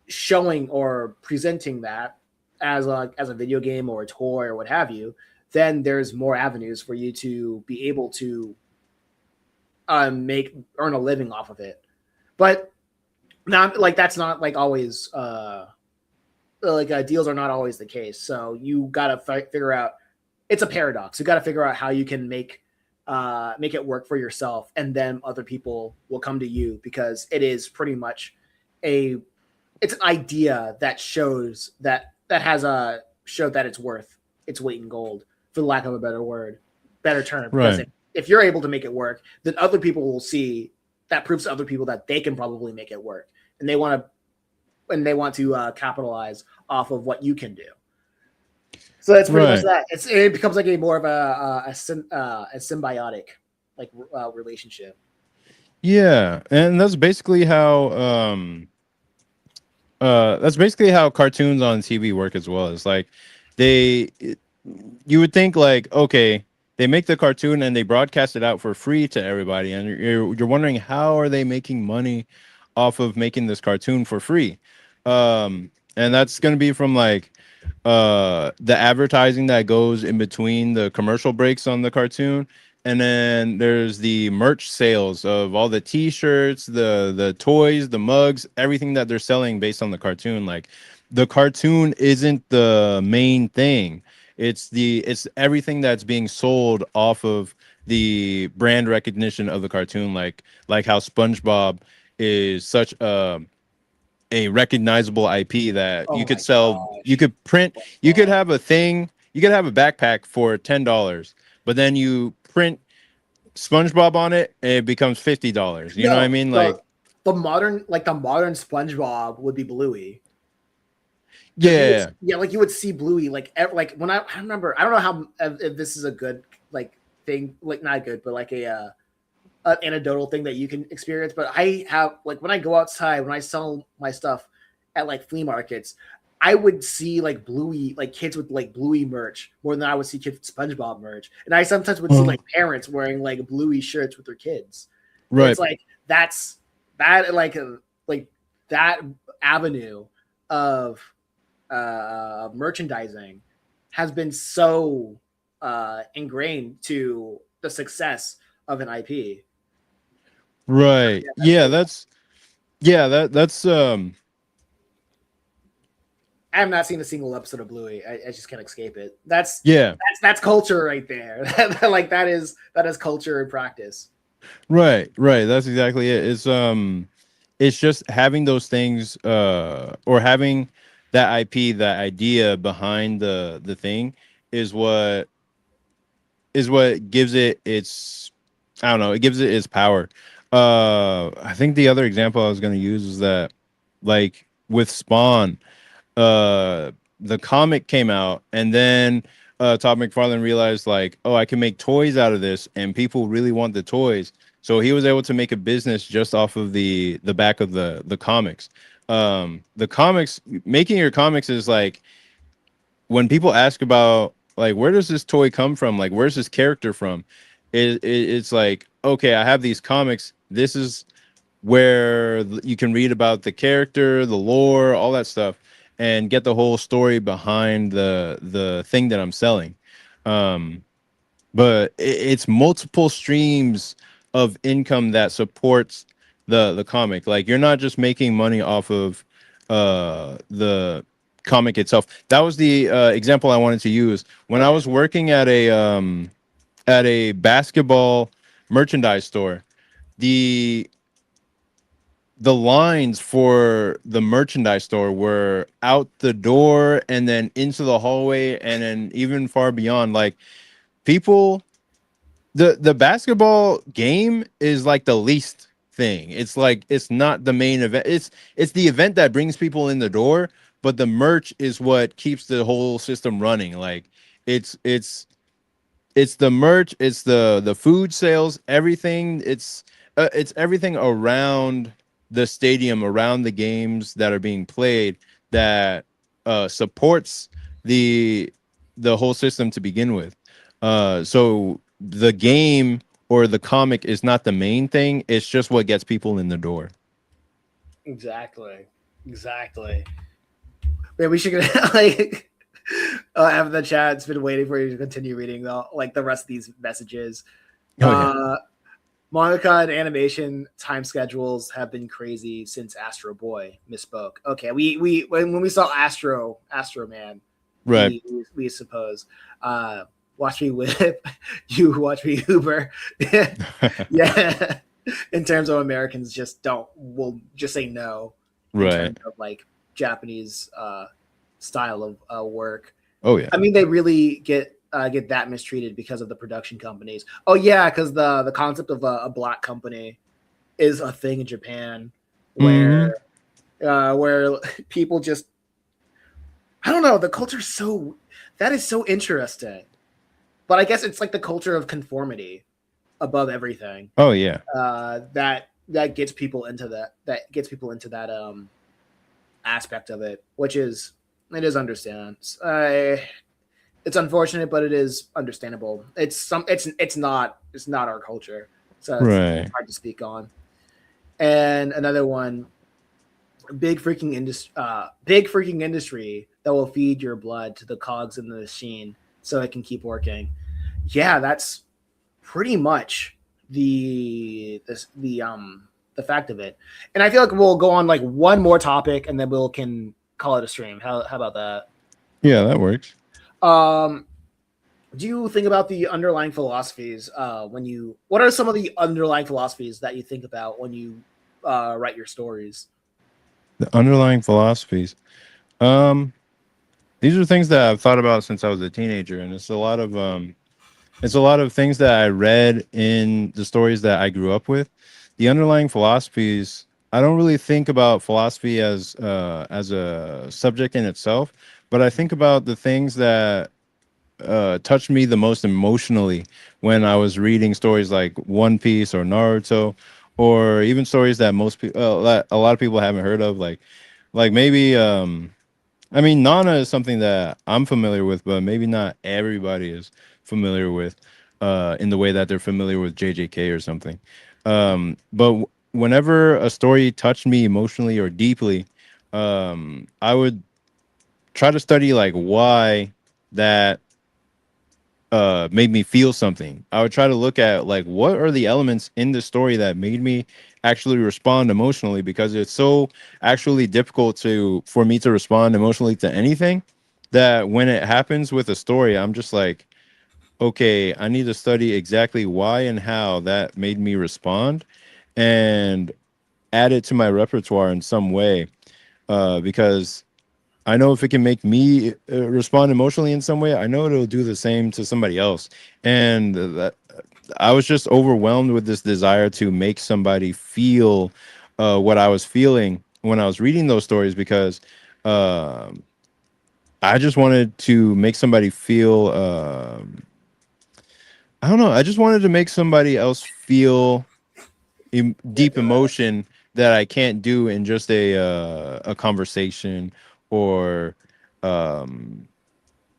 showing or presenting that as a video game or a toy or what have you, then there's more avenues for you to be able to make earn a living off of it. But not like that's not like always deals are not always the case. So you got to figure out it's a paradox. You got to figure out how you can make it work for yourself, and then other people will come to you because it is pretty much a it's an idea that shows that has a showed that it's worth its weight in gold, for lack of a better term. Because Right. if you're able to make it work, then other people will see that proves to other people that they can probably make it work, and they want to capitalize off of what you can do. So that's pretty much Right. that. It becomes like a more of a symbiotic like relationship. Yeah. And that's basically how cartoons on TV work as well. It's like they you would think like, okay, they make the cartoon and they broadcast it out for free to everybody, and you're wondering how are they making money off of making this cartoon for free. And that's going to be from like the advertising that goes in between the commercial breaks on the cartoon, and then there's the merch sales of all the t-shirts, the toys, the mugs, everything that they're selling based on the cartoon. Like the cartoon isn't the main thing. It's everything that's being sold off of the brand recognition of the cartoon, like how SpongeBob is such a recognizable IP that Oh you could my sell. You gosh. could print. You could have a thing. You could have a backpack for $10, but then you print SpongeBob on it, and it becomes $50. You know what I No, mean? Like, the modern SpongeBob would be Bluey. Because yeah, yeah, like you would see Bluey like when I remember I don't know how if this is a good like thing like not good but like a an anecdotal thing that you can experience. But I have like when I go outside when I sell my stuff at like flea markets, I would see like Bluey like kids with like Bluey merch more than I would see kids with SpongeBob merch, and I sometimes would see like parents wearing like Bluey shirts with their kids. And right, it's like that like that avenue of merchandising has been so ingrained to the success of an IP. right. Yeah, that's Yeah, pretty. that's I have not seen a single episode of Bluey. I just can't escape it. yeah, That's culture right there. Like that is culture in practice. right. That's exactly it. It's just having those things, or having that IP, that idea behind the thing is what gives it its, I don't know, it gives it its power. I think the other example I was going to use is that, like with Spawn, the comic came out, and then Todd McFarlane realized like, oh, I can make toys out of this, and people really want the toys. So he was able to make a business just off of the back of the comics. the comics, making your comics is like when people ask about like where does this toy come from, like where's this character from, it's like, okay, I have these comics, this is where you can read about the character, the lore, all that stuff, and get the whole story behind the thing that I'm selling. um but it's multiple streams of income that supports the comic. Like you're not just making money off of the comic itself. That was the example I wanted to use when I was working at a basketball merchandise store. The the lines for the merchandise store were out the door and then into the hallway and then even far beyond. Like people, the basketball game is like the least thing. It's like it's not the main event. It's the event that brings people in the door, but the merch is what keeps the whole system running. Like it's it's the merch, it's the food sales, everything. It's everything around the stadium, around the games that are being played, that supports the the whole system to begin with. So the game or the comic is not the main thing, it's just what gets people in the door. Exactly. Exactly. Man, we should get like have the chat's been waiting for you to continue reading the rest of these messages. Oh yeah. Uh Manga and animation time schedules have been crazy since Astro Boy. Misspoke. Okay, we when we saw Astro Man, Right. we suppose. Watch me whip, you watch me Uber. Yeah. In terms of Americans, just don't will just say no in Right. terms of like Japanese style of work. Oh yeah. I mean, they really get that mistreated because of the production companies. Oh yeah, because the concept of a black company is a thing in Japan, Hmm. where people just I don't know, the culture's so that is so interesting. But I guess it's like the culture of conformity above everything. Oh yeah. That gets people into that aspect of it, which is it is understand. It's unfortunate, but it is understandable. It's not our culture, so it's Right. hard to speak on. And another one, big freaking industry that will feed your blood to the cogs in the machine so it can keep working. Yeah, that's pretty much the fact of it. And I feel like we'll go on like one more topic and then we'll can call it a stream. How about that? Yeah, that works. Um, do you think about the underlying philosophies when you? What are some of the underlying philosophies that you think about when you write your stories? The underlying philosophies. Um, these are things that I've thought about since I was a teenager, and it's a lot of things that I read in the stories that I grew up with. The underlying philosophies, I don't really think about philosophy as a subject in itself, but I think about the things that touched me the most emotionally when I was reading stories like One Piece or Naruto, or even stories that most people, a lot of people haven't heard of, like maybe I mean, Nana is something that I'm familiar with, but maybe not everybody is familiar with in the way that they're familiar with JJK or something. But whenever a story touched me emotionally or deeply, I would try to study like why that made me feel something. I would try to look at like what are the elements in the story that made me actually respond emotionally, because it's so actually difficult to for me to respond emotionally to anything, that when it happens with a story, I'm just like, okay, I need to study exactly why and how that made me respond and add it to my repertoire in some way, because I know if it can make me respond emotionally in some way, I know it'll do the same to somebody else. And that I was just overwhelmed with this desire to make somebody feel what I was feeling when I was reading those stories, because um I just wanted to make somebody feel. I don't know. I just wanted to make somebody else feel deep emotion that I can't do in just a conversation or in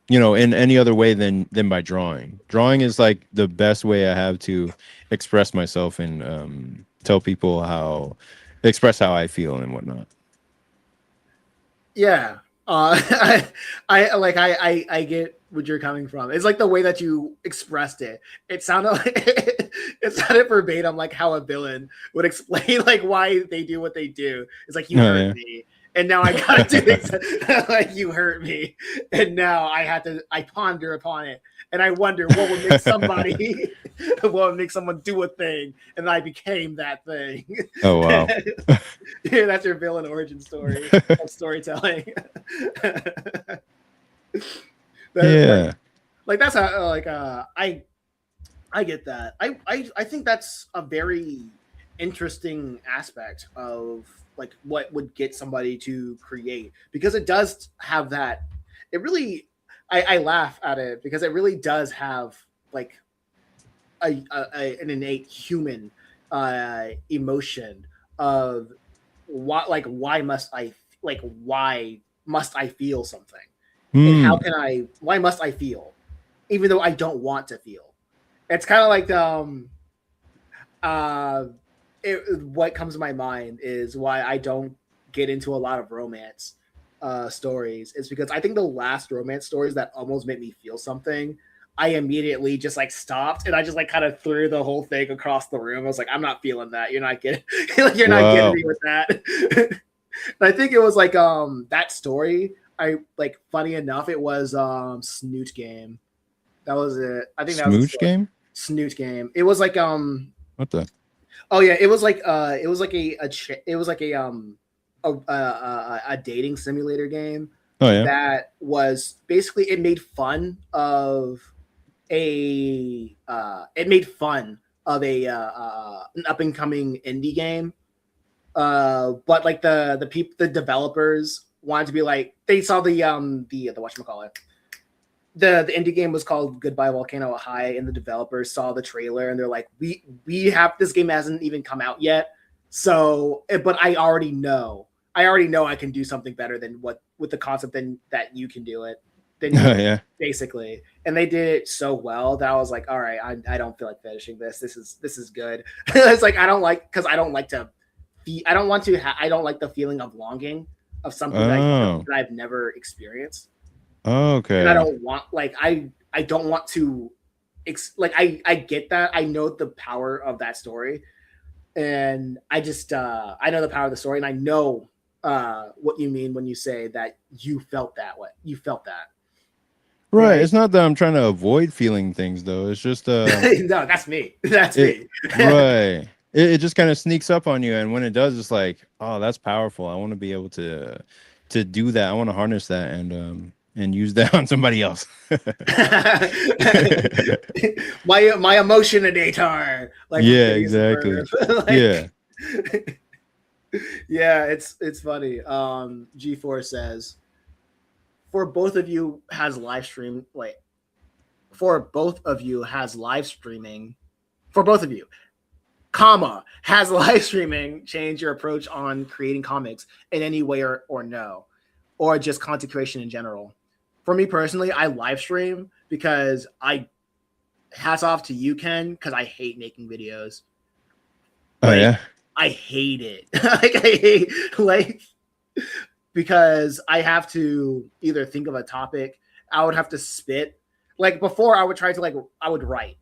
any other way than by drawing. Drawing is like the best way I have to express myself and tell people express how I feel and whatnot. Yeah. I get what you're coming from. It's like the way that you expressed it. It sounded like it sounded verbatim like how a villain would explain like why they do what they do. It's like you hurt me. And now I gotta do this like you hurt me. And now I ponder upon it. And I wonder what would make someone do a thing, and I became that thing. Oh wow. Yeah, that's your villain origin story of storytelling. Yeah. Like that's how I get that. I think that's a very interesting aspect of like what would get somebody to create, because it does have that. It really, I laugh at it because it really does have like an innate human emotion of why must I feel something, and why must I feel even though I don't want to feel. It's kind of like what comes to my mind is why I don't get into a lot of romance stories, is because I think the last romance stories that almost made me feel something, I immediately just like stopped and I just like kind of threw the whole thing across the room. I was like, I'm not feeling that. You're not getting you're not getting me with that. And I think it was like that story. I like, funny enough, it was Snoot Game. That was it. I think that was Smooch Game. Snoot Game. It was like what the? Oh yeah, it was like a dating simulator game. Oh yeah. That was basically, it made fun of an up and coming indie game. But like the developers wanted to be like, they saw the whatchamacallit. The indie game was called Goodbye Volcano High, and the developers saw the trailer and they're like, we have, this game hasn't even come out yet, so but I already know I can do something better than with the concept than that you can do it. Yeah. Basically, and they did it so well that I was like, all right, I don't feel like finishing this. This is good. It's like I don't like the feeling of longing of something that I've never experienced. Okay. And I don't want I don't want to I get that. I know the power of that story, and I just I know the power of the story, and I know what you mean when you say that you felt that way. You felt that. Right. It's not that I'm trying to avoid feeling things though. It's just no, that's me. That's me. Right. It just kind of sneaks up on you, and when it does, it's like, oh, that's powerful. I want to be able to do that. I want to harness that and use that on somebody else. my emotion datar. Like, yeah, exactly. Yeah. Yeah, it's funny. G4 says, for both of you has live streaming comma, has live streaming changed your approach on creating comics in any way or no, or just content creation in general? For me personally, I live stream because hats off to you, Ken, because I hate making videos. Oh yeah, I hate it. Because I have to either think of a topic, I would have to spit. Like before, I would try to I would write.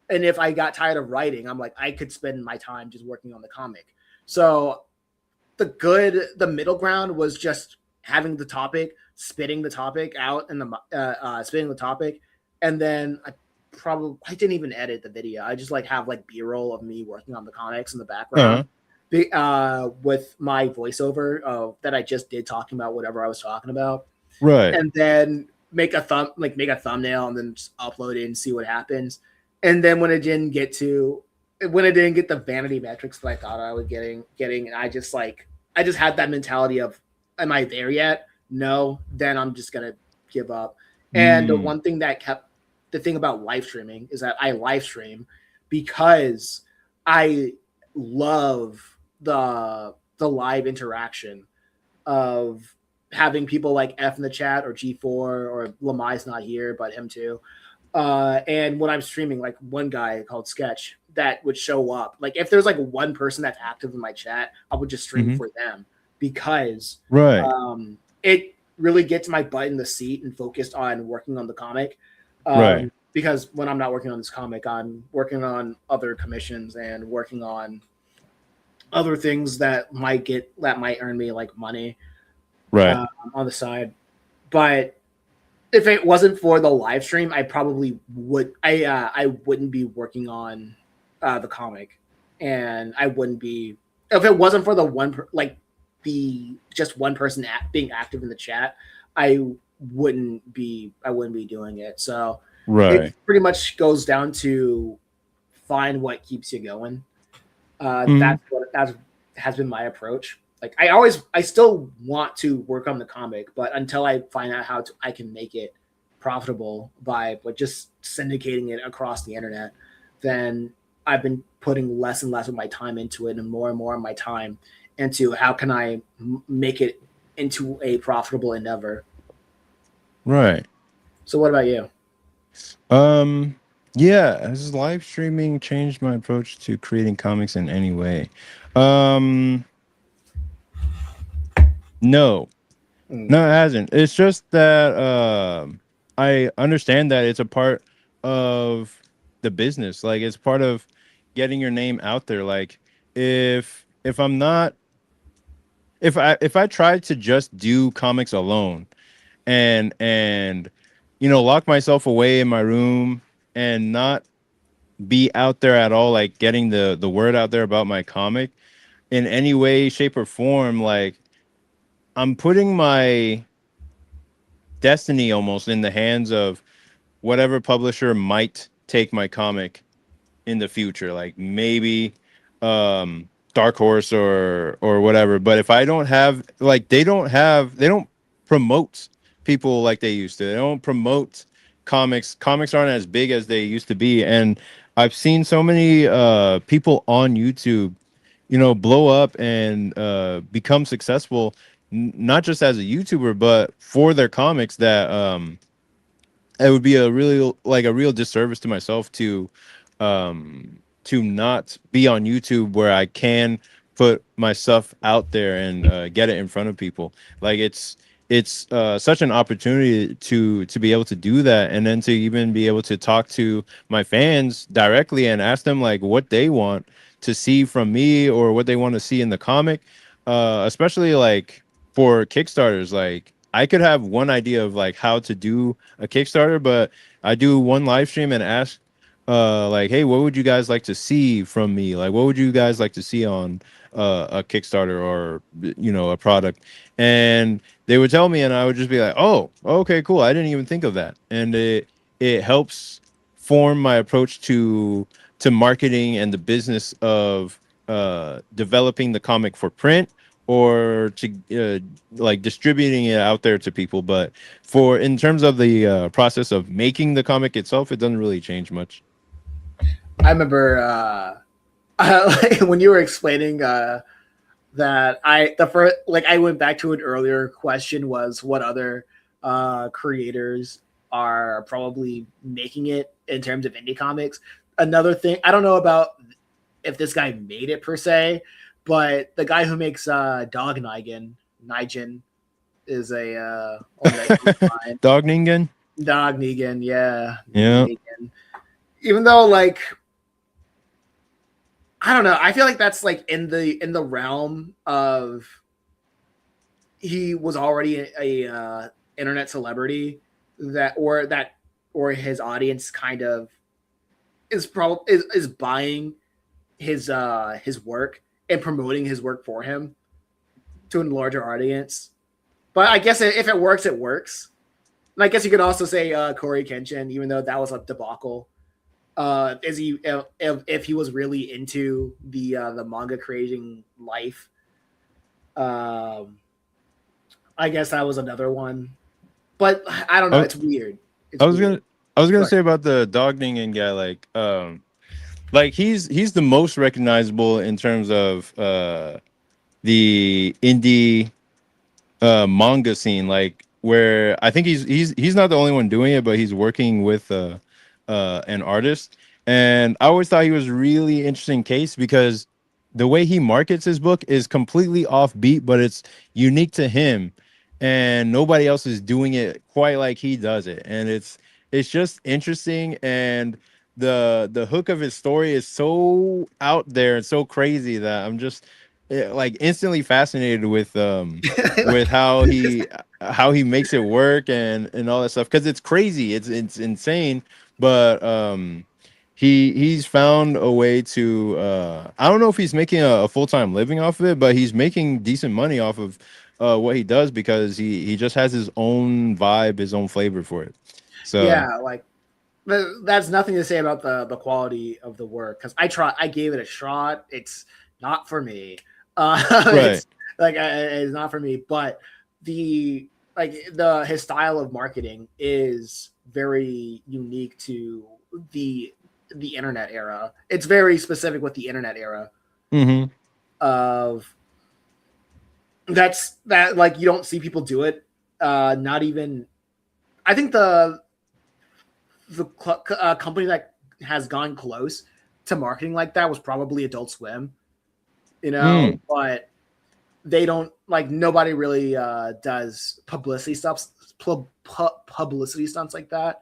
And if I got tired of writing, I'm like, I could spend my time just working on the comic. So the middle ground was just having the topic, spitting the topic out, and spitting the topic. And then I didn't even edit the video. I just have B-roll of me working on the comics in the background. With my voiceover that I just did, talking about whatever I was talking about. Right. And then make a thumbnail and then just upload it and see what happens. And then when it didn't get the vanity metrics that I thought I was getting, I just had that mentality of, am I there yet? No, then I'm just gonna give up. And the one thing the thing about live streaming is that I live stream because I love the live interaction of having people like F in the chat or G4 or Lamai's not here, but him too. And when I'm streaming, like one guy called Sketch that would show up. Like if there's like one person that's active in my chat, I would just stream for them because Right. It really gets my butt in the seat and focused on working on the comic. Right. Because when I'm not working on this comic, I'm working on other commissions and working on other things that might earn me like money Right. on the side. But if it wasn't for the live stream, I probably would. I wouldn't be working on the comic, and I wouldn't be if it wasn't for just one person being active in the chat. I wouldn't be doing it. So Right. it pretty much goes down to find what keeps you going. That has been my approach. Like I still want to work on the comic, but until I find out how I can make it profitable by just syndicating it across the internet, then I've been putting less and less of my time into it and more of my time into how can I make it into a profitable endeavor. Right. So what about you? Yeah, has live streaming changed my approach to creating comics in any way? No. No, it hasn't. It's just that I understand that it's a part of the business. Like it's part of getting your name out there. Like if I'm not if I tried to just do comics alone and lock myself away in my room and not be out there at all, like getting the word out there about my comic in any way, shape, or form, like I'm putting my destiny almost in the hands of whatever publisher might take my comic in the future, like maybe Dark Horse or whatever. But if I don't have like they don't promote people like they used to. They don't promote comics. Comics aren't as big as they used to be. And I've seen so many people on YouTube, blow up and become successful, not just as a YouTuber, but for their comics, that it would be a real disservice to myself to not be on YouTube where I can put my stuff out there and get it in front of people. Like it's such an opportunity to be able to do that, and then to even be able to talk to my fans directly and ask them like what they want to see from me or what they want to see in the comic, especially like for Kickstarters. Like I could have one idea of like how to do a Kickstarter, but I do one live stream and ask like, hey, what would you guys like to see from me? Like, what would you guys like to see on a Kickstarter or a product? And they would tell me, and I would just be like, oh, okay, cool. I didn't even think of that. And it helps form my approach to marketing and the business of developing the comic for print or to like distributing it out there to people. But for in terms of the process of making the comic itself, it doesn't really change much. I remember when you were explaining that I went back to an earlier question was what other creators are probably making it in terms of indie comics. Another thing, I don't know about if this guy made it per se, but the guy who makes Dog Nigen is a Dog Ningen? Dog Negan, yeah. Yeah. Negan. Even though like I don't know, I feel like that's like in the realm of he was already a internet celebrity or his audience kind of is buying his work and promoting his work for him to a larger audience. But I guess if it works, it works. And I guess you could also say Corey Kenshin, even though that was a debacle. Is he if he was really into the manga creating life? I guess that was another one, but I don't know. It's weird. I was gonna say about the Dog Ningen guy, like like he's the most recognizable in terms of the indie manga scene, like where I think he's not the only one doing it, but he's working with an artist. And I always thought he was really interesting case because the way he markets his book is completely offbeat, but it's unique to him, and nobody else is doing it quite like he does it. And it's just interesting, and the hook of his story is so out there and so crazy that I'm just like instantly fascinated with how he makes it work and all that stuff, because it's crazy, it's insane, but he's found a way to I don't know if he's making a full-time living off of it, but he's making decent money off of what he does, because he just has his own vibe, his own flavor for it. So Yeah, like that's nothing to say about the quality of the work, because I gave it a shot. It's not for me. right. It's like it's not for me. But the his style of marketing is very unique to the internet era. It's very specific with the internet era Mm-hmm. of that like you don't see people do it. Not even I think the company that has gone close to marketing like that was probably Adult Swim, you know, Mm. but they don't like nobody really does publicity stunts like that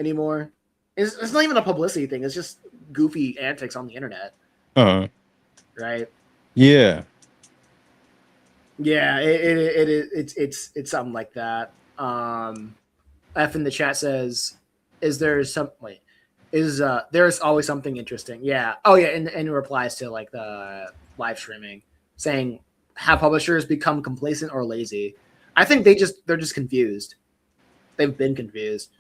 anymore. It's not even a publicity thing. It's just goofy antics on the internet, Uh-huh. right? Yeah. Yeah, it's something like that. F in the chat says, "Is there some wait? Is there's always something interesting?" Yeah. Oh yeah. And replies to like the live streaming, saying, "Have publishers become complacent or lazy?" I think they're just confused. They've been confused.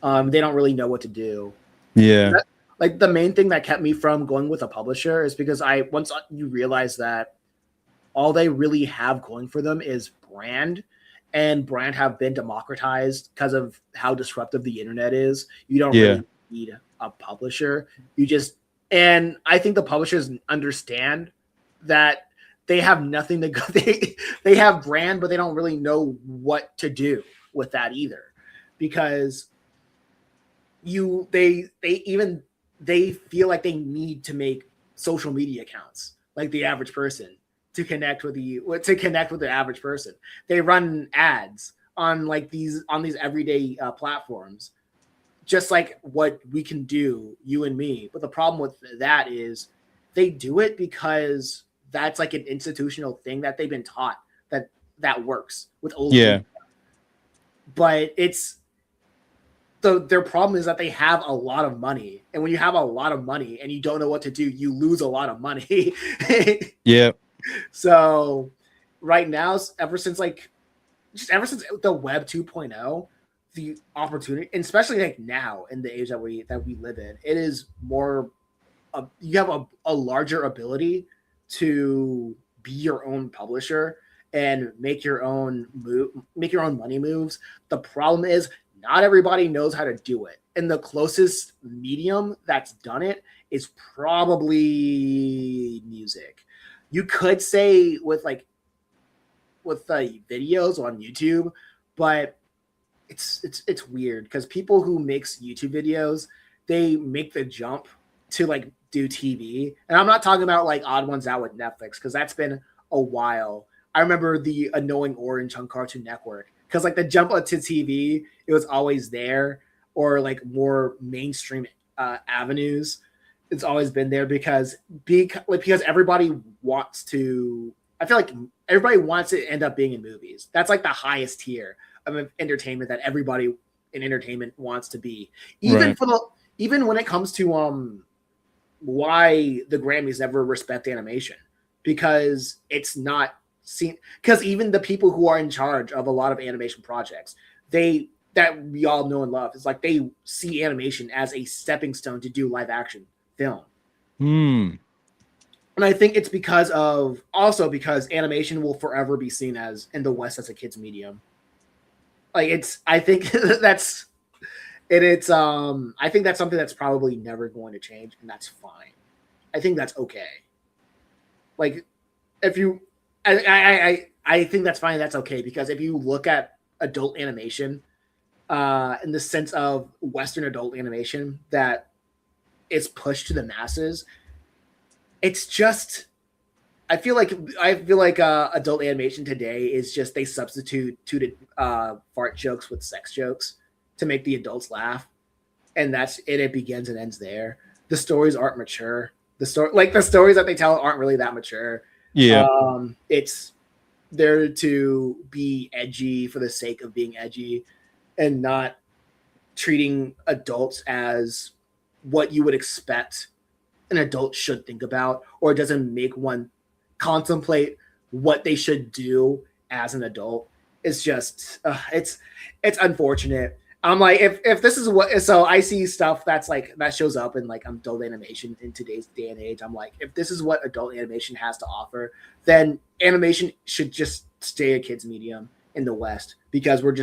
They don't really know what to do. Yeah. Like the main thing that kept me from going with a publisher is because once you realize that all they really have going for them is brand, and brand have been democratized because of how disruptive the internet is. You don't Yeah. really need a publisher. You just and I think the publishers understand that they have nothing to go. They have brand, but they don't really know what to do with that either, because they feel like they need to make social media accounts like the average person to connect with the average person. They run ads on these everyday platforms, just like what we can do, you and me. But the problem with that is they do it because that's like an institutional thing that they've been taught that works with old Yeah. media. But their problem is that they have a lot of money, and when you have a lot of money and you don't know what to do, you lose a lot of money. Yeah. So right now, ever since the web 2.0, the opportunity, and especially like now in the age that we live in, it is more you have a larger ability to be your own publisher and make your own money moves. The problem is not everybody knows how to do it, and the closest medium that's done it is probably music. You could say with the videos on YouTube, but it's weird because people who makes YouTube videos, they make the jump to like do TV, and I'm not talking about like odd ones out with Netflix because that's been a while. I remember the Annoying Orange on Cartoon Network because like the jump to TV, it was always there, or like more mainstream avenues. It's always been there because everybody wants to. I feel like everybody wants to end up being in movies. That's like the highest tier of entertainment that everybody in entertainment wants to be. Right. Even when it comes to why the Grammys never respect animation, because it's not seen, because even the people who are in charge of a lot of animation projects, that we all know and love, is like they see animation as a stepping stone to do live action film. Hmm. And I think it's because animation will forever be seen as in the West as a kid's medium. Like I think that's And it's I think that's something that's probably never going to change, and that's fine. I think that's okay. Like if you I think that's fine, that's okay, because if you look at adult animation, in the sense of Western adult animation that is pushed to the masses, it's just I feel like adult animation today is just they substituted fart jokes with sex jokes to make the adults laugh, and that's it. It begins and ends there. The stories aren't mature. The stories that they tell aren't really that mature. Yeah. It's there to be edgy for the sake of being edgy, and not treating adults as what you would expect an adult should think about, or it doesn't make one contemplate what they should do as an adult. It's just it's unfortunate. I'm like, if this is what, so I see stuff that's like that shows up in like adult animation in today's day and age. I'm like, if this is what adult animation has to offer, then animation should just stay a kids medium in the West, because we're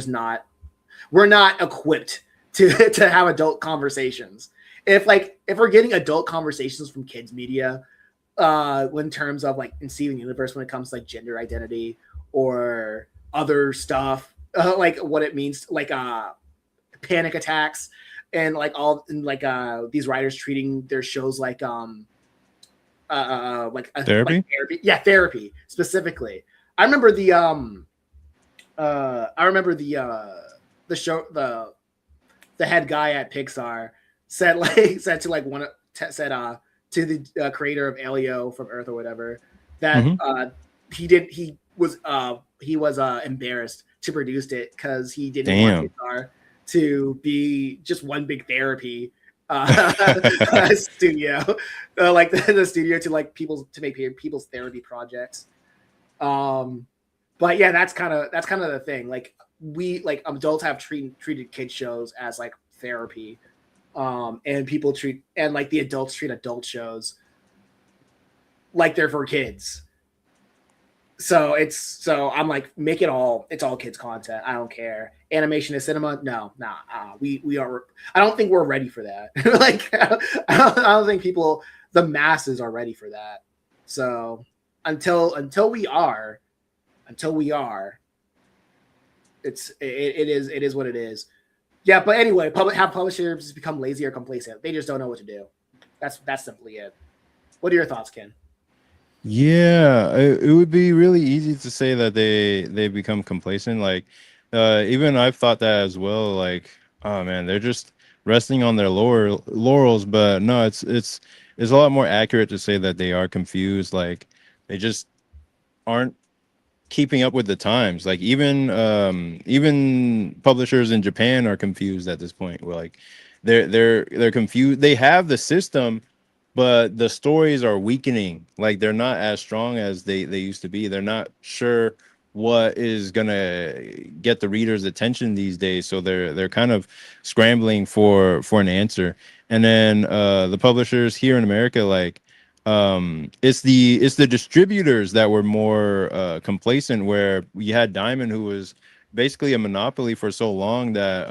not equipped to to have adult conversations. If we're getting adult conversations from kids media, in terms of like in Steven Universe, when it comes to like gender identity or other stuff, like what it means, like panic attacks, and like all and like these writers treating their shows like Therapy? like therapy. Yeah, therapy specifically. I remember the show, the head guy at Pixar said to like one said to the creator of Elio from Earth or whatever, that he was embarrassed to produce it because he didn't want Pixar to be just one big therapy studio, like the studio to like to make people's therapy projects. But yeah, that's kind of the thing. Like we like adults have treated kid shows as like therapy, and people treat, and like the adults treat adult shows like they're for kids. So I'm like, make it all, it's all kids content. I don't care. Animation is cinema. No, nah. We are. I don't think we're ready for that. Like I don't think the masses are ready for that. So until we are, it is what it is. Yeah, but anyway, publishers become lazy or complacent. They just don't know what to do. That's simply it. What are your thoughts, Ken? Yeah, it would be really easy to say that they become complacent. Like, even I've thought that as well. Like, oh man, they're just resting on their laurels. But no, it's a lot more accurate to say that they are confused. Like, they just aren't keeping up with the times. Like even publishers in Japan are confused at this point. We're like, they're confused. They have the system, but the stories are weakening. Like they're not as strong as they used to be. They're not sure what is gonna get the reader's attention these days, so they're kind of scrambling for an answer. And then the publishers here in America, like it's the distributors that were more complacent, where we had Diamond, who was basically a monopoly for so long that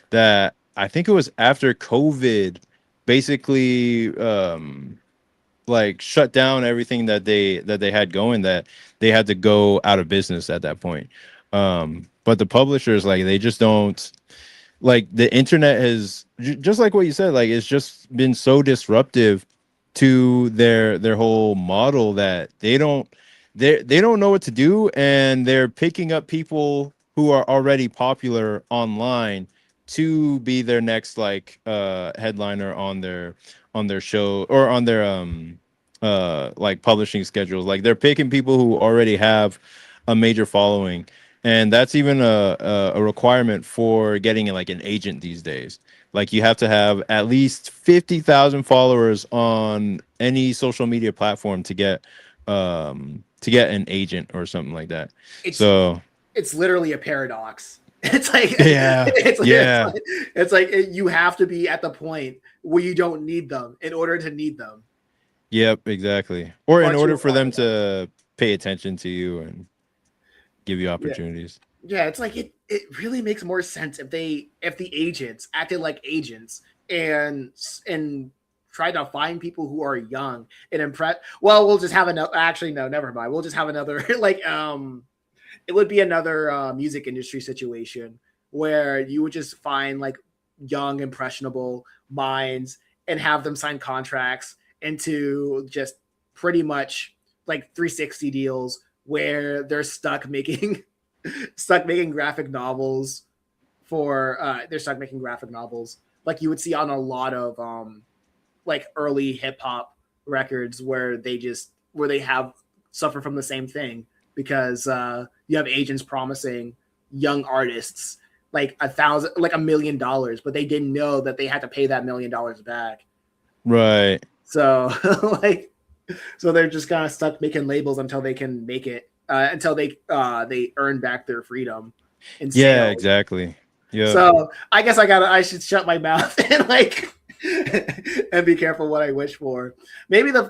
that I think it was after COVID basically like shut down everything that they had going, that they had to go out of business at that point. But the publishers, like, they just don't, like, the internet has just like what you said, like, it's just been so disruptive to their whole model that they don't know what to do, and they're picking up people who are already popular online to be their next like headliner on their show, or on their like publishing schedules. Like they're picking people who already have a major following, and that's even a requirement for getting like an agent these days. Like you have to have at least 50,000 followers on any social media platform to get an agent or something like that. It's literally a paradox. It's like it's like you have to be at the point where you don't need them in order to need them. Yep, exactly. Or in order for them to pay attention to you and give you opportunities. Yeah, it's like it really makes more sense if the agents acted like agents and and try to find people who are young and impress. Well, we'll just have another. Actually, no, never mind. We'll just have another like it would be another music industry situation where you would just find like young impressionable minds and have them sign contracts into just pretty much like 360 deals where they're stuck making stuck making graphic novels for they're stuck making graphic novels like you would see on a lot of like early hip hop records where they have suffer from the same thing because you have agents promising young artists like $1 million, but they didn't know that they had to pay that $1 million back. Right. So like so they're just kind of stuck making labels until they can make it until they earn back their freedom in Yeah, sales. exactly. Yeah. So I guess I should shut my mouth and like and be careful what I wish for. Maybe the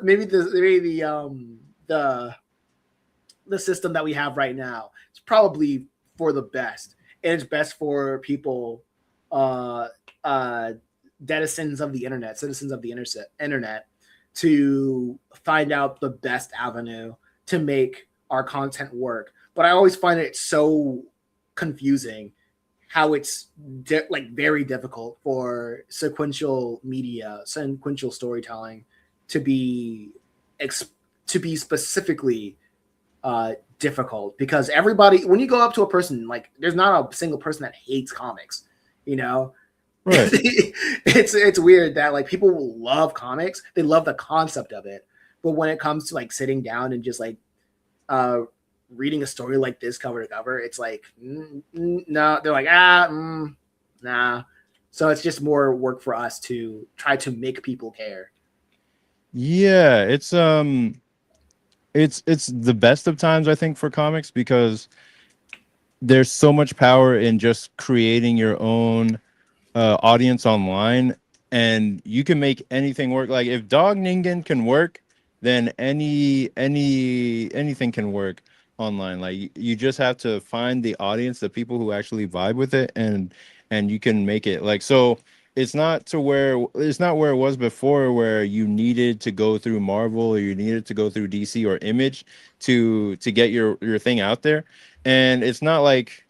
system that we have right now is probably for the best, and it's best for people, uh, uh, denizens of the internet, citizens of the internet, to find out the best avenue to make our content work. But I always find it so confusing how it's like very difficult for sequential storytelling to be to be specifically difficult because everybody when you go up to a person like there's not a single person that hates comics, you know. Right. It's weird that like people love comics, they love the concept of it, but when it comes to like sitting down and just like uh reading a story like this cover to cover, it's like no, they're like nah. So it's just more work for us to try to make people care. Yeah, it's the best of times I think for comics because there's so much power in just creating your own audience online, and you can make anything work. Like if Dog Ningen can work, then anything can work online. Like you just have to find the audience, the people who actually vibe with it, and you can make it like so. It's not where it was before, where you needed to go through Marvel or you needed to go through DC or Image to get your thing out there. And it's not like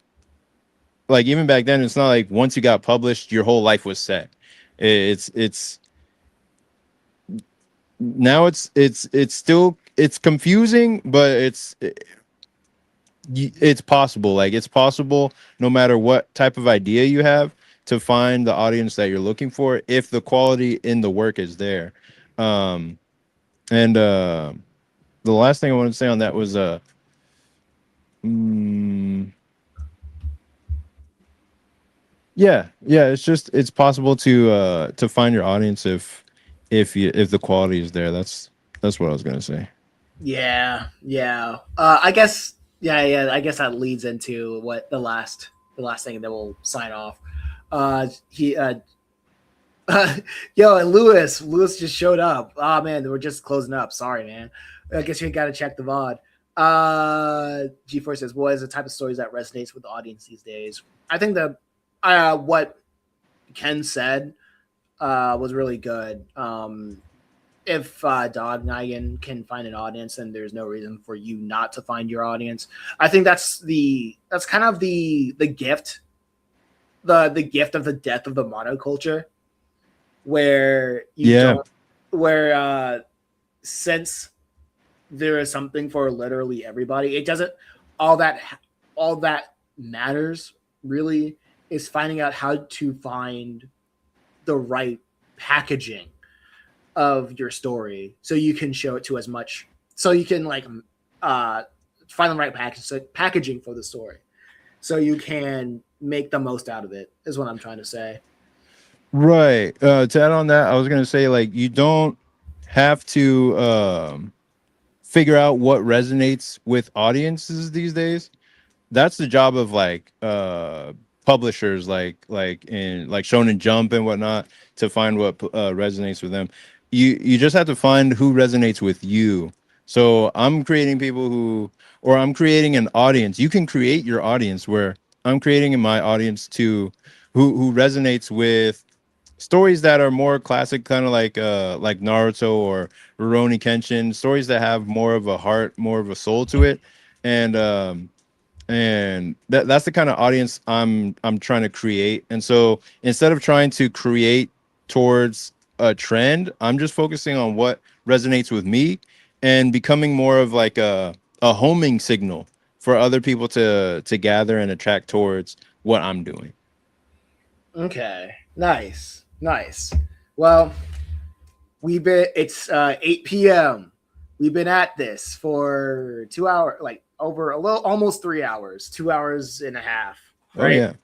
even back then, it's not like once you got published, your whole life was set. It's now it's still it's confusing, but it's possible. Like it's possible no matter what type of idea you have to find the audience that you're looking for if the quality in the work is there. Um, and the last thing I wanted to say on that was mm, yeah, it's just it's possible to find your audience if the quality is there. That's what I was gonna say. Yeah. I guess yeah. I guess that leads into what the last thing that we'll sign off. He yo, and Lewis just showed up. Oh man, we're just closing up. Sorry, man. I guess you got to check the VOD. G4 says, "What is the type of stories that resonates with the audience these days?" I think the what Ken said was really good. If Dog Nigan can find an audience, then there's no reason for you not to find your audience. I think that's kind of the gift, the gift of the death of the monoculture, where you Yeah, don't where since there is something for literally everybody, it doesn't all that all that matters really is finding out how to find the right packaging of your story so you can show it to as much so you can like uh find the right packaging for the story so you can make the most out of it is what I'm trying to say. right. To add on that, I was gonna say like you don't have to figure out what resonates with audiences these days. That's the job of like publishers like in like Shonen Jump and whatnot to find what resonates with them. You just have to find who resonates with you. So I'm creating people who, or I'm creating an audience. You can create your audience where I'm creating in my audience to who resonates with stories that are more classic, kind of like Naruto or Rurouni Kenshin, stories that have more of a heart, more of a soul to it. And that's the kind of audience I'm trying to create. And so instead of trying to create towards a trend, I'm just focusing on what resonates with me and becoming more of like a homing signal for other people to gather and attract towards what I'm doing. Okay, nice, nice. Well, it's 8 p.m. We've been at this for 2 hours, like over a little, almost 3 hours, 2 hours and a half, Oh right? yeah.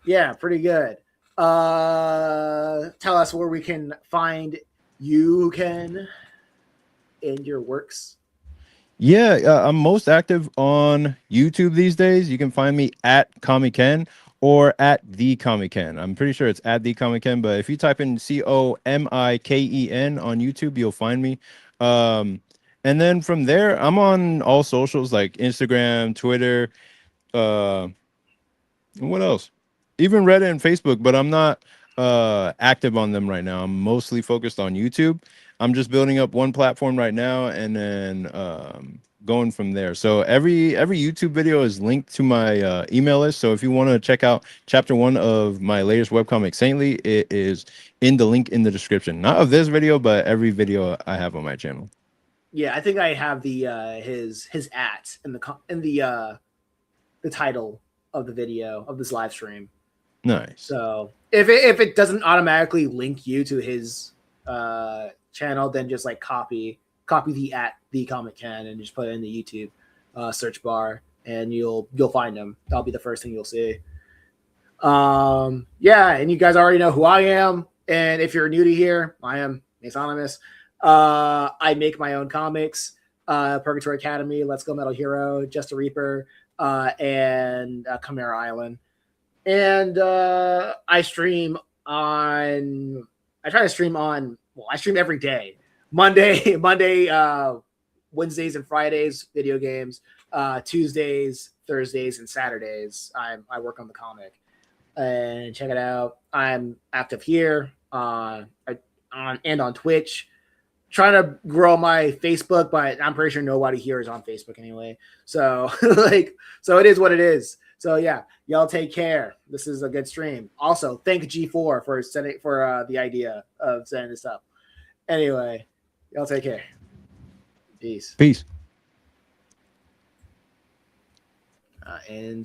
Yeah, pretty good. Tell us where we can find you, Ken, and your works. Yeah, I'm most active on YouTube these days. You can find me at Comic-Ken or at the Comic-Ken. I'm pretty sure it's at the Comic-Ken, but if you type in COMIKEN on YouTube, you'll find me. Um, and then from there, I'm on all socials like Instagram, Twitter, uh, what else? Even Reddit and Facebook, but I'm not active on them right now. I'm mostly focused on YouTube. I'm just building up one platform right now and then going from there. So every YouTube video is linked to my email list. So if you want to check out chapter 1 of my latest webcomic Saintly, it is in the link in the description. Not of this video, but every video I have on my channel. Yeah, I think I have the his at in the title of the video of this live stream. Nice. So if it doesn't automatically link you to his channel, then just like copy the at the Comic Ken and just put it in the YouTube search bar, and you'll find him. That'll be the first thing you'll see. Yeah, and you guys already know who I am. And if you're new to here, I am Masonymous. I make my own comics. Purgatory Academy, Let's Go Metal Hero, Just a Reaper, and Chimera Island. And I stream on. I try to stream on. Well, I stream every day. Monday, Wednesdays and Fridays, video games. Tuesdays, Thursdays, and Saturdays, I work on the comic. And check it out. I'm active here on Twitch. Trying to grow my Facebook, but I'm pretty sure nobody here is on Facebook anyway. So so it is what it is. So yeah, y'all take care. This is a good stream. Also, thank G4 for sending for the idea of setting this up. Anyway, y'all take care. Peace. Peace. And